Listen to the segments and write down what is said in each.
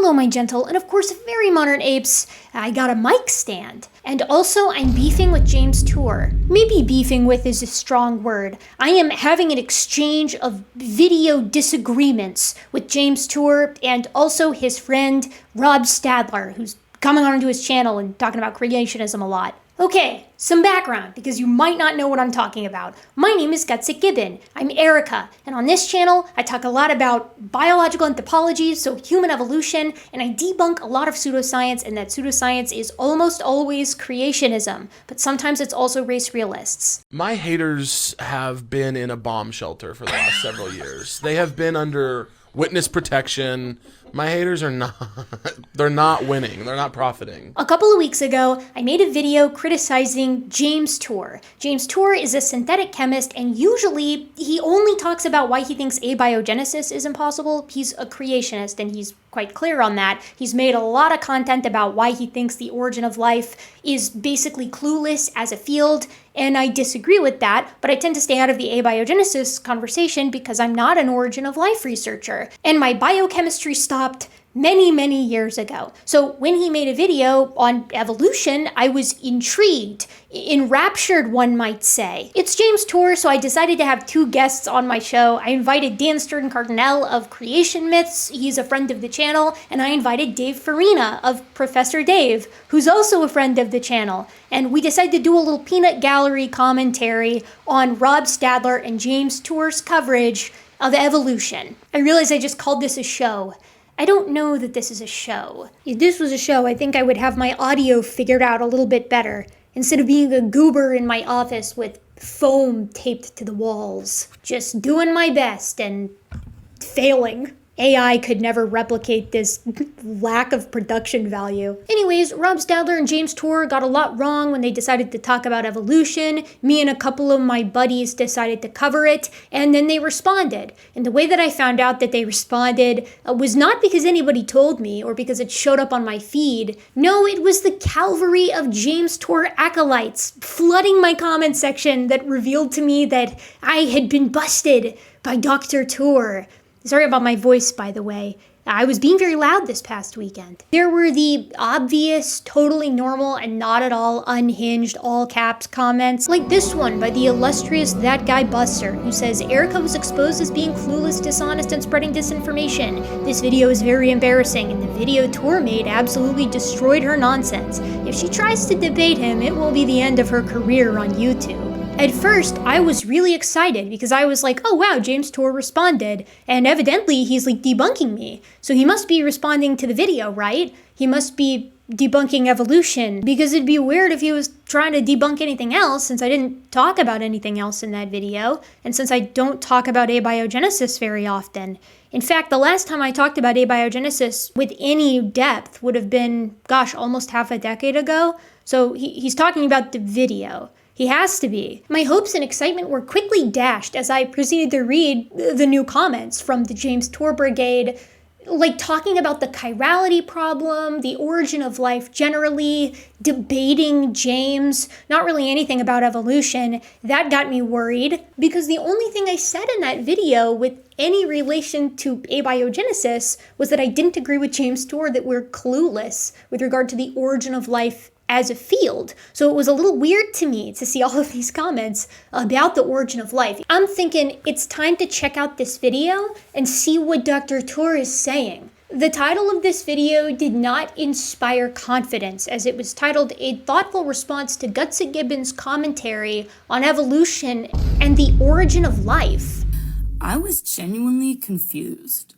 Hello, my gentle and of course very modern apes. I got a mic stand. And also, I'm beefing with James Tour. Maybe beefing with is a strong word. I am having an exchange of video disagreements with James Tour and also his friend Rob Stadler, who's coming onto his channel and talking about creationism a lot. Okay, some background, because you might not know what I'm talking about. My name is gutsickgibbon. I'm Erica, and on this channel, I talk a lot about biological anthropology, so human evolution, and I debunk a lot of pseudoscience, and that pseudoscience is almost always creationism, but sometimes it's also race realists. My haters have been in a bomb shelter for the last several years. They have been under witness protection. My haters are they're not winning. They're not profiting. A couple of weeks ago, I made a video criticizing James Tour. James Tour is a synthetic chemist, and usually he only talks about why he thinks abiogenesis is impossible. He's a creationist, and he's quite clear on that. He's made a lot of content about why he thinks the origin of life is basically clueless as a field, and I disagree with that, but I tend to stay out of the abiogenesis conversation because I'm not an origin of life researcher, and my biochemistry stopped many years ago. So when he made a video on evolution, I was intrigued, enraptured, one might say. It's James Tour, so I decided to have two guests on my show. I invited Dan Sturden-Cardinal of Creation Myths, he's a friend of the channel, and I invited Dave Farina of Professor Dave, who's also a friend of the channel. And we decided to do a little peanut gallery commentary on Rob Stadler and James Tour's coverage of evolution. I realize I just called this a show. I don't know that this is a show. If this was a show, I think I would have my audio figured out a little bit better, instead of being a goober in my office with foam taped to the walls. Just doing my best and failing. AI could never replicate this lack of production value. Anyways, Rob Stadler and James Tour got a lot wrong when they decided to talk about evolution. Me and a couple of my buddies decided to cover it, and then they responded. And the way that I found out that they responded was not because anybody told me or because it showed up on my feed. No, it was the cavalry of James Tour acolytes flooding my comment section that revealed to me that I had been busted by Dr. Tour. Sorry about my voice, by the way. I was being very loud this past weekend. There were the obvious, totally normal, and not at all unhinged, all caps comments, like this one by the illustrious That Guy Buster, who says, Erica was exposed as being clueless, dishonest, and spreading disinformation. This video is very embarrassing, and the video Tour made absolutely destroyed her nonsense. If she tries to debate him, it will be the end of her career on YouTube. At first, I was really excited because I was like, oh wow, James Tour responded, and evidently he's like debunking me. So he must be responding to the video, right? He must be debunking evolution, because it'd be weird if he was trying to debunk anything else, since I didn't talk about anything else in that video, and since I don't talk about abiogenesis very often. In fact, the last time I talked about abiogenesis with any depth would have been, gosh, almost half a decade ago. So he's talking about the video. He has to be. My hopes and excitement were quickly dashed as I proceeded to read the new comments from the James Tour Brigade, like talking about the chirality problem, the origin of life generally, debating James, not really anything about evolution. That got me worried, because the only thing I said in that video with any relation to abiogenesis was that I didn't agree with James Tour that we're clueless with regard to the origin of life as a field. So it was a little weird to me to see all of these comments about the origin of life. I'm thinking it's time to check out this video and see what Dr. Tour is saying. The title of this video did not inspire confidence, as it was titled A Thoughtful Response to Gutsick-Gibbon's Commentary on Evolution and the Origin of Life. I was genuinely confused.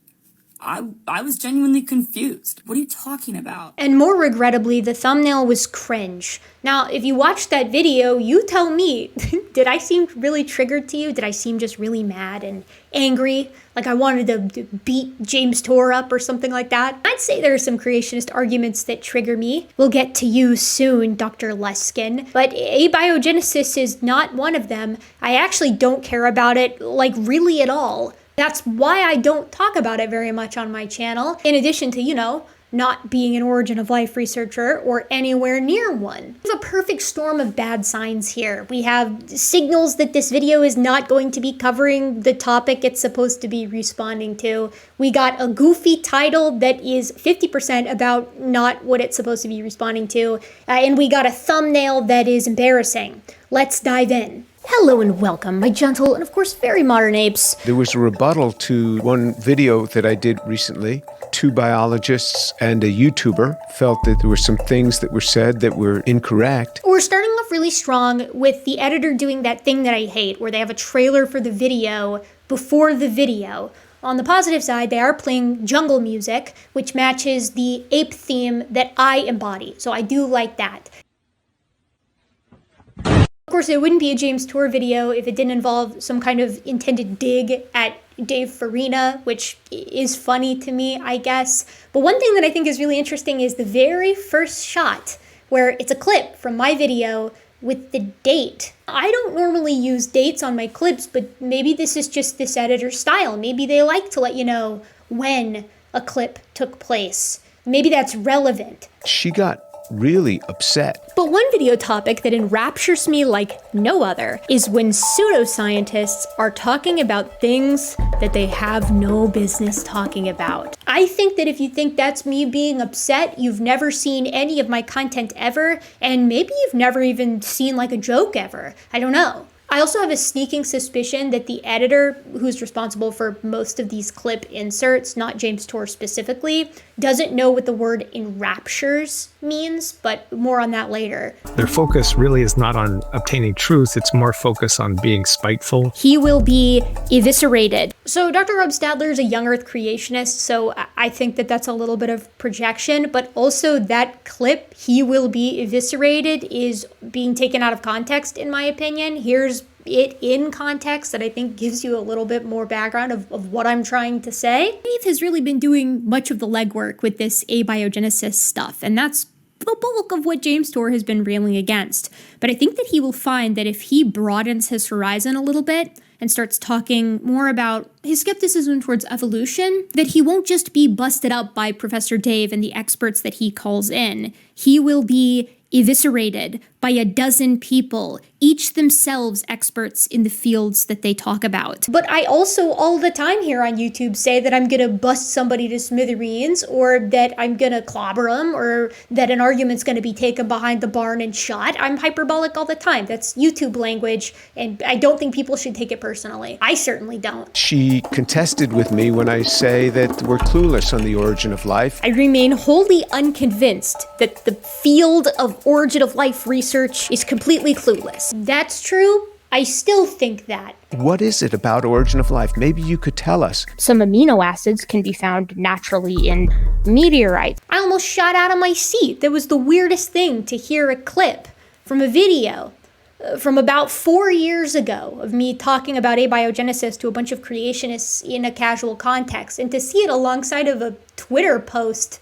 I was genuinely confused. What are you talking about? And more regrettably, the thumbnail was cringe. Now, if you watched that video, you tell me, did I seem really triggered to you? Did I seem just really mad and angry? Like I wanted to beat James Tour up or something like that? I'd say there are some creationist arguments that trigger me. We'll get to you soon, Dr. Lensky. But abiogenesis is not one of them. I actually don't care about it, like really at all. That's why I don't talk about it very much on my channel. In addition to, not being an origin of life researcher or anywhere near one. We have a perfect storm of bad signs here. We have signals that this video is not going to be covering the topic it's supposed to be responding to. We got a goofy title that is 50% about not what it's supposed to be responding to. And we got a thumbnail that is embarrassing. Let's dive in. Hello and welcome, my gentle and of course very modern apes. There was a rebuttal to one video that I did recently. Two biologists and a YouTuber felt that there were some things that were said that were incorrect. We're starting off really strong with the editor doing that thing that I hate, where they have a trailer for the video before the video. On the positive side, they are playing jungle music, which matches the ape theme that I embody, so I do like that. Of course, it wouldn't be a James Tour video if it didn't involve some kind of intended dig at Dave Farina, which is funny to me, I guess. But one thing that I think is really interesting is the very first shot, where it's a clip from my video with the date. I don't normally use dates on my clips, but maybe this is just this editor's style. Maybe they like to let you know when a clip took place. Maybe that's relevant. She got really upset. But one video topic that enraptures me like no other is when pseudoscientists are talking about things that they have no business talking about. I think that if you think that's me being upset, you've never seen any of my content ever, and maybe you've never even seen like a joke ever. I don't know. I also have a sneaking suspicion that the editor, who's responsible for most of these clip inserts, not James Tour specifically, doesn't know what the word enraptures means, but more on that later. Their focus really is not on obtaining truth, it's more focus on being spiteful. He will be eviscerated. So Dr. Rob Stadler is a young earth creationist, so I think that that's a little bit of projection, but also that clip, he will be eviscerated, is being taken out of context, in my opinion. Here's it in context that I think gives you a little bit more background of what I'm trying to say. Dave has really been doing much of the legwork with this abiogenesis stuff, and that's the bulk of what James Tour has been railing against. But I think that he will find that if he broadens his horizon a little bit and starts talking more about his skepticism towards evolution, that he won't just be busted up by Professor Dave and the experts that he calls in. He will be eviscerated by a dozen people, each themselves experts in the fields that they talk about. But I also all the time here on YouTube say that I'm gonna bust somebody to smithereens, or that I'm gonna clobber them, or that an argument's gonna be taken behind the barn and shot. I'm hyperbolic all the time. That's YouTube language, and I don't think people should take it personally. I certainly don't. She contested with me when I say that we're clueless on the origin of life. I remain wholly unconvinced that the field of origin of life research is completely clueless. That's true. I still think that. What is it about origin of life? Maybe you could tell us. Some amino acids can be found naturally in meteorites. I almost shot out of my seat. That was the weirdest thing to hear a clip from a video from about 4 years ago of me talking about abiogenesis to a bunch of creationists in a casual context, and to see it alongside of a Twitter post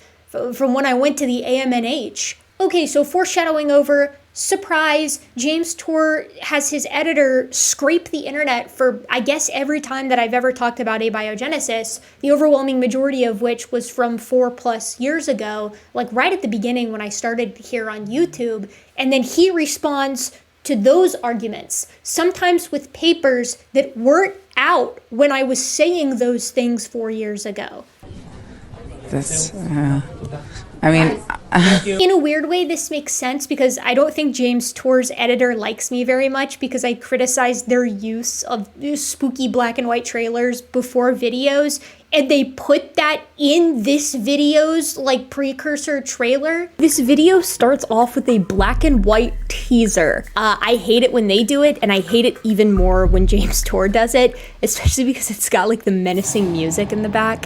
from when I went to the AMNH. Okay, so foreshadowing over, surprise, James Tour has his editor scrape the internet for, I guess, every time that I've ever talked about abiogenesis, the overwhelming majority of which was from 4+ years ago, like right at the beginning when I started here on YouTube, and then he responds to those arguments, sometimes with papers that weren't out when I was saying those things 4 years ago. That's, I mean... In a weird way, this makes sense because I don't think James Tour's editor likes me very much because I criticized their use of spooky black and white trailers before videos, and they put that in this video's like precursor trailer. This video starts off with a black and white teaser. I hate it when they do it, and I hate it even more when James Tour does it, especially because it's got like the menacing music in the back.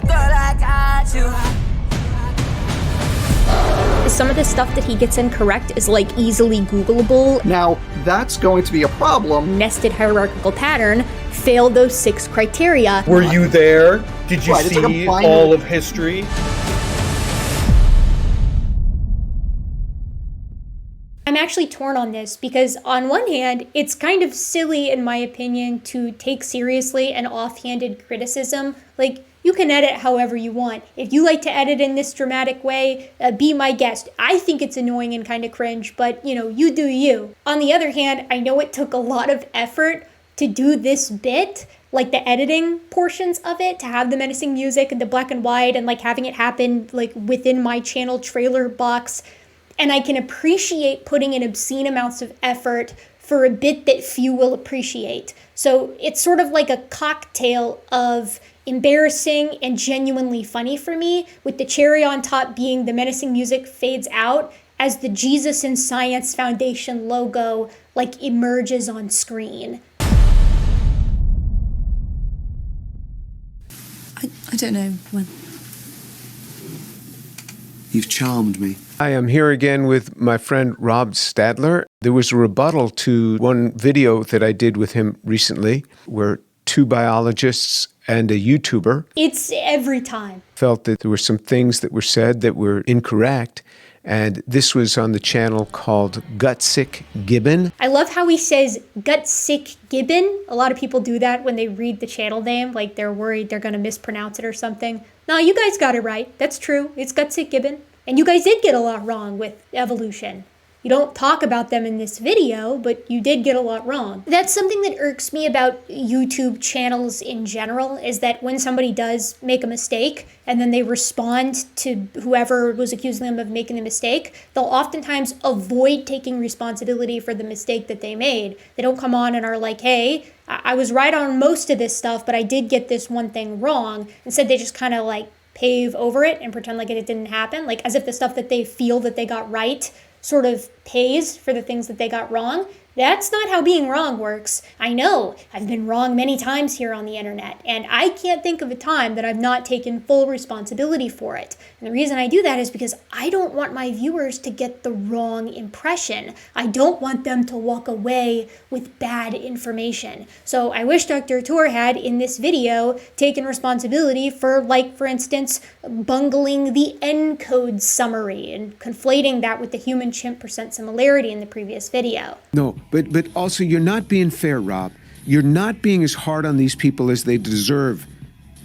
Some of the stuff that he gets incorrect is like easily Googleable. Now, that's going to be a problem. Nested hierarchical pattern, fail those 6 criteria. Were you there? Did you see like all of history? I'm actually torn on this because on one hand, it's kind of silly in my opinion to take seriously an offhanded criticism. Like, you You can edit however you want. If you like to edit in this dramatic way, be my guest. I think it's annoying and kind of cringe, but you do you. On the other hand, I know it took a lot of effort to do this bit, like the editing portions of it, to have the menacing music and the black and white and like having it happen like within my channel trailer box. And I can appreciate putting in obscene amounts of effort for a bit that few will appreciate. So it's sort of like a cocktail of embarrassing and genuinely funny for me, with the cherry on top being the menacing music fades out as the Jesus in Science Foundation logo like emerges on screen. I don't know when. You've charmed me. I am here again with my friend Rob Stadler. There was a rebuttal to one video that I did with him recently where two biologists and a YouTuber It's every time. felt that there were some things that were said that were incorrect. And this was on the channel called Gutsick Gibbon. I love how he says Gutsick Gibbon. A lot of people do that when they read the channel name, like they're worried they're going to mispronounce it or something. No, you guys got it right. That's true. It's Gutsick Gibbon. And you guys did get a lot wrong with evolution. You don't talk about them in this video, but you did get a lot wrong. That's something that irks me about YouTube channels in general, is that when somebody does make a mistake and then they respond to whoever was accusing them of making the mistake, they'll oftentimes avoid taking responsibility for the mistake that they made. They don't come on and are like, hey, I was right on most of this stuff, but I did get this one thing wrong. Instead, they just kind of like pave over it and pretend like it didn't happen, like as if the stuff that they feel that they got right sort of pays for the things that they got wrong. That's not how being wrong works. I know I've been wrong many times here on the internet, and I can't think of a time that I've not taken full responsibility for it. And the reason I do that is because I don't want my viewers to get the wrong impression. I don't want them to walk away with bad information. So I wish Dr. Tour had, in this video, taken responsibility for, like, for instance, bungling the ENCODE summary and conflating that with the Human-chimp percent similarity in the previous video. No, but also you're not being fair, Rob. You're not being as hard on these people as they deserve,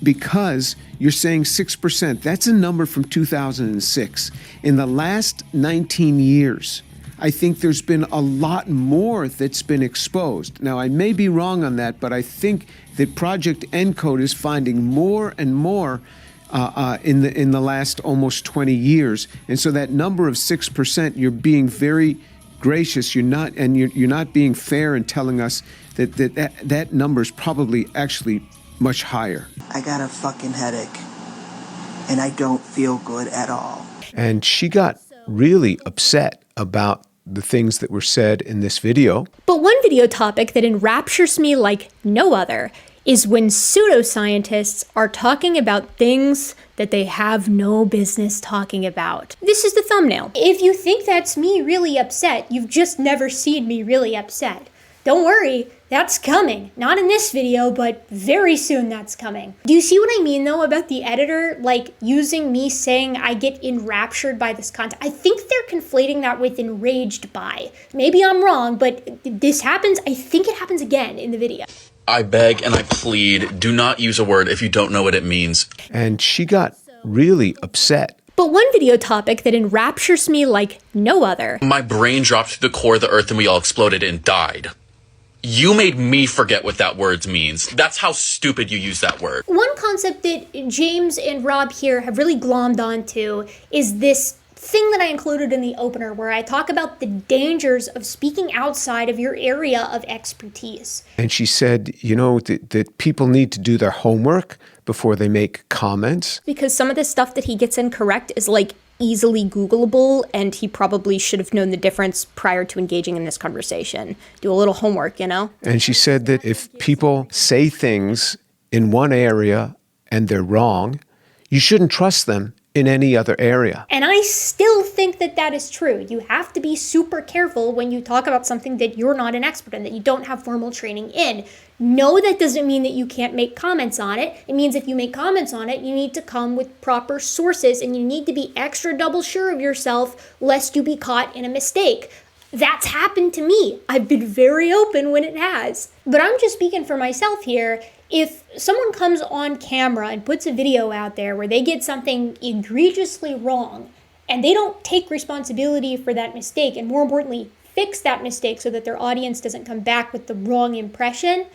because you're saying 6%. That's a number from 2006. In the last 19 years, I think there's been a lot more that's been exposed. Now, I may be wrong on that, but I think that Project ENCODE is finding more and more in the last almost 20 years. And so that number of 6%, you're being very gracious. You're not being fair in telling us that number is probably actually much higher. I got a fucking headache, and I don't feel good at all. And she got really upset about the things that were said in this video. But one video topic that enraptures me like no other is when pseudoscientists are talking about things that they have no business talking about. This is the thumbnail. If you think that's me really upset, you've just never seen me really upset. Don't worry, that's coming. Not in this video, but very soon that's coming. Do you see what I mean though about the editor, like using me saying I get enraptured by this content? I think they're conflating that with enraged by. Maybe I'm wrong, but this happens, I think it happens again in the video. I beg and I plead, do not use a word if you don't know what it means. And she got really upset. But one video topic that enraptures me like no other. My brain dropped to the core of the earth and we all exploded and died. You made me forget what that word means. That's how stupid you use that word. One concept that James and Rob here have really glommed onto is this thing that I included in the opener where I talk about the dangers of speaking outside of your area of expertise. And she said, that people need to do their homework before they make comments. Because some of the stuff that he gets incorrect is like easily Googleable, and he probably should have known the difference prior to engaging in this conversation. Do a little homework, And she said that if people say things in one area and they're wrong, you shouldn't trust them in any other area. And I still think that that is true. You have to be super careful when you talk about something that you're not an expert in, that you don't have formal training in. No, that doesn't mean that you can't make comments on it. It means if you make comments on it, you need to come with proper sources and you need to be extra double sure of yourself lest you be caught in a mistake. That's happened to me. I've been very open when it has. But I'm just speaking for myself here. if someone comes on camera and puts a video out there where they get something egregiously wrong and they don't take responsibility for that mistake, and more importantly, fix that mistake so that their audience doesn't come back with the wrong impression,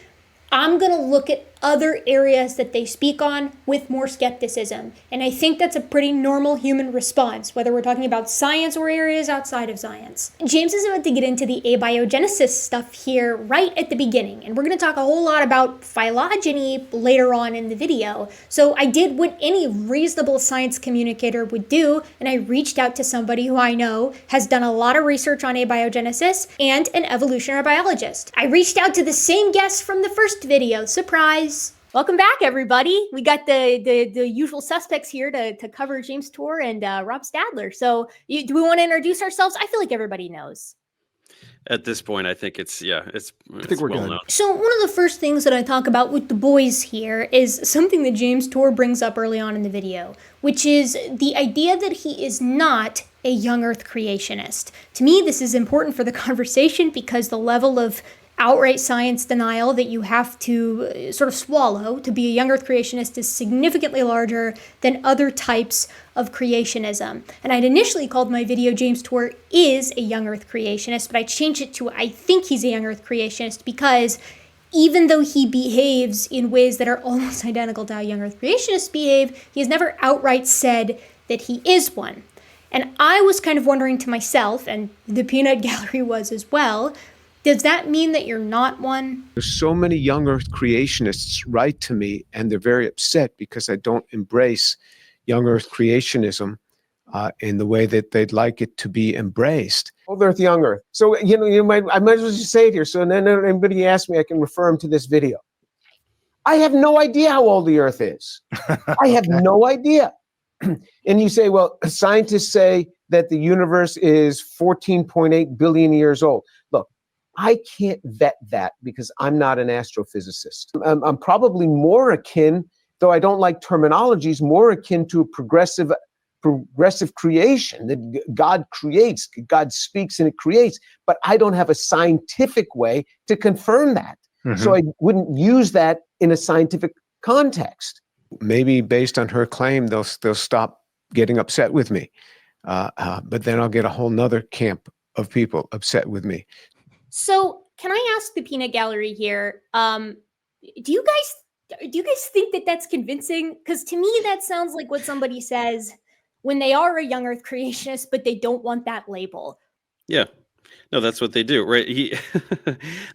I'm going to look at other areas that they speak on with more skepticism. And I think that's a pretty normal human response, whether we're talking about science or areas outside of science. James is about to get into the abiogenesis stuff here right at the beginning, and we're going to talk a whole lot about phylogeny later on in the video. So I did what any reasonable science communicator would do, and I reached out to somebody who I know has done a lot of research on abiogenesis and an evolutionary biologist. I reached out to the same guest from the first video. Surprise! Welcome back, everybody. We got the usual suspects here to cover James Tour and Rob Stadler. So do we want to introduce ourselves? I feel like everybody knows. At this point, I think it's I think we're well good. known. So one of the first things that I talk about with the boys here is something that James Tour brings up early on in the video, which is the idea that he is not a young Earth creationist. To me, this is important for the conversation because the level of outright science denial that you have to sort of swallow to be a young Earth creationist is significantly larger than other types of creationism. And I'd initially called my video James Tour is a young Earth creationist, but I changed it to I think he's a young Earth creationist because even though he behaves in ways that are almost identical to how young Earth creationists behave, he has never outright said that he is one. And I was kind of wondering to myself, and the peanut gallery was as well, does that mean that you're not one? There's so many young Earth creationists write to me, and they're very upset because I don't embrace young Earth creationism in the way that they'd like it to be embraced. Old Earth, young Earth. So, I might as well just say it here. So then anybody asks me, I can refer them to this video. I have no idea how old the Earth is. I have no idea. And you say, well, scientists say that the universe is 14.8 billion years old. Look, I can't vet that because I'm not an astrophysicist. I'm probably more akin, though I don't like terminologies, more akin to a progressive creation that God creates, God speaks and it creates, but I don't have a scientific way to confirm that. Mm-hmm. So I wouldn't use that in a scientific context. Maybe based on her claim, they'll stop getting upset with me. But then I'll get a whole nother camp of people upset with me. So can I ask the peanut gallery here, do you guys think that that's convincing? Because to me, that sounds like what somebody says when they are a young Earth creationist, but they don't want that label. Yeah. No, that's what they do, right?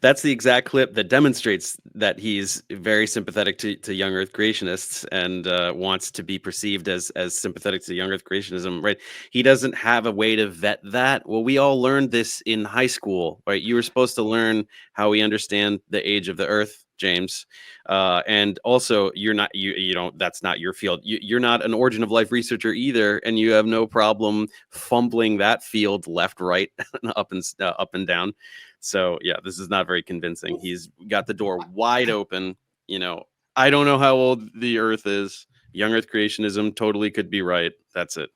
That's the exact clip that demonstrates that he's very sympathetic to young Earth creationists and wants to be perceived as sympathetic to young Earth creationism, right? He doesn't have a way to vet that. Well, we all learned this in high school, right? You were supposed to learn how we understand the age of the Earth, James, and also you're not that's not your field. You're not an origin of life researcher either, and you have no problem fumbling that field left, right, up and down. So yeah, this is not very convincing. He's got the door wide open. I don't know how old the Earth is. Young Earth creationism totally could be right. That's it.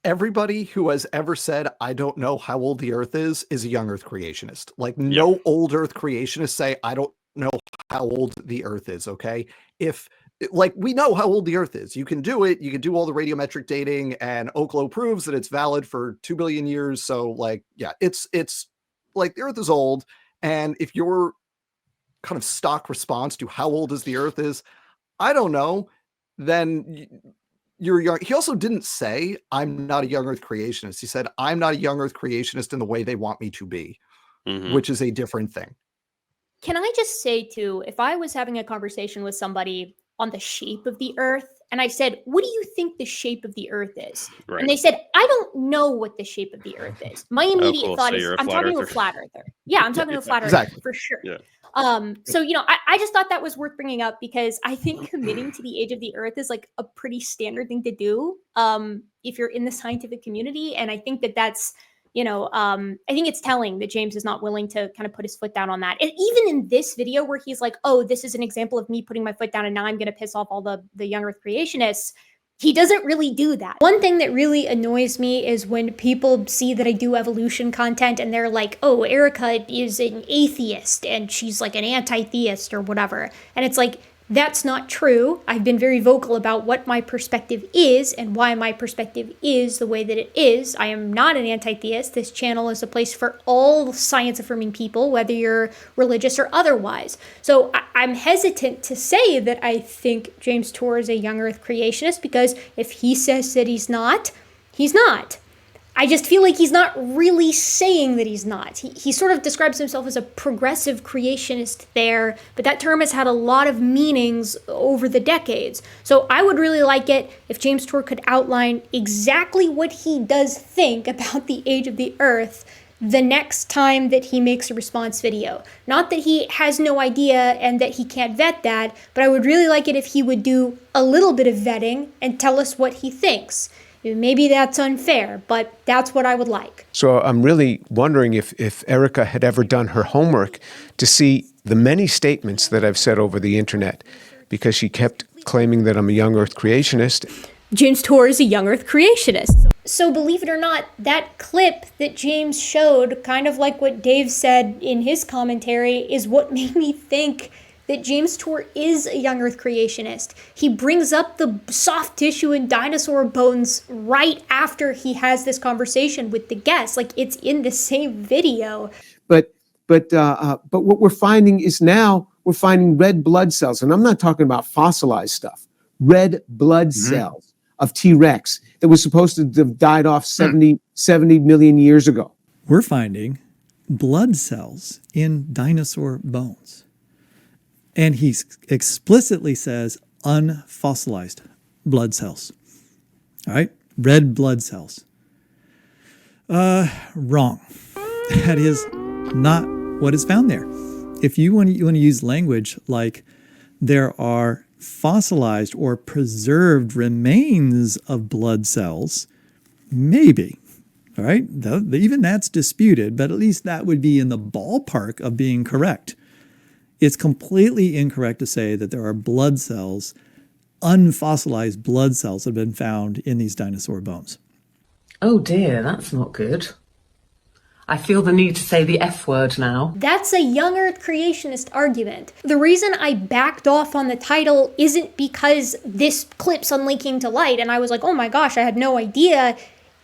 Everybody who has ever said, I don't know how old the Earth is a young Earth creationist. Like no old Earth creationists say, I don't know how old the Earth is, okay? We know how old the Earth is. You can do it. You can do all the radiometric dating, and Oklo proves that it's valid for 2 billion years. So, it's like the Earth is old. And if your kind of stock response to how old is the Earth is, I don't know, then you're young. He also didn't say, I'm not a young Earth creationist. He said, I'm not a young Earth creationist in the way they want me to be, which is a different thing. Can I just say, too, if I was having a conversation with somebody on the shape of the Earth, and I said, what do you think the shape of the Earth is? Right. And they said, I don't know what the shape of the Earth is. My immediate thought is, I'm talking to a flat earther. Yeah, I'm talking to a flat earther, for sure. Yeah. So, I just thought that was worth bringing up because I think committing to the age of the Earth is like a pretty standard thing to do if you're in the scientific community. And I think that's, I think it's telling that James is not willing to kind of put his foot down on that. And even in this video where he's like, oh, this is an example of me putting my foot down and now I'm going to piss off all the young Earth creationists, he doesn't really do that. One thing that really annoys me is when people see that I do evolution content and they're like, oh, Erica is an atheist and she's like an anti-theist or whatever. And it's like, That's not true. I've been very vocal about what my perspective is and why my perspective is the way that it is. I am not an anti-theist. This channel is a place for all science-affirming people, whether you're religious or otherwise. So I'm hesitant to say that I think James Tour is a young Earth creationist, because if he says that he's not, he's not. I just feel like he's not really saying that he's not. He sort of describes himself as a progressive creationist there, but that term has had a lot of meanings over the decades. So I would really like it if James Tour could outline exactly what he does think about the age of the Earth the next time that he makes a response video. Not that he has no idea and that he can't vet that, but I would really like it if he would do a little bit of vetting and tell us what he thinks. Maybe that's unfair, but that's what I would like. So I'm really wondering if Erica had ever done her homework to see the many statements that I've said over the internet, because she kept claiming that I'm a young Earth creationist. James Tour is a young Earth creationist. So believe it or not, that clip that James showed, kind of like what Dave said in his commentary, is what made me think that James Tour is a young Earth creationist. He brings up the soft tissue and dinosaur bones right after he has this conversation with the guest. Like, it's in the same video. But what we're finding is now we're finding red blood cells, and I'm not talking about fossilized stuff. Red blood cells of T-Rex that was supposed to have died off 70 million years ago. We're finding blood cells in dinosaur bones. And he explicitly says unfossilized blood cells. All right? Red blood cells. Wrong. That is not what is found there. If you want to use language like there are fossilized or preserved remains of blood cells, maybe. All right? Even that's disputed, but at least that would be in the ballpark of being correct. It's completely incorrect to say that there are blood cells, unfossilized blood cells that have been found in these dinosaur bones. Oh dear, that's not good. I feel the need to say the F word now. That's a young Earth creationist argument. The reason I backed off on the title isn't because this clip's unlinking to light and I was like, oh my gosh, I had no idea.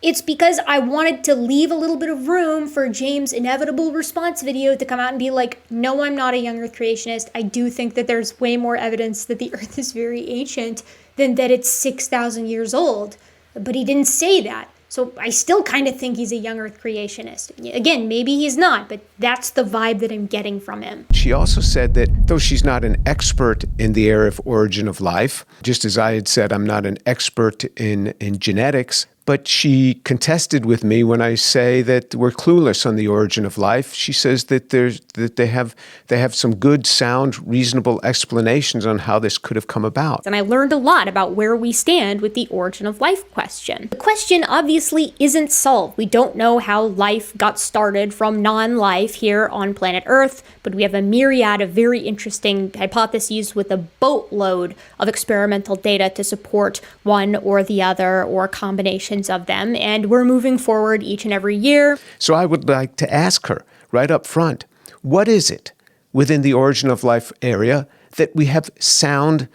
It's because I wanted to leave a little bit of room for James' inevitable response video to come out and be like, no, I'm not a young Earth creationist. I do think that there's way more evidence that the Earth is very ancient than that it's 6,000 years old. But he didn't say that. So I still kind of think he's a young Earth creationist. Again, maybe he's not, but that's the vibe that I'm getting from him. She also said that though she's not an expert in the area of origin of life, just as I had said, I'm not an expert in genetics, but she contested with me when I say that we're clueless on the origin of life. She says that they have some good, sound, reasonable explanations on how this could have come about. And I learned a lot about where we stand with the origin of life question. The question obviously isn't solved. We don't know how life got started from non-life here on planet Earth, but we have a myriad of very interesting hypotheses with a boatload of experimental data to support one or the other or combination of them, and we're moving forward each and every year. So I would like to ask her right up front, what is it within the origin of life area that we have sound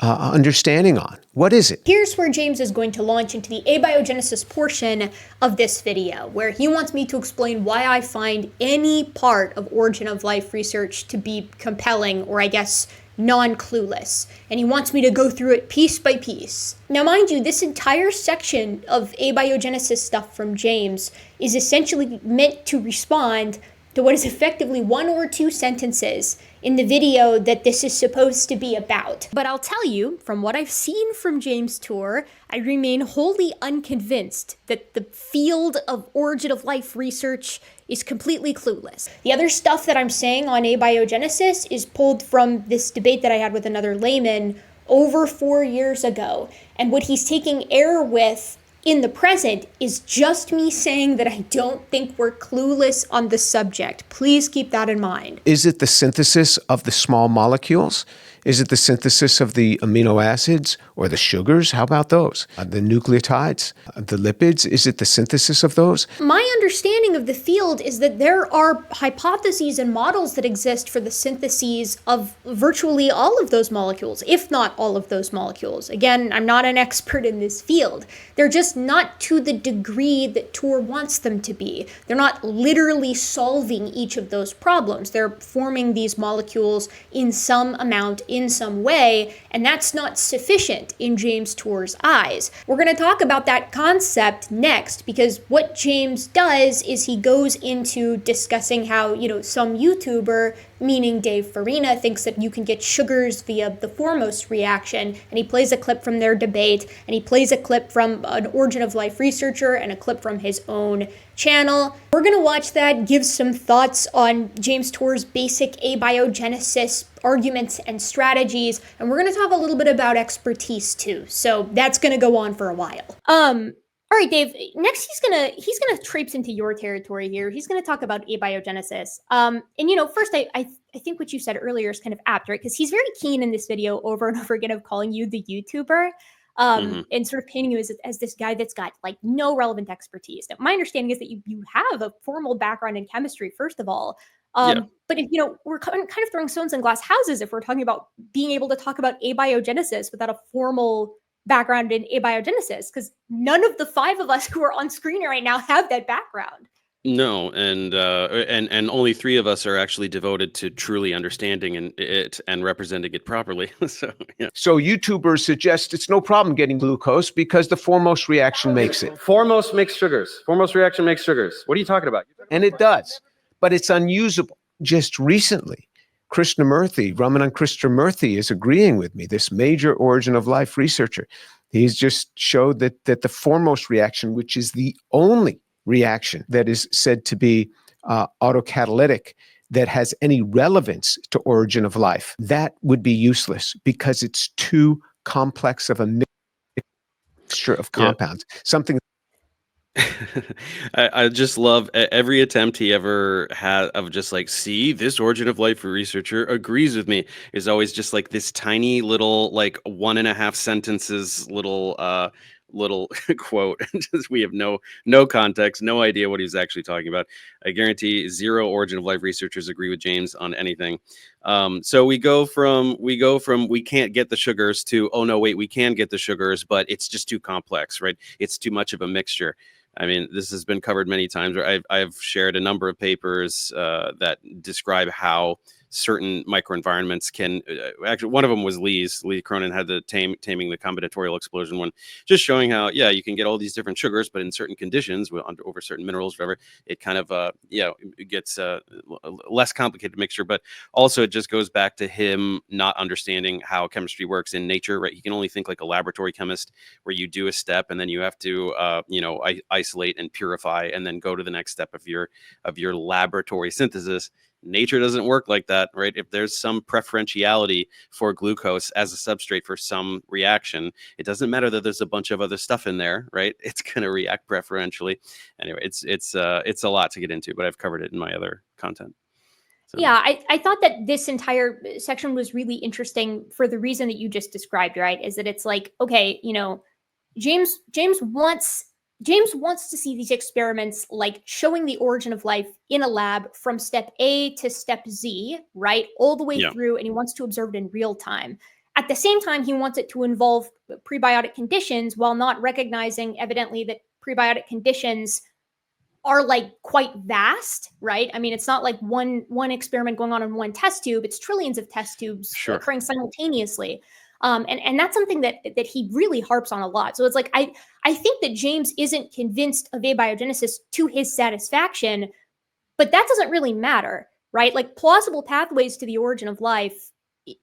understanding on? What is it? Here's where James is going to launch into the abiogenesis portion of this video, where he wants me to explain why I find any part of origin of life research to be compelling, or I guess non-clueless, and he wants me to go through it piece by piece. Now mind you, this entire section of abiogenesis stuff from James is essentially meant to respond to what is effectively one or two sentences in the video that this is supposed to be about. But I'll tell you, from what I've seen from James' tour, I remain wholly unconvinced that the field of origin of life research is completely clueless. The other stuff that I'm saying on abiogenesis is pulled from this debate that I had with another layman over 4 years ago. And what he's taking air with in the present is just me saying that I don't think we're clueless on the subject. Please keep that in mind. Is it the synthesis of the small molecules? Is it the synthesis of the amino acids or the sugars? How about those? The nucleotides, the lipids, is it the synthesis of those? My understanding of the field is that there are hypotheses and models that exist for the syntheses of virtually all of those molecules, if not all of those molecules. Again, I'm not an expert in this field. They're just not to the degree that Tour wants them to be. They're not literally solving each of those problems. They're forming these molecules in some amount, in some way, and that's not sufficient in James Tour's eyes. We're going to talk about that concept next, because what James does is he goes into discussing how, some YouTuber, meaning Dave Farina, thinks that you can get sugars via the foremost reaction, and he plays a clip from their debate, and he plays a clip from an Origin of Life researcher and a clip from his own channel. We're going to watch that, give some thoughts on James Tour's basic abiogenesis arguments and strategies, and we're going to talk a little bit about expertise too. So that's going to go on for a while. All right, Dave, next he's gonna traipse into your territory here. He's gonna talk about abiogenesis. And first I think what you said earlier is kind of apt, right? Because he's very keen in this video over and over again of calling you the YouTuber. And sort of painting you as this guy that's got like no relevant expertise. Now, my understanding is that you have a formal background in chemistry, first of all. But if we're kind of throwing stones in glass houses if we're talking about being able to talk about abiogenesis without a formal background in abiogenesis, because none of the five of us who are on screen right now have that background. No, and only three of us are actually devoted to truly understanding it and representing it properly. So YouTubers suggest it's no problem getting glucose because the foremost reaction makes it. Foremost makes sugars. Foremost reaction makes sugars. What are you talking about? And it does, but it's unusable. Just recently, Ramanan Krishnamurthy is agreeing with me, this major Origin of Life researcher. He's just showed that the foremost reaction, which is the only reaction that is said to be autocatalytic, that has any relevance to Origin of Life, that would be useless because it's too complex of a mixture of compounds. Something I just love every attempt he ever had of just like, see, this Origin of Life researcher agrees with me, is always just like this tiny little, like 1.5 sentences little quote. Just, we have no context, no idea what he's actually talking about. I guarantee 0 Origin of Life researchers agree with James on anything. So we go from we can't get the sugars to, oh no, wait, we can get the sugars, but it's just too complex, right? It's too much of a mixture. I mean, this has been covered many times. I've shared a number of papers that describe how certain microenvironments can actually, one of them was Lee Cronin had the taming the combinatorial explosion one, just showing how you can get all these different sugars, but in certain conditions over certain minerals, whatever, it kind of it gets less complicated mixture. But also it just goes back to him not understanding how chemistry works in nature, right? He can only think like a laboratory chemist, where you do a step and then you have to isolate and purify and then go to the next step of your laboratory synthesis. Nature doesn't work like that, right? If there's some preferentiality for glucose as a substrate for some reaction, it doesn't matter that there's a bunch of other stuff in there, right? It's going to react preferentially. Anyway, it's a lot to get into, but I've covered it in my other content. So. Yeah, I thought that this entire section was really interesting for the reason that you just described, right? Is that it's like, okay, James wants to see these experiments like showing the origin of life in a lab from step A to step Z, right? All the way through, and he wants to observe it in real time. At the same time, he wants it to involve prebiotic conditions while not recognizing evidently that prebiotic conditions are like quite vast, right? I mean, it's not like one experiment going on in one test tube. It's trillions of test tubes occurring simultaneously. And that's something that he really harps on a lot. So it's like, I think that James isn't convinced of abiogenesis to his satisfaction, but that doesn't really matter, right? Like plausible pathways to the origin of life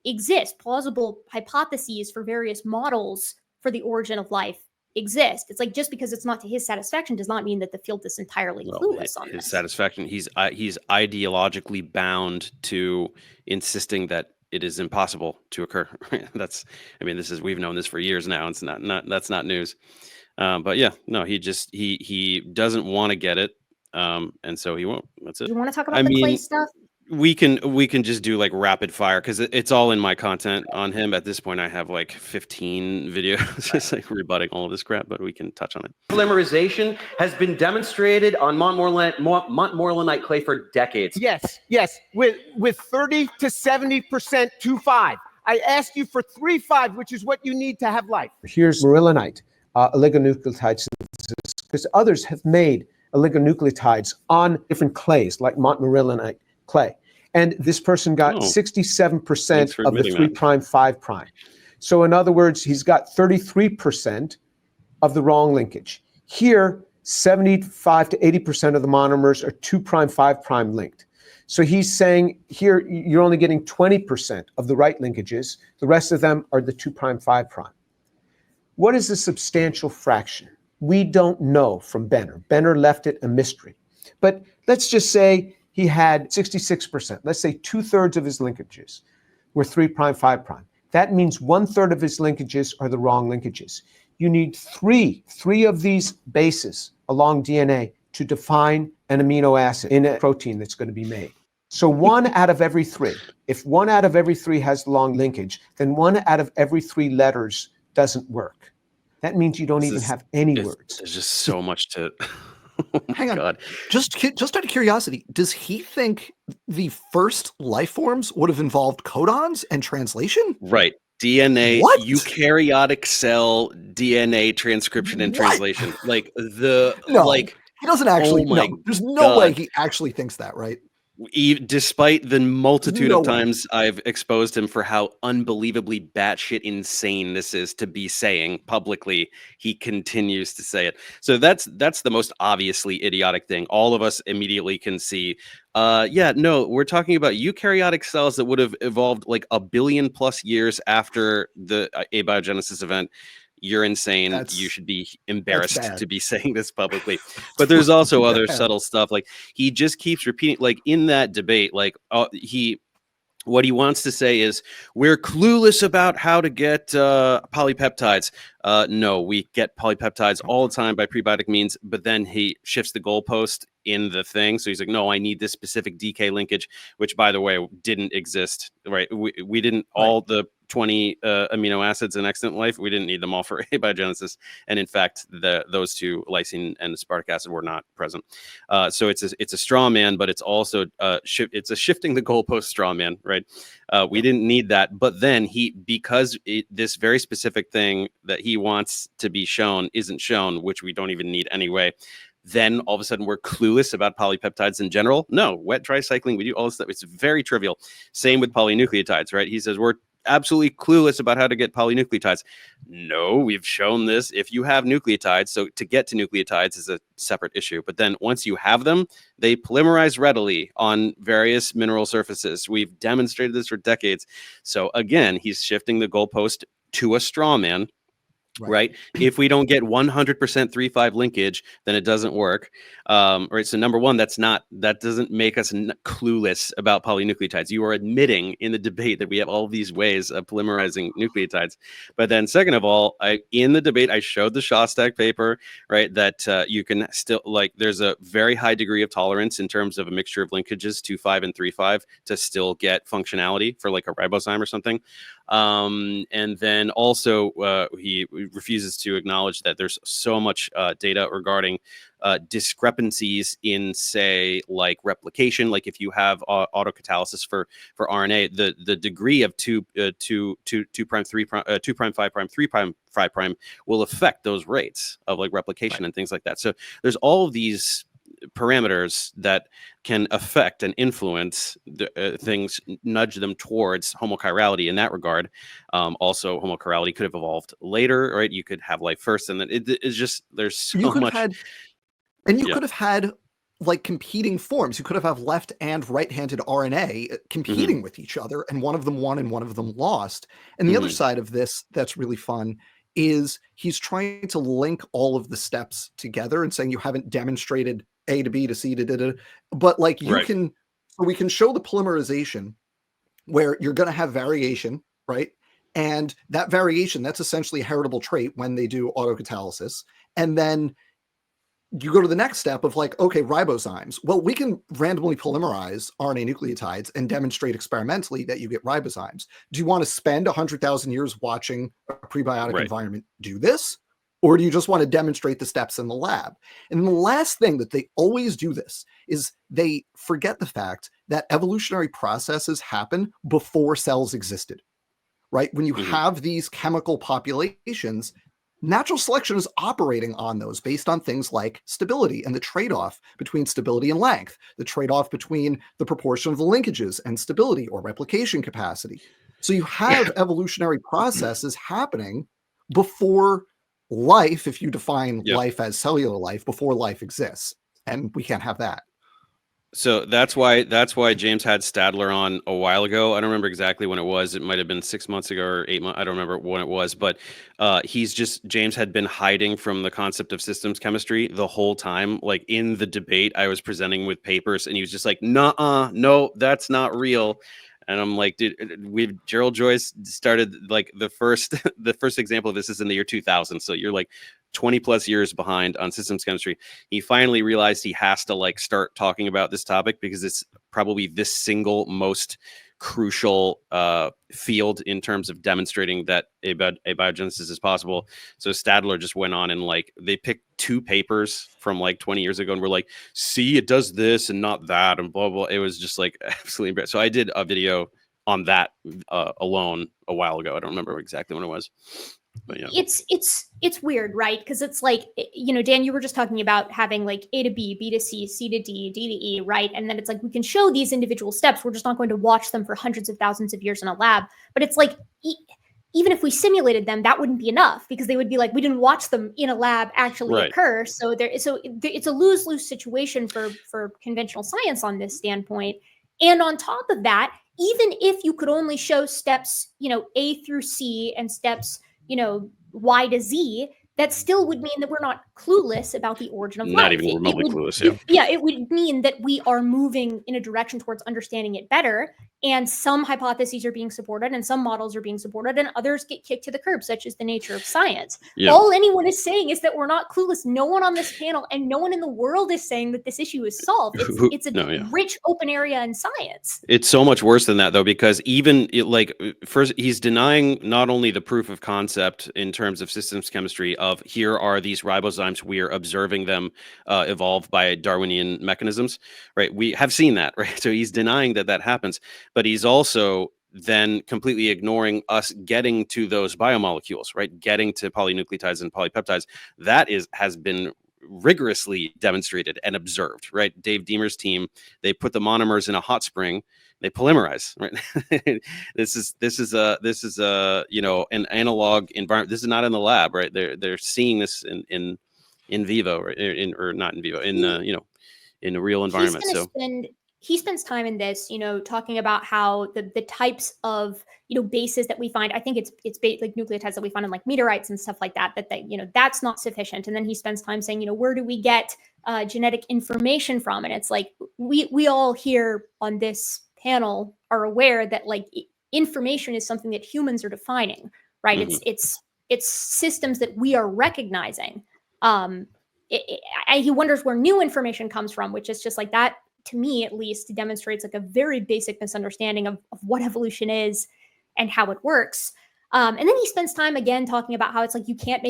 exist. Plausible hypotheses for various models for the origin of life exist. It's like, just because it's not to his satisfaction does not mean that the field is entirely clueless on this. His satisfaction, he's ideologically bound to insisting that it is impossible to occur. We've known this for years now. It's that's not news. But yeah, no, he doesn't want to get it. And so he won't. That's it. Do you want to talk about the clay stuff? We can just do like rapid fire because it's all in my content on him. At this point, I have like 15 videos just like rebutting all of this crap, but we can touch on it. Polymerization has been demonstrated on Montmorillonite clay for decades. Yes, with 30 to 70% 2-5. I asked you for 3-5, which is what you need to have life. Here's Morillonite, oligonucleotide synthesis, because others have made oligonucleotides on different clays, like Montmorillonite clay. And this person got 67% of the 3', 5'. So in other words, he's got 33% of the wrong linkage. Here, 75 to 80% of the monomers are 2', 5' linked. So he's saying here, you're only getting 20% of the right linkages. The rest of them are the 2', 5'. What is the substantial fraction? We don't know from Benner. Benner left it a mystery. But let's just say he had 66%. Let's say 2/3 of his linkages were 3', 5'. That means 1/3 of his linkages are the wrong linkages. You need three of these bases along DNA to define an amino acid in a protein that's going to be made. So 1 out of every 3. If 1 out of every 3 has the long linkage, then 1 out of every 3 letters doesn't work. That means you don't even have any words. There's just so much to. Oh Hang on. God. Just out of curiosity, does he think the first life forms would have involved codons and translation? Right. DNA, What? eukaryotic cell DNA transcription and translation. Like he doesn't actually. Oh my There's no God. way he actually thinks that, right? Despite the multitude No of way. times I've exposed him for how unbelievably batshit insane this is to be saying publicly, he continues to say it. So that's the most obviously idiotic thing. All of us immediately can see. We're talking about eukaryotic cells that would have evolved like 1 billion plus years after the abiogenesis event. You're insane. You should be embarrassed to be saying this publicly. But there's also other subtle stuff. Like he just keeps repeating, like in that debate, like what he wants to say is we're clueless about how to get polypeptides. No, we get polypeptides all the time by prebiotic means, but then he shifts the goalpost in the thing. So he's like, no, I need this specific DK linkage, which by the way, didn't exist, right? We didn't all the 20 amino acids in extant life. We didn't need them all for abiogenesis. And in fact, those two, lysine and aspartic acid, were not present. So it's a straw man, but it's also it's a shifting the goalpost straw man, right? We didn't need that. But then because this very specific thing that he wants to be shown isn't shown, which we don't even need anyway, then all of a sudden we're clueless about polypeptides in general. No, wet tricycling, we do all this stuff. It's very trivial. Same with polynucleotides, right? He says we're absolutely clueless about how to get polynucleotides. No, we've shown this. If you have nucleotides, so to get to nucleotides is a separate issue. But then once you have them, they polymerize readily on various mineral surfaces. We've demonstrated this for decades. So again, he's shifting the goalpost to a straw man. Right. If we don't get 100% 3-5 linkage, then it doesn't work. Right. So number one, that doesn't make us clueless about polynucleotides. You are admitting in the debate that we have all these ways of polymerizing nucleotides. But then second of all, in the debate, I showed the Shostak paper, right, that you can still, like, there's a very high degree of tolerance in terms of a mixture of linkages 2-5 and 3-5 to still get functionality for like a ribozyme or something. And then also he refuses to acknowledge that there's so much data regarding discrepancies in, say, like replication. Like if you have autocatalysis for RNA, the degree of 2' 3' 5' 3' 5' will affect those rates of like replication and things like that. So there's all of these parameters that can affect and influence things, nudge them towards homochirality in that regard. Also, homochirality could have evolved later, right? You could have life first, and then it's just there's so much. You could have had like competing forms. You could have left and right-handed RNA competing with each other, and one of them won and one of them lost. And the other side of this that's really fun is he's trying to link all of the steps together and saying you haven't demonstrated A to B to C to D, but like you can, so we can show the polymerization where you're going to have variation, right? And that variation, that's essentially a heritable trait when they do autocatalysis. And then you go to the next step of like, okay, ribozymes. Well, we can randomly polymerize RNA nucleotides and demonstrate experimentally that you get ribozymes. Do you want to spend 100,000 years watching a prebiotic environment do this? Or do you just want to demonstrate the steps in the lab? And the last thing that they always do this is they forget the fact that evolutionary processes happen before cells existed, right? When you have these chemical populations, natural selection is operating on those based on things like stability and the trade-off between stability and length, the trade-off between the proportion of the linkages and stability or replication capacity. So you have evolutionary processes happening before life, if you define life as cellular life, before life exists. And we can't have that. So that's why James had Stadler on a while ago. I don't remember exactly when it was. It might have been 6 months ago or 8 months. I don't remember when it was, but James had been hiding from the concept of systems chemistry the whole time. Like in the debate, I was presenting with papers and he was just like, "Nuh-uh, no, that's not real." And I'm like, dude, Gerald Joyce started like the first example of this is in the year 2000. So you're like 20 plus years behind on systems chemistry. He finally realized he has to like start talking about this topic because it's probably this single most crucial field in terms of demonstrating that abiogenesis is possible. So Stadler just went on and like they picked 2 papers from like 20 years ago and were like, see, it does this and not that and blah blah. It was just like absolutely embarrassing. So I did a video on that alone a while ago. I don't remember exactly when it was. But yeah. It's weird, right? Because it's like, you know, Dan, you were just talking about having like A to B, B to C, C to D, D to E, right? And then it's like we can show these individual steps. We're just not going to watch them for hundreds of thousands of years in a lab. But it's like even if we simulated them, that wouldn't be enough because they would be like we didn't watch them in a lab actually occur. So it's a lose-lose situation for conventional science on this standpoint. And on top of that, even if you could only show steps, you know, A through C and steps, you know, Y to Z, that still would mean that we're not clueless about the origin of life. Not even remotely clueless, yeah, it would mean that we are moving in a direction towards understanding it better. And some hypotheses are being supported and some models are being supported and others get kicked to the curb, such as the nature of science. Yeah. All anyone is saying is that we're not clueless. No one on this panel and no one in the world is saying that this issue is solved. It's a rich open area in science. It's so much worse than that, though, because even first, he's denying not only the proof of concept in terms of systems chemistry of here are these ribozymes, we are observing them evolve by Darwinian mechanisms, right? We have seen that, right? So he's denying that happens, but he's also then completely ignoring us getting to those biomolecules, right? Getting to polynucleotides and polypeptides. That has been rigorously demonstrated and observed, right? Dave Deemer's team, they put the monomers in a hot spring, they polymerize, right? this is a you know, an analog environment. This is not in the lab, right? They're seeing this in vivo, right? Or not in vivo, in you know, in a real environment. He spends time in this, you know, talking about how the types of, you know, bases that we find. I think it's like nucleotides that we find in like meteorites and stuff like that. You know, that's not sufficient. And then he spends time saying, you know, where do we get genetic information from? And it's like we all here on this panel are aware that like information is something that humans are defining, right? Mm-hmm. It's systems that we are recognizing. He wonders where new information comes from, which is just like that. To me, at least, demonstrates like a very basic misunderstanding of what evolution is and how it works. And then he spends time again talking about how it's like you can't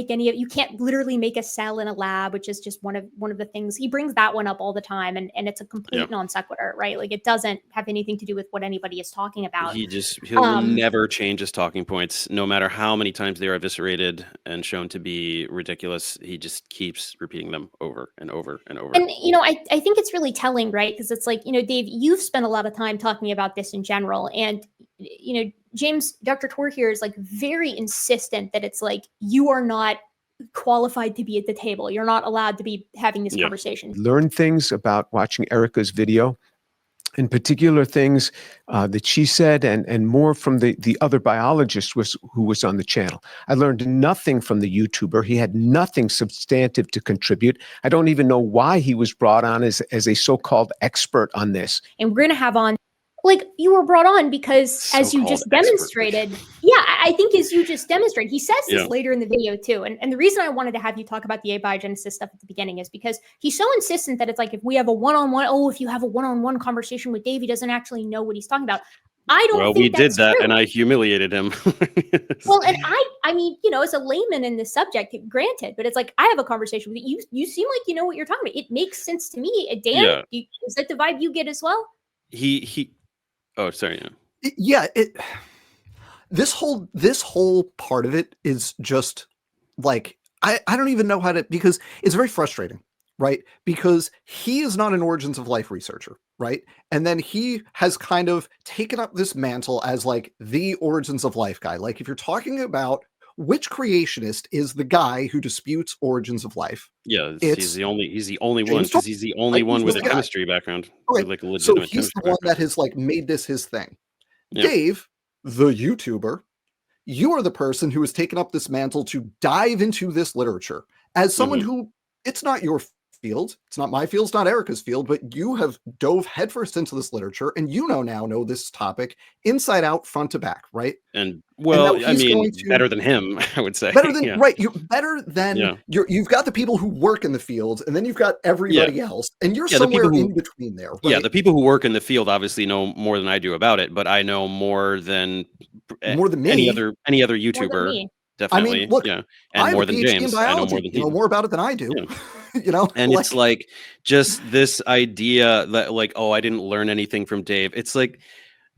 literally make a cell in a lab, which is just one of the things. He brings that one up all the time, and it's a complete non sequitur, right? Like it doesn't have anything to do with what anybody is talking about. He'll never change his talking points, no matter how many times they are eviscerated and shown to be ridiculous. He just keeps repeating them over and over and over. And you know, I think it's really telling, right? Because it's like, you know, Dave, you've spent a lot of time talking about this in general, and you know, James, Dr. Tor here is like very insistent that it's like you are not qualified to be at the table. You're not allowed to be having this conversation. Learn things about watching Erica's video, in particular things that she said and more from the other biologist who was on the channel. I learned nothing from the YouTuber. He had nothing substantive to contribute. I don't even know why he was brought on as a so-called expert on this. And we're going to have on Like, you were brought on because, as you So-called just expert. demonstrated, yeah, I think as you just demonstrated, he says this Yeah. later in the video too. And the reason I wanted to have you talk about the abiogenesis stuff at the beginning is because he's so insistent that it's like, if we have a one-on-one, if you have a one-on-one conversation with Dave, he doesn't actually know what he's talking about. I don't Well, think we did that's that, true. and I humiliated him. Well, and I mean, as a layman in this subject, granted, but it's like, I have a conversation with you. You seem like you know what you're talking about. It makes sense to me. Dan, Yeah. is that the vibe you get as well? He. Oh, sorry. Yeah, this whole part of it is just like, I don't even know how to, because it's very frustrating, right? Because he is not an origins of life researcher, right? And then he has kind of taken up this mantle as like the origins of life guy. Like, if you're talking about which creationist is the guy who disputes origins of life, Yeah, it's he's the only one James because he's the only right? one He's with the a guy. chemistry background, Okay, with like a so legitimate he's the chemistry one background. that has like made this his thing. Yeah. Dave, the YouTuber, you are the person who has taken up this mantle to dive into this literature as someone who, it's not your field, it's not my field, it's not Erica's field, but you have dove headfirst into this literature, and now know this topic inside out, front to back, right? And well, now I he's mean, going to- better than him, I would say. Better than Yeah. right, you're better than Yeah. you've got the people who work in the field, and then you've got everybody else, and you're Yeah, the somewhere people who- in between there. Right? Yeah, the people who work in the field obviously know more than I do about it, but I know more than me. any other YouTuber. me. Definitely. I mean, look, yeah. I And have more a than PhD in James. I know biology. more than You know he. more about it than I do. Yeah. And like, it's like just this idea that like, oh, I didn't learn anything from Dave. It's like,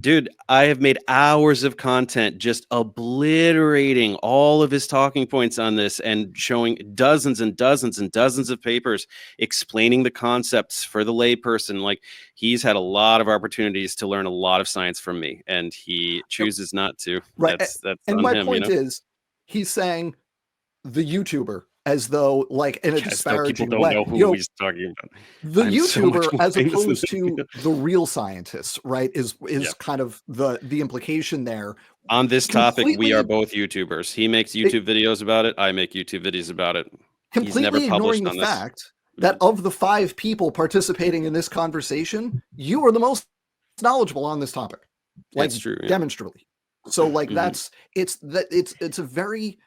dude, I have made hours of content just obliterating all of his talking points on this and showing dozens and dozens and dozens of papers explaining the concepts for the layperson. Like, he's had a lot of opportunities to learn a lot of science from me, and he chooses not to. Right. That's and on my him, point you know? is, he's saying the YouTuber as though like in a As though disparaging people don't way. know who he's talking about. The I'm so much YouTuber, more as famous than opposed him. to the real scientists, right, is Yeah. kind of the implication there. On this topic, we are Completely- both YouTubers. He makes YouTube videos about it. I make YouTube videos about it. He's never Completely published ignoring on the this. fact that of the 5 people participating in this conversation, you are the most knowledgeable on this topic. Like, That's true, yeah. demonstrably. So like Mhm. it's a very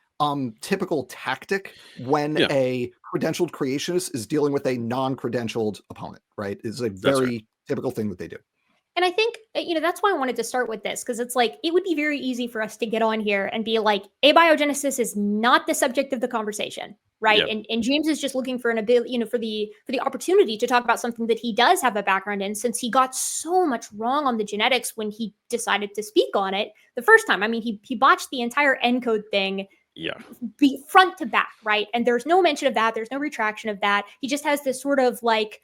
typical tactic when Yeah. a credentialed creationist is dealing with a non-credentialed opponent, right? It's a That's very typical thing that they do. And I think, that's why I wanted to start with this, because it's like, it would be very easy for us to get on here and be like, abiogenesis is not the subject of the conversation, right? Yeah. And James is just looking for an ability, for the opportunity to talk about something that he does have a background in, since he got so much wrong on the genetics when he decided to speak on it the first time. I mean, he botched the entire ENCODE thing Yeah. be front to back, right? And there's no mention of that. There's no retraction of that. He just has this sort of like,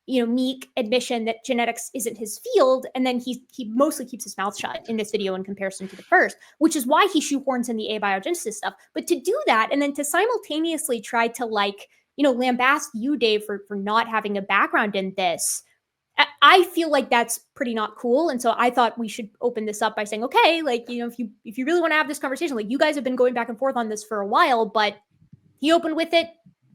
meek admission that genetics isn't his field. And then he mostly keeps his mouth shut in this video in comparison to the first, which is why he shoehorns in the abiogenesis stuff. But to do that, and then to simultaneously try to like, lambast you, Dave, for not having a background in this, I feel like that's pretty not cool. And so I thought we should open this up by saying, okay, like, if you really want to have this conversation, like, you guys have been going back and forth on this for a while, but he opened with it.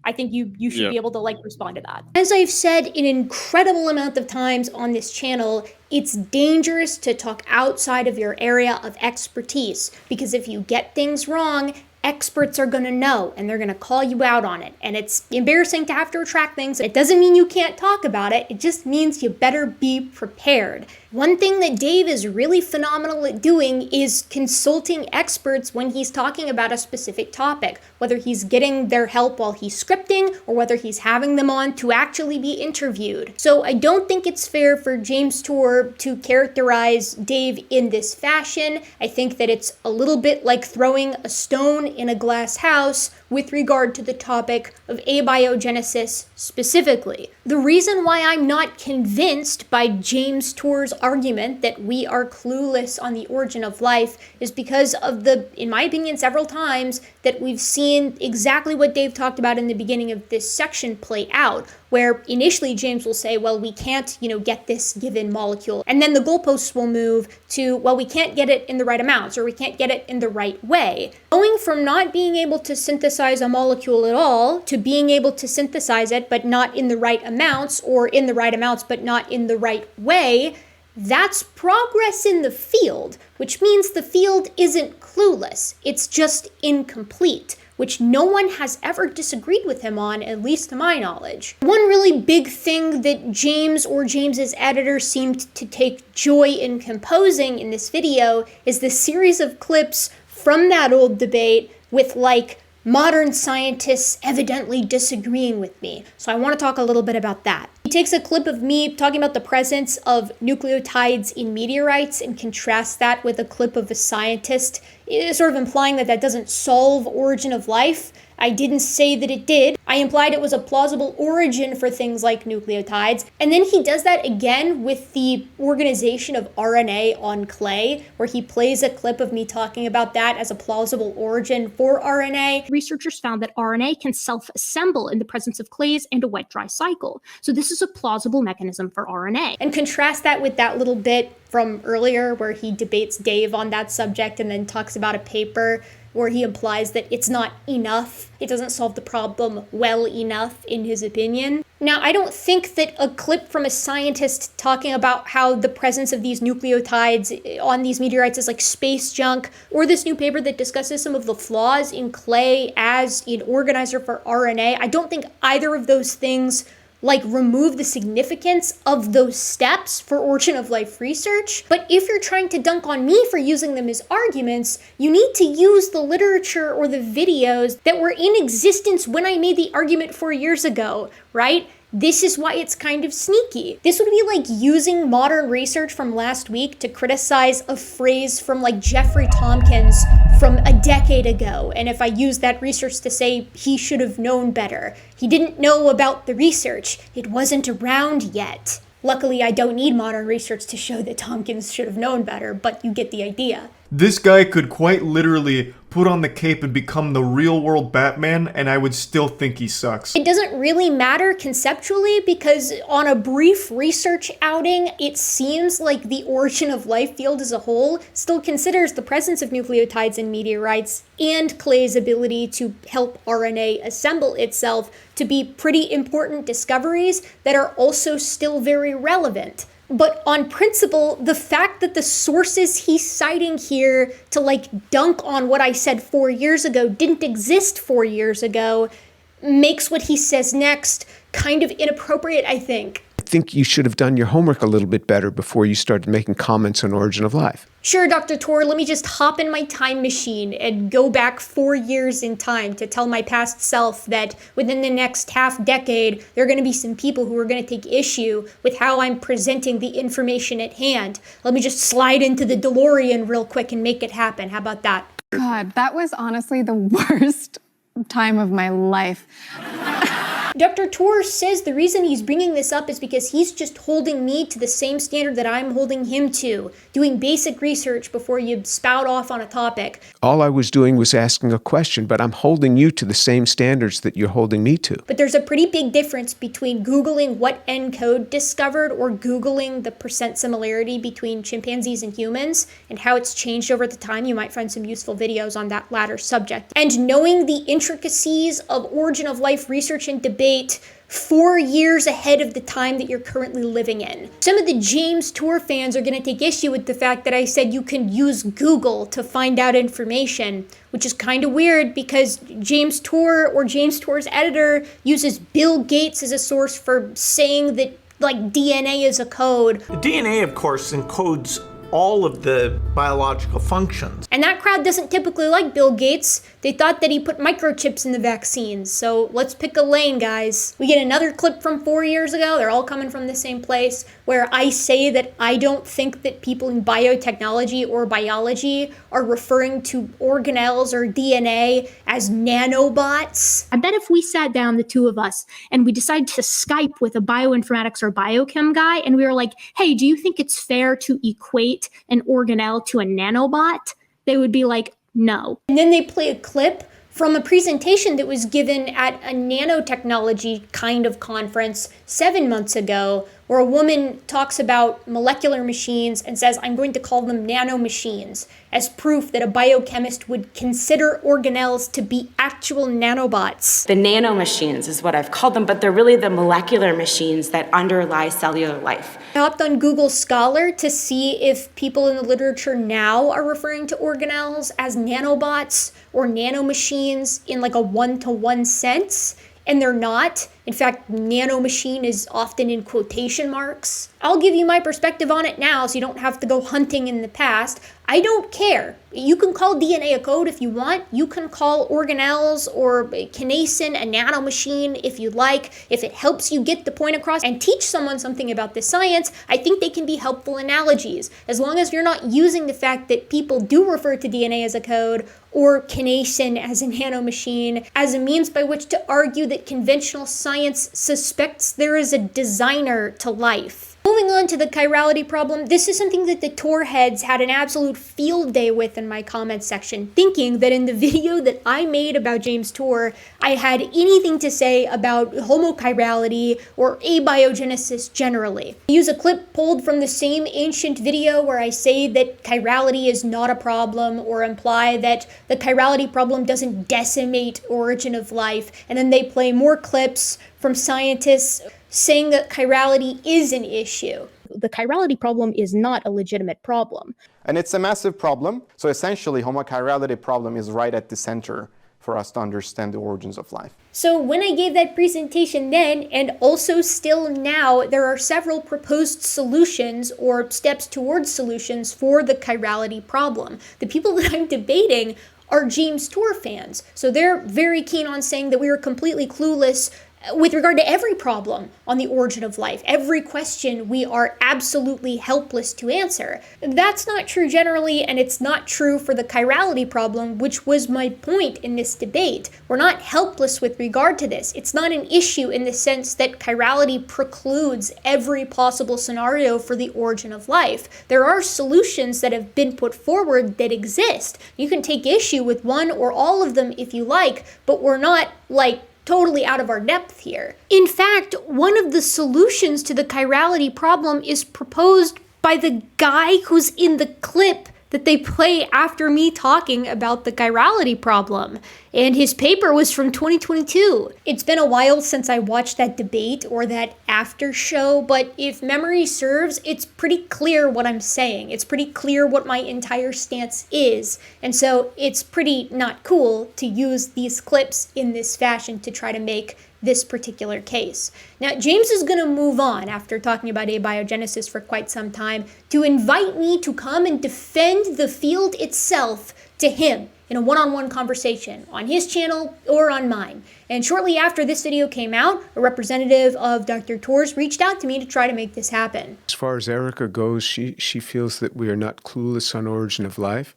I think you should be able to like respond to that. As I've said an incredible amount of times on this channel, it's dangerous to talk outside of your area of expertise, because if you get things wrong, experts are going to know and they're going to call you out on it. And it's embarrassing to have to retract things. It doesn't mean you can't talk about it. It just means you better be prepared. One thing that Dave is really phenomenal at doing is consulting experts when he's talking about a specific topic, whether he's getting their help while he's scripting or whether he's having them on to actually be interviewed. So I don't think it's fair for James Tour to characterize Dave in this fashion. I think that it's a little bit like throwing a stone in a glass house with regard to the topic of abiogenesis specifically. The reason why I'm not convinced by James Tour's argument that we are clueless on the origin of life is because of in my opinion, several times that we've seen exactly what Dave talked about in the beginning of this section play out, where initially James will say, well, we can't, get this given molecule. And then the goalposts will move to, well, we can't get it in the right amounts, or we can't get it in the right way. Going from not being able to synthesize a molecule at all to being able to synthesize it, but not in the right amounts, or in the right amounts, but not in the right way, That's progress in the field, which means the field isn't clueless. It's just incomplete, which no one has ever disagreed with him on, at least to my knowledge. One really big thing that James or James's editor seemed to take joy in composing in this video is the series of clips from that old debate with, like, modern scientists evidently disagreeing with me. So I want to talk a little bit about that. He takes a clip of me talking about the presence of nucleotides in meteorites and contrasts that with a clip of a scientist, sort of implying that that doesn't solve origin of life. I didn't say that it did. I implied it was a plausible origin for things like nucleotides. And then he does that again with the organization of RNA on clay, where he plays a clip of me talking about that as a plausible origin for RNA. Researchers found that RNA can self-assemble in the presence of clays and a wet-dry cycle. So this is a plausible mechanism for RNA. And contrast that with that little bit from earlier where he debates Dave on that subject and then talks about a paper where he implies that it's not enough. It doesn't solve the problem well enough, in his opinion. Now, I don't think that a clip from a scientist talking about how the presence of these nucleotides on these meteorites is like space junk, or this new paper that discusses some of the flaws in clay as an organizer for RNA, I don't think either of those things remove the significance of those steps for origin of life research. But if you're trying to dunk on me for using them as arguments, you need to use the literature or the videos that were in existence when I made the argument 4 years ago, right? This is why it's kind of sneaky. This would be like using modern research from last week to criticize a phrase from Jeffrey Tompkins from a decade ago. And if I use that research to say he should have known better, he didn't know about the research. It wasn't around yet. Luckily, I don't need modern research to show that Tompkins should have known better, but you get the idea. This guy could quite literally put on the cape and become the real-world Batman, and I would still think he sucks. It doesn't really matter conceptually, because on a brief research outing, it seems like the origin of life field as a whole still considers the presence of nucleotides in meteorites and clay's ability to help RNA assemble itself to be pretty important discoveries that are also still very relevant. But on principle, the fact that the sources he's citing here to dunk on what I said 4 years ago didn't exist 4 years ago makes what he says next kind of inappropriate, I think. I think you should have done your homework a little bit better before you started making comments on origin of life. Sure, Dr. Tor, let me just hop in my time machine and go back 4 years in time to tell my past self that within the next half decade, there are going to be some people who are going to take issue with how I'm presenting the information at hand. Let me just slide into the DeLorean real quick and make it happen. How about that? God, that was honestly the worst time of my life. Dr. Tor says the reason he's bringing this up is because he's just holding me to the same standard that I'm holding him to, doing basic research before you spout off on a topic. All I was doing was asking a question, but I'm holding you to the same standards that you're holding me to. But there's a pretty big difference between Googling what ENCODE discovered or Googling the percent similarity between chimpanzees and humans and how it's changed over the time. You might find some useful videos on that latter subject. And knowing the intricacies of origin of life research and debate 4 years ahead of the time that you're currently living in. Some of the James Tor fans are going to take issue with the fact that I said you can use Google to find out information, which is kind of weird because James Tor or James Tor's editor uses Bill Gates as a source for saying that DNA is a code. The DNA, of course, encodes all of the biological functions. And that crowd doesn't typically like Bill Gates. They thought that he put microchips in the vaccines. So let's pick a lane, guys. We get another clip from 4 years ago. They're all coming from the same place, where I say that I don't think that people in biotechnology or biology are referring to organelles or DNA as nanobots. I bet if we sat down, the two of us, and we decided to Skype with a bioinformatics or biochem guy, and we were like, hey, do you think it's fair to equate an organelle to a nanobot? They would be like, no. And then they play a clip from a presentation that was given at a nanotechnology kind of conference 7 months ago, Or a woman talks about molecular machines and says, I'm going to call them nanomachines, as proof that a biochemist would consider organelles to be actual nanobots. The nanomachines is what I've called them, but they're really the molecular machines that underlie cellular life. I hopped on Google Scholar to see if people in the literature now are referring to organelles as nanobots or nanomachines in like a one-to-one sense, and they're not. In fact, nanomachine is often in quotation marks. I'll give you my perspective on it now so you don't have to go hunting in the past. I don't care. You can call DNA a code if you want. You can call organelles or kinesin a nanomachine if you like. If it helps you get the point across and teach someone something about the science, I think they can be helpful analogies. As long as you're not using the fact that people do refer to DNA as a code or kinesin as a nanomachine as a means by which to argue that conventional science suspects there is a designer to life. Moving on to the chirality problem, this is something that the Tor heads had an absolute field day with in my comments section, thinking that in the video that I made about James Tor, I had anything to say about homochirality or abiogenesis generally. I use a clip pulled from the same ancient video where I say that chirality is not a problem or imply that the chirality problem doesn't decimate origin of life, and then they play more clips from scientists saying that chirality is an issue. The chirality problem is not a legitimate problem. And it's a massive problem. So essentially, homochirality problem is right at the center for us to understand the origins of life. So when I gave that presentation then, and also still now, there are several proposed solutions or steps towards solutions for the chirality problem. The people that I'm debating are James Tor fans. So they're very keen on saying that we are completely clueless with regard to every problem on the origin of life. Every question we are absolutely helpless to answer. That's not true generally, and it's not true for the chirality problem, which was my point in this debate. We're not helpless with regard to this. It's not an issue in the sense that chirality precludes every possible scenario for the origin of life. There are solutions that have been put forward that exist. You can take issue with one or all of them if you like, but we're not like totally out of our depth here. In fact, one of the solutions to the chirality problem is proposed by the guy who's in the clip that they play after me talking about the chirality problem. And his paper was from 2022. It's been a while since I watched that debate or that after show, but if memory serves, it's pretty clear what I'm saying. It's pretty clear what my entire stance is. And so it's pretty not cool to use these clips in this fashion to try to make this particular case. Now, James is going to move on after talking about abiogenesis for quite some time to invite me to come and defend the field itself to him in a one-on-one conversation on his channel or on mine. And shortly after this video came out, a representative of Dr. Tor's reached out to me to try to make this happen. As far as Erica goes, she feels that we are not clueless on origin of life.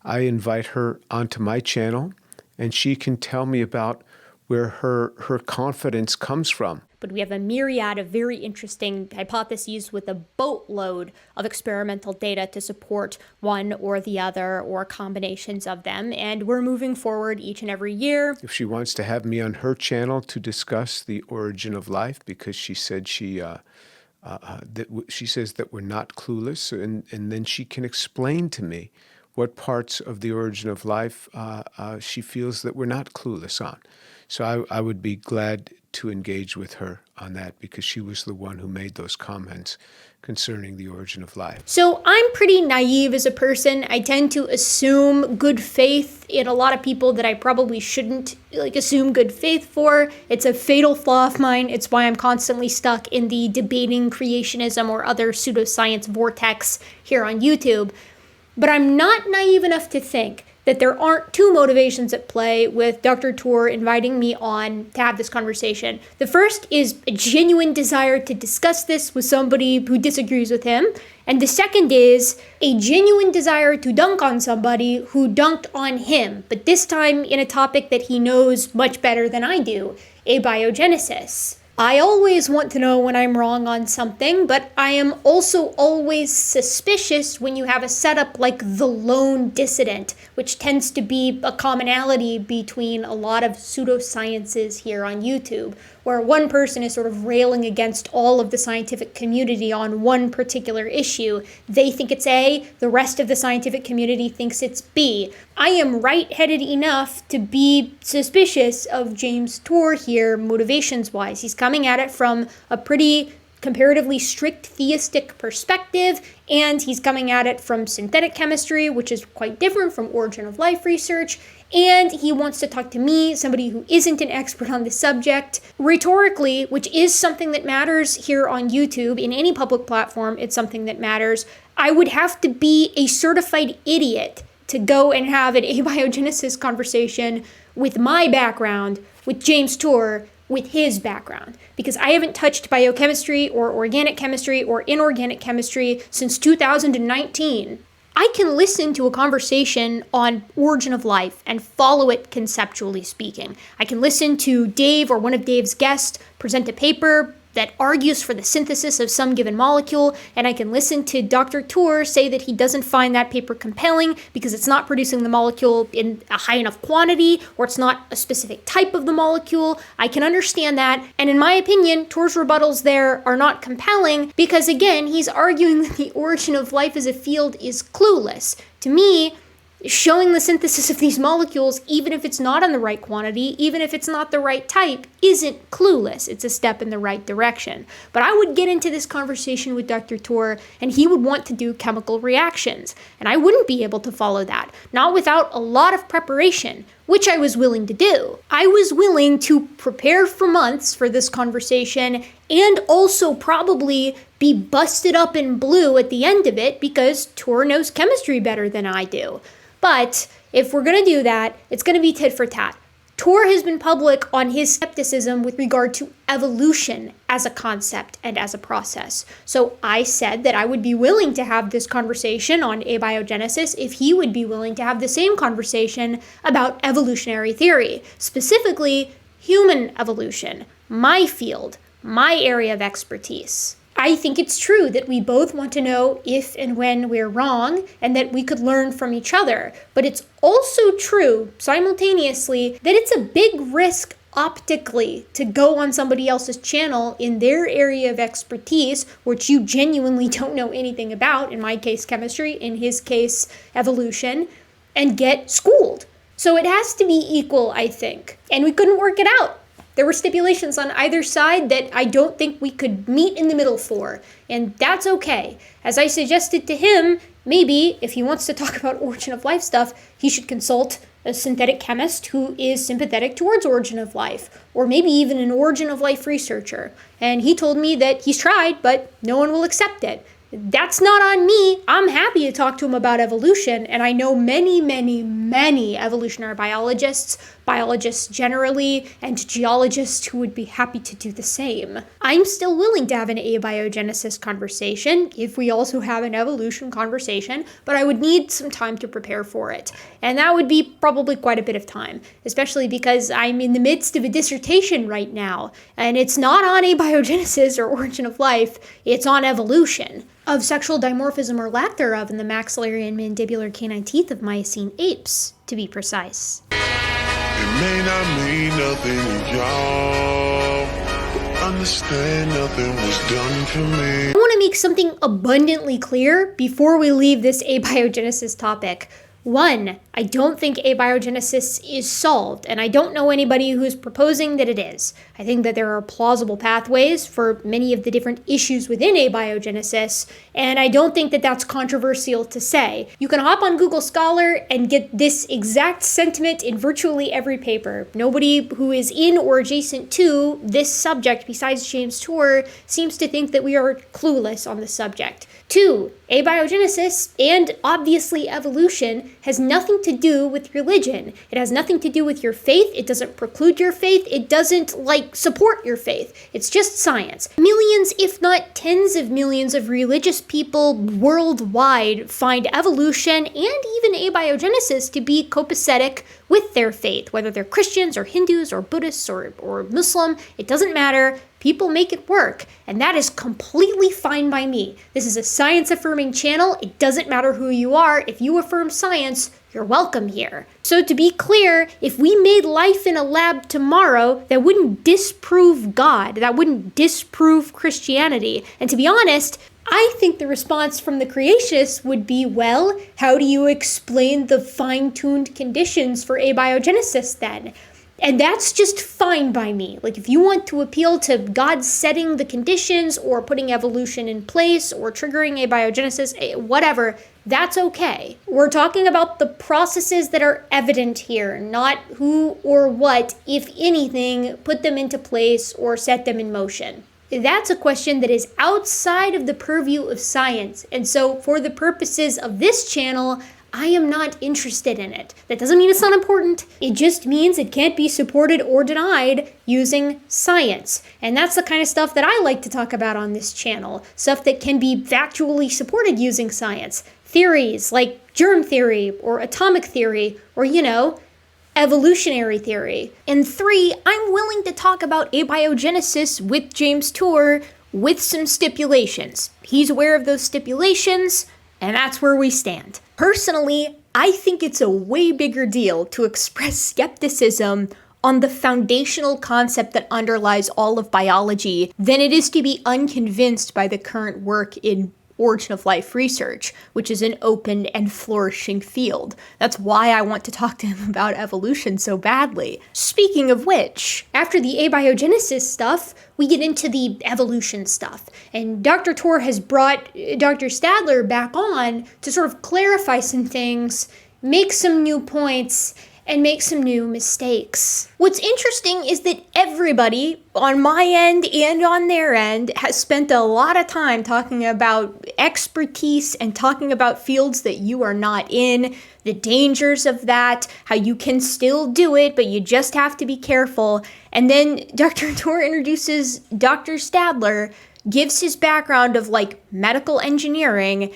I invite her onto my channel, and she can tell me about where her confidence comes from. But we have a myriad of very interesting hypotheses with a boatload of experimental data to support one or the other or combinations of them. And we're moving forward each and every year. If she wants to have me on her channel to discuss the origin of life, because she said she says that we're not clueless, and then she can explain to me what parts of the origin of life she feels that we're not clueless on. So I would be glad to engage with her on that, because she was the one who made those comments concerning the origin of life. So I'm pretty naive as a person. I tend to assume good faith in a lot of people that I probably shouldn't assume good faith for. It's a fatal flaw of mine. It's why I'm constantly stuck in the debating creationism or other pseudoscience vortex here on YouTube. But I'm not naive enough to think that there aren't two motivations at play with Dr. Tor inviting me on to have this conversation. The first is a genuine desire to discuss this with somebody who disagrees with him. And the second is a genuine desire to dunk on somebody who dunked on him, but this time in a topic that he knows much better than I do, abiogenesis. I always want to know when I'm wrong on something, but I am also always suspicious when you have a setup like the lone dissident, which tends to be a commonality between a lot of pseudosciences here on YouTube, where one person is sort of railing against all of the scientific community on one particular issue. They think it's A, the rest of the scientific community thinks it's B. I am right-headed enough to be suspicious of James Tour here, motivations-wise. He's coming at it from a pretty comparatively strict theistic perspective, and he's coming at it from synthetic chemistry, which is quite different from origin of life research, and he wants to talk to me, somebody who isn't an expert on the subject, rhetorically, which is something that matters here on YouTube. In any public platform, it's something that matters. I would have to be a certified idiot to go and have an abiogenesis conversation with my background, with James Tour, with his background, because I haven't touched biochemistry or organic chemistry or inorganic chemistry since 2019. I can listen to a conversation on origin of life and follow it conceptually speaking. I can listen to Dave or one of Dave's guests present a paper that argues for the synthesis of some given molecule, and I can listen to Dr. Tour say that he doesn't find that paper compelling because it's not producing the molecule in a high enough quantity, or it's not a specific type of the molecule. I can understand that, and in my opinion, Tour's rebuttals there are not compelling because, again, he's arguing that the origin of life as a field is clueless. To me, showing the synthesis of these molecules, even if it's not in the right quantity, even if it's not the right type, isn't clueless. It's a step in the right direction. But I would get into this conversation with Dr. Tour, and he would want to do chemical reactions, and I wouldn't be able to follow that, not without a lot of preparation, which I was willing to do. I was willing to prepare for months for this conversation and also probably be busted up in blue at the end of it because Tour knows chemistry better than I do. But if we're going to do that, it's going to be tit for tat. Tour has been public on his skepticism with regard to evolution as a concept and as a process. So I said that I would be willing to have this conversation on abiogenesis if he would be willing to have the same conversation about evolutionary theory, specifically human evolution, my field, my area of expertise. I think it's true that we both want to know if and when we're wrong and that we could learn from each other. But it's also true, simultaneously, that it's a big risk optically to go on somebody else's channel in their area of expertise, which you genuinely don't know anything about, in my case chemistry, in his case evolution, and get schooled. So it has to be equal, I think. And we couldn't work it out. There were stipulations on either side that I don't think we could meet in the middle for, and that's okay. As I suggested to him, maybe if he wants to talk about origin of life stuff, he should consult a synthetic chemist who is sympathetic towards origin of life, or maybe even an origin of life researcher. And he told me that he's tried, but no one will accept it. That's not on me. I'm happy to talk to him about evolution, and I know many, many, many evolutionary biologists generally, and geologists who would be happy to do the same. I'm still willing to have an abiogenesis conversation if we also have an evolution conversation, but I would need some time to prepare for it. And that would be probably quite a bit of time, especially because I'm in the midst of a dissertation right now, and it's not on abiogenesis or origin of life, it's on evolution of sexual dimorphism or lack thereof in the maxillary and mandibular canine teeth of Miocene apes, to be precise. It may not mean nothing, y'all. Understand nothing was done for me. I want to make something abundantly clear before we leave this abiogenesis topic. One, I don't think abiogenesis is solved, and I don't know anybody who's proposing that it is. I think that there are plausible pathways for many of the different issues within abiogenesis, and I don't think that that's controversial to say. You can hop on Google Scholar and get this exact sentiment in virtually every paper. Nobody who is in or adjacent to this subject, besides James Tour, seems to think that we are clueless on the subject. Two, abiogenesis, and obviously evolution, has nothing to do with religion. It has nothing to do with your faith. It doesn't preclude your faith. It doesn't, support your faith. It's just science. Millions, if not tens of millions of religious people worldwide find evolution and even abiogenesis to be copacetic with their faith, whether they're Christians or Hindus or Buddhists or Muslim, it doesn't matter. People make it work, and that is completely fine by me. This is a science-affirming channel. It doesn't matter who you are. If you affirm science, you're welcome here. So to be clear, if we made life in a lab tomorrow, that wouldn't disprove God. That wouldn't disprove Christianity. And to be honest, I think the response from the creationists would be, well, how do you explain the fine-tuned conditions for abiogenesis then? And that's just fine by me. Like, if you want to appeal to God setting the conditions or putting evolution in place or triggering abiogenesis, whatever, that's okay. We're talking about the processes that are evident here, not who or what, if anything, put them into place or set them in motion. That's a question that is outside of the purview of science. And so for the purposes of this channel, I am not interested in it. That doesn't mean it's not important. It just means it can't be supported or denied using science. And that's the kind of stuff that I like to talk about on this channel. Stuff that can be factually supported using science. Theories like germ theory or atomic theory or, evolutionary theory. And 3, I'm willing to talk about abiogenesis with James Tour with some stipulations. He's aware of those stipulations, and that's where we stand. Personally, I think it's a way bigger deal to express skepticism on the foundational concept that underlies all of biology than it is to be unconvinced by the current work in origin of life research, which is an open and flourishing field. That's why I want to talk to him about evolution so badly. Speaking of which, after the abiogenesis stuff, we get into the evolution stuff. And Dr. Tor has brought Dr. Stadler back on to sort of clarify some things, make some new points, and make some new mistakes. What's interesting is that everybody on my end and on their end has spent a lot of time talking about expertise and talking about fields that you are not in, the dangers of that, how you can still do it, but you just have to be careful. And then Dr. Tor introduces Dr. Stadler, gives his background of medical engineering,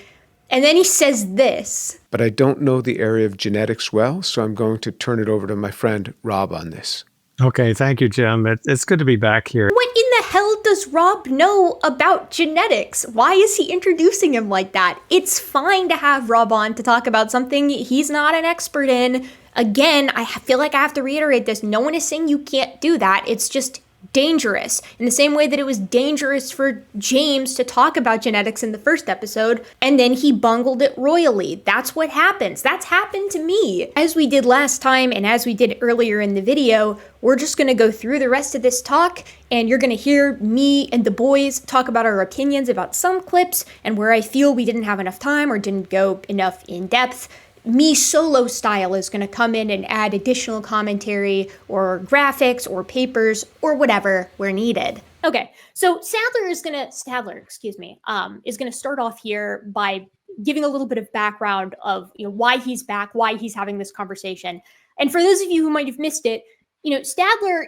and then he says this. But I don't know the area of genetics well, so I'm going to turn it over to my friend Rob on this. Okay, thank you, Jim. It's good to be back here. What in the hell does Rob know about genetics? Why is he introducing him like that? It's fine to have Rob on to talk about something he's not an expert in. Again, I feel like I have to reiterate this. No one is saying you can't do that. It's just dangerous, in the same way that it was dangerous for James to talk about genetics in the first episode, and then he bungled it royally. That's what happens. That's happened to me. As we did last time, and as we did earlier in the video, we're just gonna go through the rest of this talk, and you're gonna hear me and the boys talk about our opinions about some clips, and where I feel we didn't have enough time or didn't go enough in depth. Me solo style is going to come in and add additional commentary or graphics or papers or whatever where needed. Okay, so Stadler is going to start off here by giving a little bit of background of why he's back, why he's having this conversation. And for those of you who might have missed it, Stadler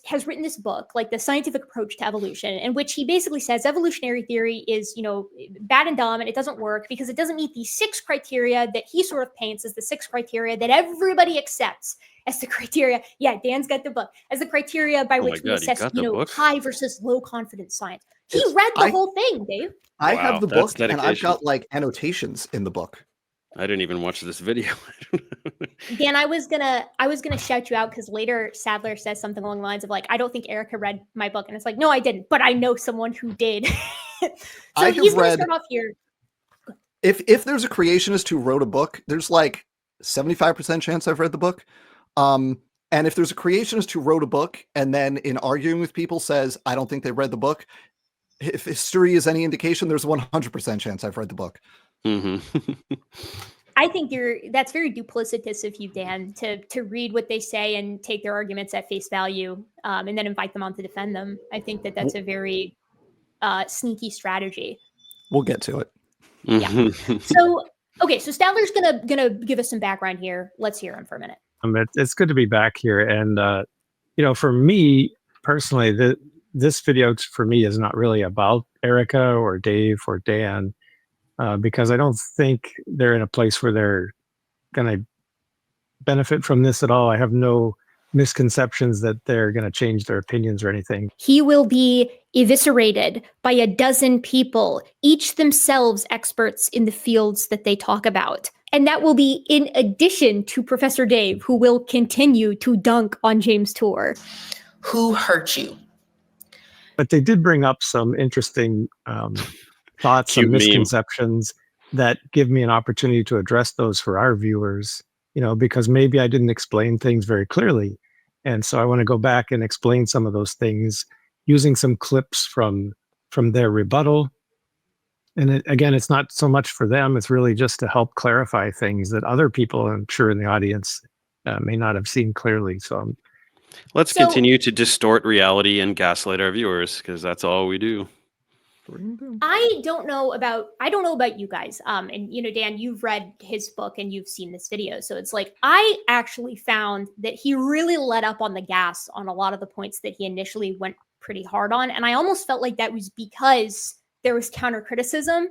has written this book, The Scientific Approach to Evolution, in which he basically says evolutionary theory is, bad and dumb, and it doesn't work because it doesn't meet these 6 criteria that he sort of paints as the 6 criteria that everybody accepts as the criteria. Yeah, Dan's got the book as the criteria by which we assess, high versus low confidence science. He read the whole thing, Dave. I have the book, and I've got annotations in the book. I didn't even watch this video. Dan, I was gonna shout you out because later Stadler says something along the lines of I don't think Erica read my book, and it's no, I didn't, but I know someone who did. So he's gonna start off here. If there's a creationist who wrote a book, there's 75% chance I've read the book. And if there's a creationist who wrote a book and then in arguing with people says I don't think they read the book, if history is any indication, there's a 100% chance I've read the book. Mm-hmm. I think that's very duplicitous of you, Dan, to read what they say and take their arguments at face value, and then invite them on to defend them. I think that's a very sneaky strategy. We'll get to it. Yeah. So Stadler's gonna give us some background here. Let's hear him for a minute. It's good to be back here, and for me personally, this video for me is not really about Erica or Dave or Dan. Because I don't think they're in a place where they're going to benefit from this at all. I have no misconceptions that they're going to change their opinions or anything. He will be eviscerated by a dozen people, each themselves experts in the fields that they talk about. And that will be in addition to Professor Dave, who will continue to dunk on James Tour. Who hurt you? But they did bring up some interesting thoughts and misconceptions that give me an opportunity to address those for our viewers, because maybe I didn't explain things very clearly. And so I want to go back and explain some of those things using some clips from their rebuttal. And again, it's not so much for them, it's really just to help clarify things that other people, I'm sure in the audience, may not have seen clearly. So let's continue to distort reality and gaslight our viewers, because that's all we do. I don't know about you guys. And Dan, you've read his book and you've seen this video. So it's like, I actually found that he really let up on the gas on a lot of the points that he initially went pretty hard on. And I almost felt like that was because there was counter criticism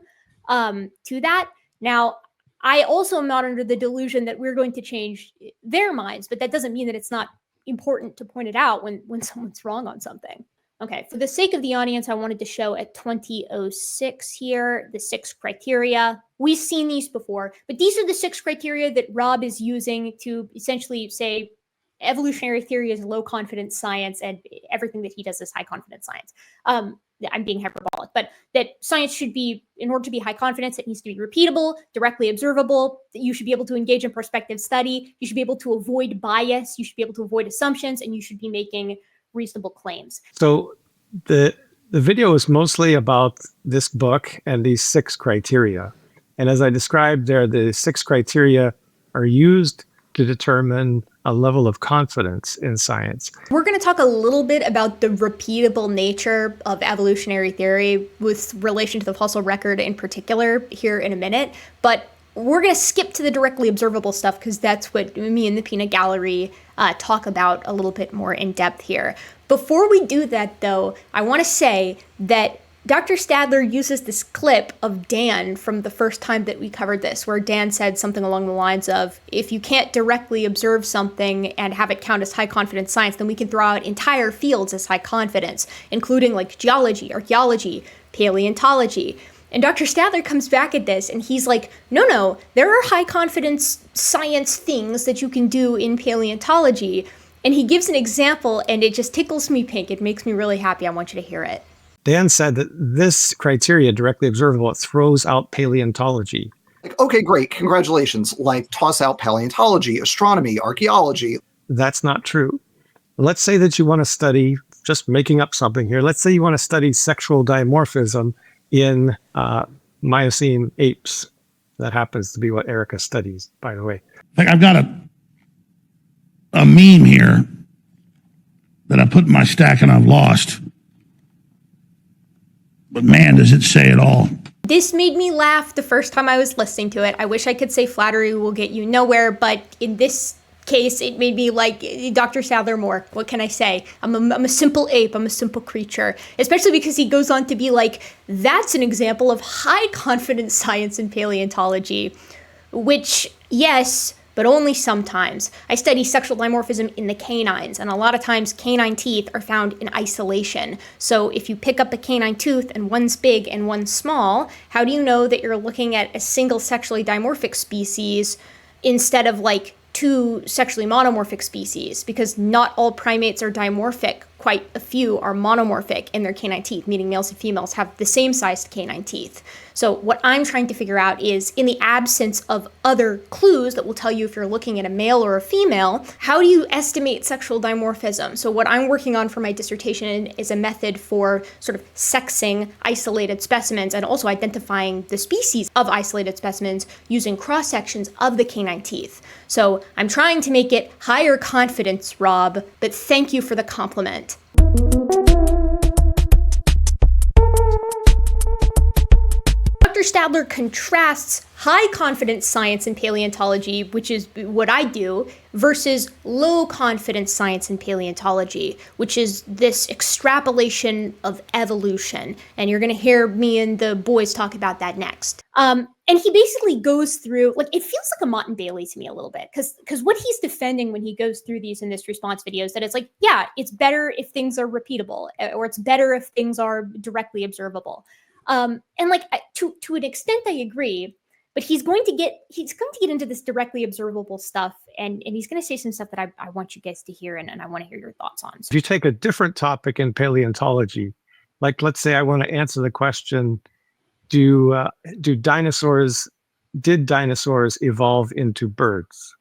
to that. Now, I also am not under the delusion that we're going to change their minds, but that doesn't mean that it's not important to point it out when someone's wrong on something. Okay, for the sake of the audience, I wanted to show at 2006 here, the 6 criteria. We've seen these before, but these are the 6 criteria that Rob is using to essentially say evolutionary theory is low confidence science and everything that he does is high confidence science. I'm being hyperbolic, but that science should be, in order to be high confidence, it needs to be repeatable, directly observable. You should be able to engage in prospective study. You should be able to avoid bias. You should be able to avoid assumptions, and you should be making reasonable claims. So the video is mostly about this book and these 6 criteria. And as I described there, the 6 criteria are used to determine a level of confidence in science. We're going to talk a little bit about the repeatable nature of evolutionary theory with relation to the fossil record in particular here in a minute, but we're going to skip to the directly observable stuff because that's what me and the Peanut Gallery talk about a little bit more in depth here. Before we do that, though, I want to say that Dr. Stadler uses this clip of Dan from the first time that we covered this, where Dan said something along the lines of, if you can't directly observe something and have it count as high confidence science, then we can throw out entire fields as high confidence, including like geology, archaeology, paleontology. And Dr. Stadler comes back at this and he's like, no, there are high confidence science things that you can do in paleontology. And he gives an example and it just tickles me pink. It makes me really happy. I want you to hear it. Dan said that this criteria, directly observable, it throws out paleontology. Okay, great. Congratulations. Toss out paleontology, astronomy, archaeology. That's not true. Let's say that you want to study, just making up something here, let's say you want to study sexual dimorphism in Miocene apes. That happens to be what Erica studies, by the way. I've got a meme here that I put in my stack and I've lost. But man, does it say it all. This made me laugh the first time I was listening to it. I wish I could say flattery will get you nowhere, but in this case, it made me like Dr. Stadler more. What can I say? I'm a simple ape. I'm a simple creature. Especially because he goes on to be like, that's an example of high confidence science in paleontology, which, yes, but only sometimes. I study sexual dimorphism in the canines, and a lot of times canine teeth are found in isolation. So if you pick up a canine tooth and one's big and one's small, how do you know that you're looking at a single sexually dimorphic species instead of 2 sexually monomorphic species? Because not all primates are dimorphic. Quite a few are monomorphic in their canine teeth, meaning males and females have the same sized canine teeth. So what I'm trying to figure out is, in the absence of other clues that will tell you if you're looking at a male or a female, how do you estimate sexual dimorphism? So what I'm working on for my dissertation is a method for sort of sexing isolated specimens and also identifying the species of isolated specimens using cross-sections of the canine teeth. So I'm trying to make it higher confidence, Rob, but thank you for the compliment. Dr. Stadler contrasts high confidence science and paleontology, which is what I do, versus low confidence science and paleontology, which is this extrapolation of evolution. And you're going to hear me and the boys talk about that next. And he basically goes through, like, it feels like a Mott and Bailey to me a little bit, because what he's defending when he goes through these in this response video is that it's like, yeah, it's better if things are repeatable, or it's better if things are directly observable. And like, to an extent, I agree, but he's going to get into this directly observable stuff, and he's going to say some stuff that I want you guys to hear, and I want to hear your thoughts on. If you take a different topic in paleontology, like let's say I want to answer the question, did dinosaurs evolve into birds?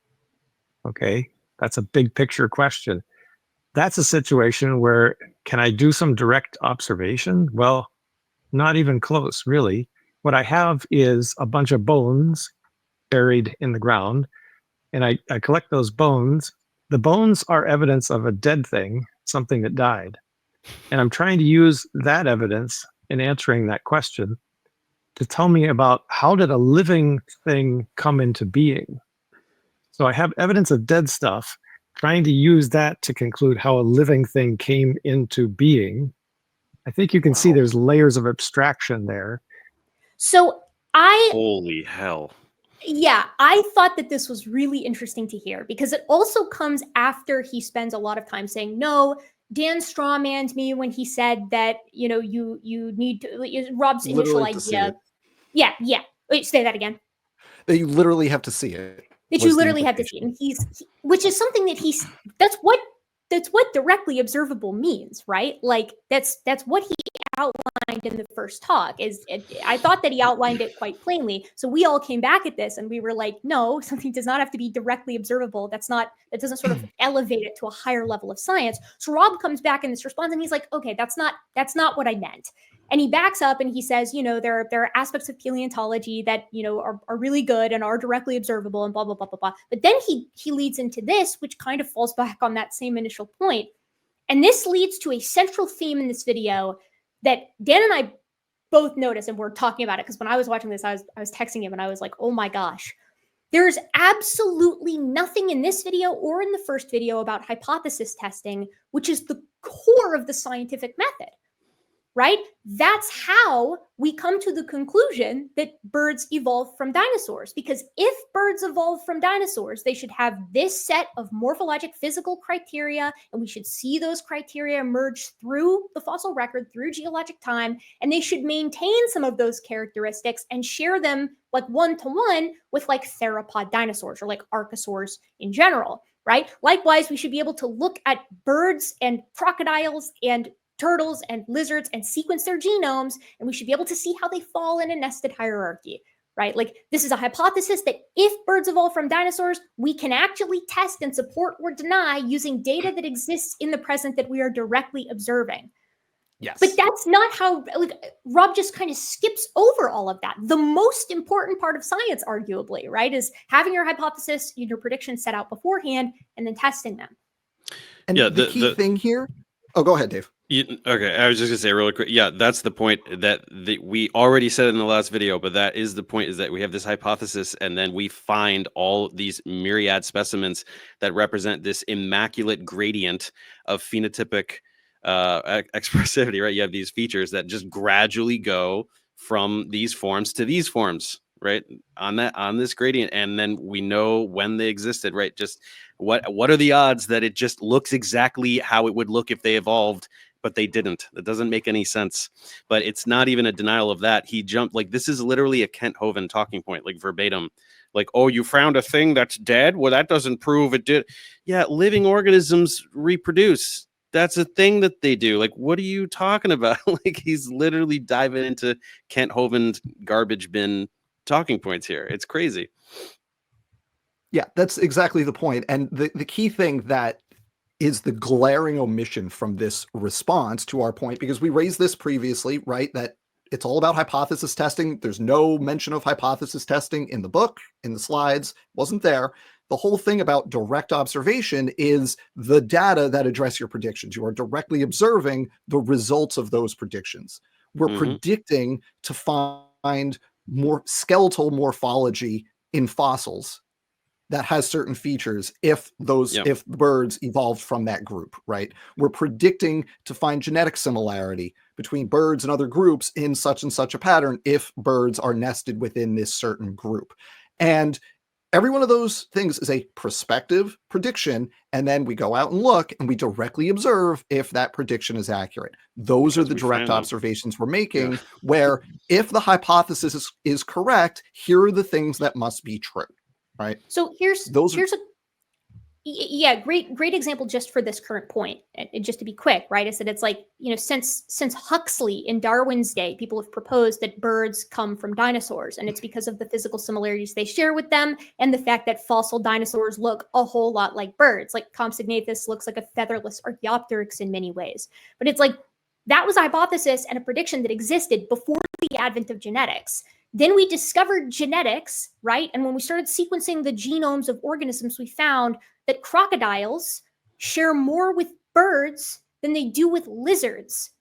Okay, that's a big picture question. That's a situation where, can I do some direct observation? Well, not even close, really. What I have is a bunch of bones buried in the ground, and I collect those bones. The bones are evidence of a dead thing, something that died. And I'm trying to use that evidence in answering that question to tell me about, how did a living thing come into being? So I have evidence of dead stuff, trying to use that to conclude how a living thing came into being. I think you can see there's layers of abstraction there. So Holy hell. Yeah, I thought that this was really interesting to hear, because it also comes after he spends a lot of time saying, no, Dan strawmanned me when he said that, you need to, Rob's initial idea. Yeah. Wait, say that again. That you literally have to see it. That you literally have to see it. And which is something that that's what directly observable means, right? Like that's what he outlined in the first talk. I thought that he outlined it quite plainly. So we all came back at this and we were like, no, something does not have to be directly observable. That doesn't sort of elevate it to a higher level of science. So Rob comes back in this response and he's like, okay, that's not what I meant. And he backs up and he says, there are aspects of paleontology that, are really good and are directly observable and blah, blah, blah, blah, blah. But then he leads into this, which kind of falls back on that same initial point. And this leads to a central theme in this video that Dan and I both noticed, and we're talking about it because when I was watching this, I was texting him and I was like, oh my gosh, there's absolutely nothing in this video or in the first video about hypothesis testing, which is the core of the scientific method. Right? That's how we come to the conclusion that birds evolved from dinosaurs. Because if birds evolved from dinosaurs, they should have this set of morphologic physical criteria, and we should see those criteria emerge through the fossil record, through geologic time, and they should maintain some of those characteristics and share them like one-to-one with like theropod dinosaurs or like archosaurs in general, right? Likewise, we should be able to look at birds and crocodiles and turtles and lizards and sequence their genomes, and we should be able to see how they fall in a nested hierarchy, right? Like, this is a hypothesis that if birds evolved from dinosaurs, we can actually test and support or deny using data that exists in the present that we are directly observing. Yes. But that's not how, Rob just kind of skips over all of that. The most important part of science, arguably, right, is having your hypothesis, your predictions set out beforehand, and then testing them. And the key thing here, oh, go ahead, Dave. Okay, I was just gonna say really quick. Yeah, that's the point that we already said in the last video, but that is the point, is that we have this hypothesis and then we find all these myriad specimens that represent this immaculate gradient of phenotypic expressivity, right? You have these features that just gradually go from these forms to these forms, right? On this gradient, and then we know when they existed, right? Just what are the odds that it just looks exactly how it would look if they evolved, but they didn't? That doesn't make any sense. But it's not even a denial of that. He jumped, like, this is literally a Kent Hovind talking point, like verbatim. Like, oh, you found a thing that's dead? Well, that doesn't prove it did. Yeah, living organisms reproduce. That's a thing that they do. Like, what are you talking about? Like, he's literally diving into Kent Hovind garbage bin talking points here. It's crazy. Yeah, that's exactly the point. And the key thing that is the glaring omission from this response to our point, because we raised this previously, right, that it's all about hypothesis testing. There's no mention of hypothesis testing in the book, in the slides, wasn't there. The whole thing about direct observation is the data that address your predictions. You are directly observing the results of those predictions. We're predicting to find more skeletal morphology in fossils that has certain features if birds evolved from that group, right? We're predicting to find genetic similarity between birds and other groups in such and such a pattern if birds are nested within this certain group. And every one of those things is a prospective prediction, and then we go out and look and we directly observe if that prediction is accurate. Those are the direct observations we're making, where if the hypothesis is correct, here are the things that must be true. Right. So here's great example just for this current point. And just to be quick, right, is that it's like, since Huxley in Darwin's day, people have proposed that birds come from dinosaurs, and it's because of the physical similarities they share with them and the fact that fossil dinosaurs look a whole lot like birds. Like Compsognathus looks like a featherless Archaeopteryx in many ways. But it's like that was a hypothesis and a prediction that existed before the advent of genetics. Then we discovered genetics, right? And when we started sequencing the genomes of organisms, we found that crocodiles share more with birds than they do with lizards,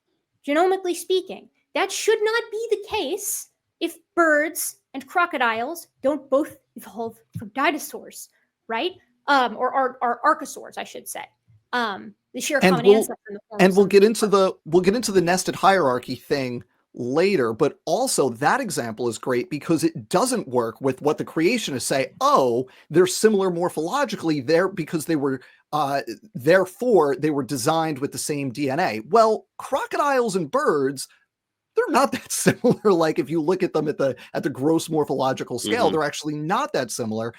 genomically speaking. That should not be the case if birds and crocodiles don't both evolve from dinosaurs, right? Or archosaurs, I should say. They share a common ancestor in the form of we'll get into the nested hierarchy thing later, but also that example is great because it doesn't work with what the creationists say. Oh, they're similar morphologically there because they were therefore they were designed with the same DNA. Well, crocodiles and birds, they're not that similar. Like if you look at them at the gross morphological scale, they're actually not that similar.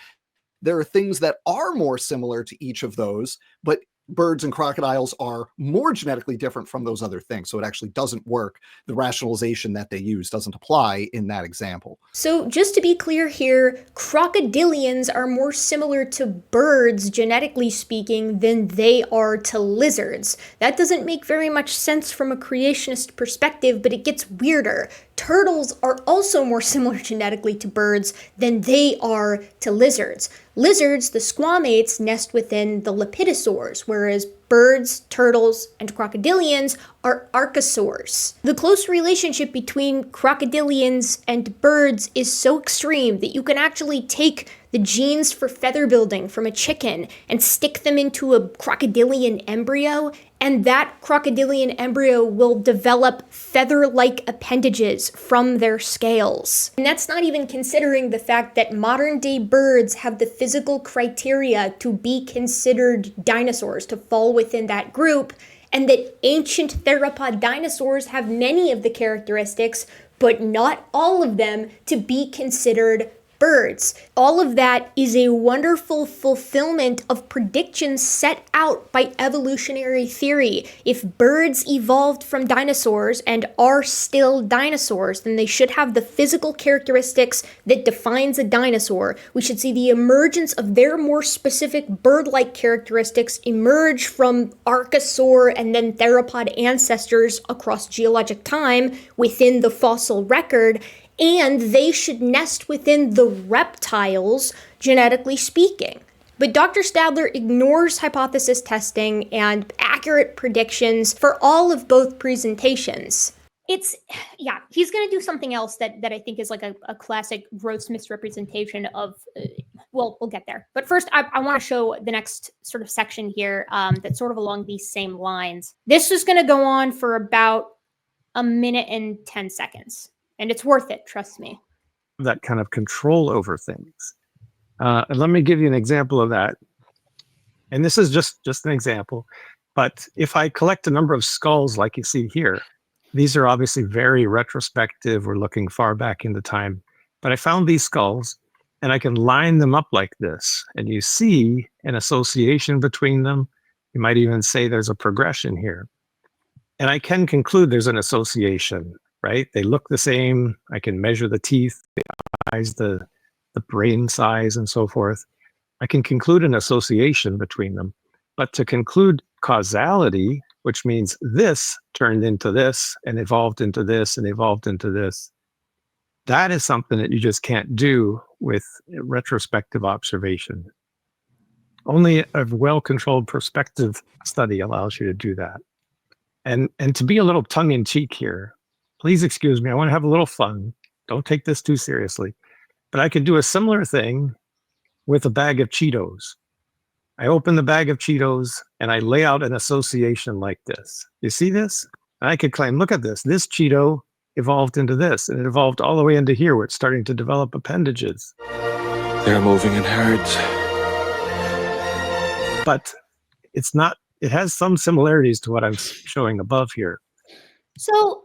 There are things that are more similar to each of those, but birds and crocodiles are more genetically different from those other things. So it actually doesn't work. The rationalization that they use doesn't apply in that example. So just to be clear here, crocodilians are more similar to birds, genetically speaking, than they are to lizards. That doesn't make very much sense from a creationist perspective, but it gets weirder. Turtles are also more similar genetically to birds than they are to lizards. Lizards, the squamates, nest within the lepidosaurs, whereas birds, turtles, and crocodilians are archosaurs. The close relationship between crocodilians and birds is so extreme that you can actually take the genes for feather building from a chicken and stick them into a crocodilian embryo, and that crocodilian embryo will develop feather-like appendages from their scales. And that's not even considering the fact that modern-day birds have the physical criteria to be considered dinosaurs, to fall within that group, and that ancient theropod dinosaurs have many of the characteristics, but not all of them, to be considered birds. All of that is a wonderful fulfillment of predictions set out by evolutionary theory. If birds evolved from dinosaurs and are still dinosaurs, then they should have the physical characteristics that defines a dinosaur. We should see the emergence of their more specific bird-like characteristics emerge from archosaur and then theropod ancestors across geologic time within the fossil record, and they should nest within the reptiles, genetically speaking. But Dr. Stadler ignores hypothesis testing and accurate predictions for all of both presentations. He's going to do something else that I think is like a classic gross misrepresentation of, we'll get there. But first, I want to show the next sort of section here that's sort of along these same lines. This is going to go on for about a minute and 10 seconds. And it's worth it, trust me. That kind of control over things. And let me give you an example of that. And this is just an example. But if I collect a number of skulls like you see here, these are obviously very retrospective. We're looking far back into time. But I found these skulls, and I can line them up like this. And you see an association between them. You might even say there's a progression here. And I can conclude there's an association. Right? They look the same. I can measure the teeth, the eyes, the brain size, and so forth. I can conclude an association between them. But to conclude causality, which means this turned into this and evolved into this and evolved into this, that is something that you just can't do with retrospective observation. Only a well-controlled prospective study allows you to do that. And to be a little tongue-in-cheek here, please excuse me, I want to have a little fun. Don't take this too seriously. But I could do a similar thing with a bag of Cheetos. I open the bag of Cheetos and I lay out an association like this. You see this? And I could claim, look at this. This Cheeto evolved into this, and it evolved all the way into here where it's starting to develop appendages. They're moving in herds. But it's not, it has some similarities to what I'm showing above here. So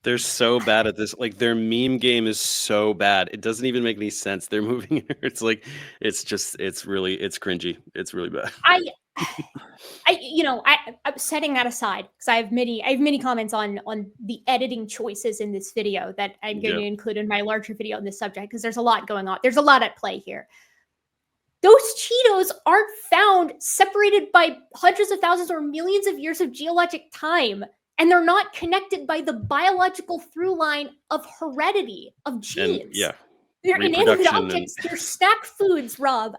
they're so bad at this. Like their meme game is so bad. It doesn't even make any sense. They're moving. It's like, it's cringy. It's really bad. I'm setting that aside because I have many comments on the editing choices in this video that I'm going to include in my larger video on this subject because there's a lot going on. There's a lot at play here. Those Cheetos aren't found separated by hundreds of thousands or millions of years of geologic time. And they're not connected by the biological through line of heredity, of genes. They're inanimate objects. They're snack foods, Rob.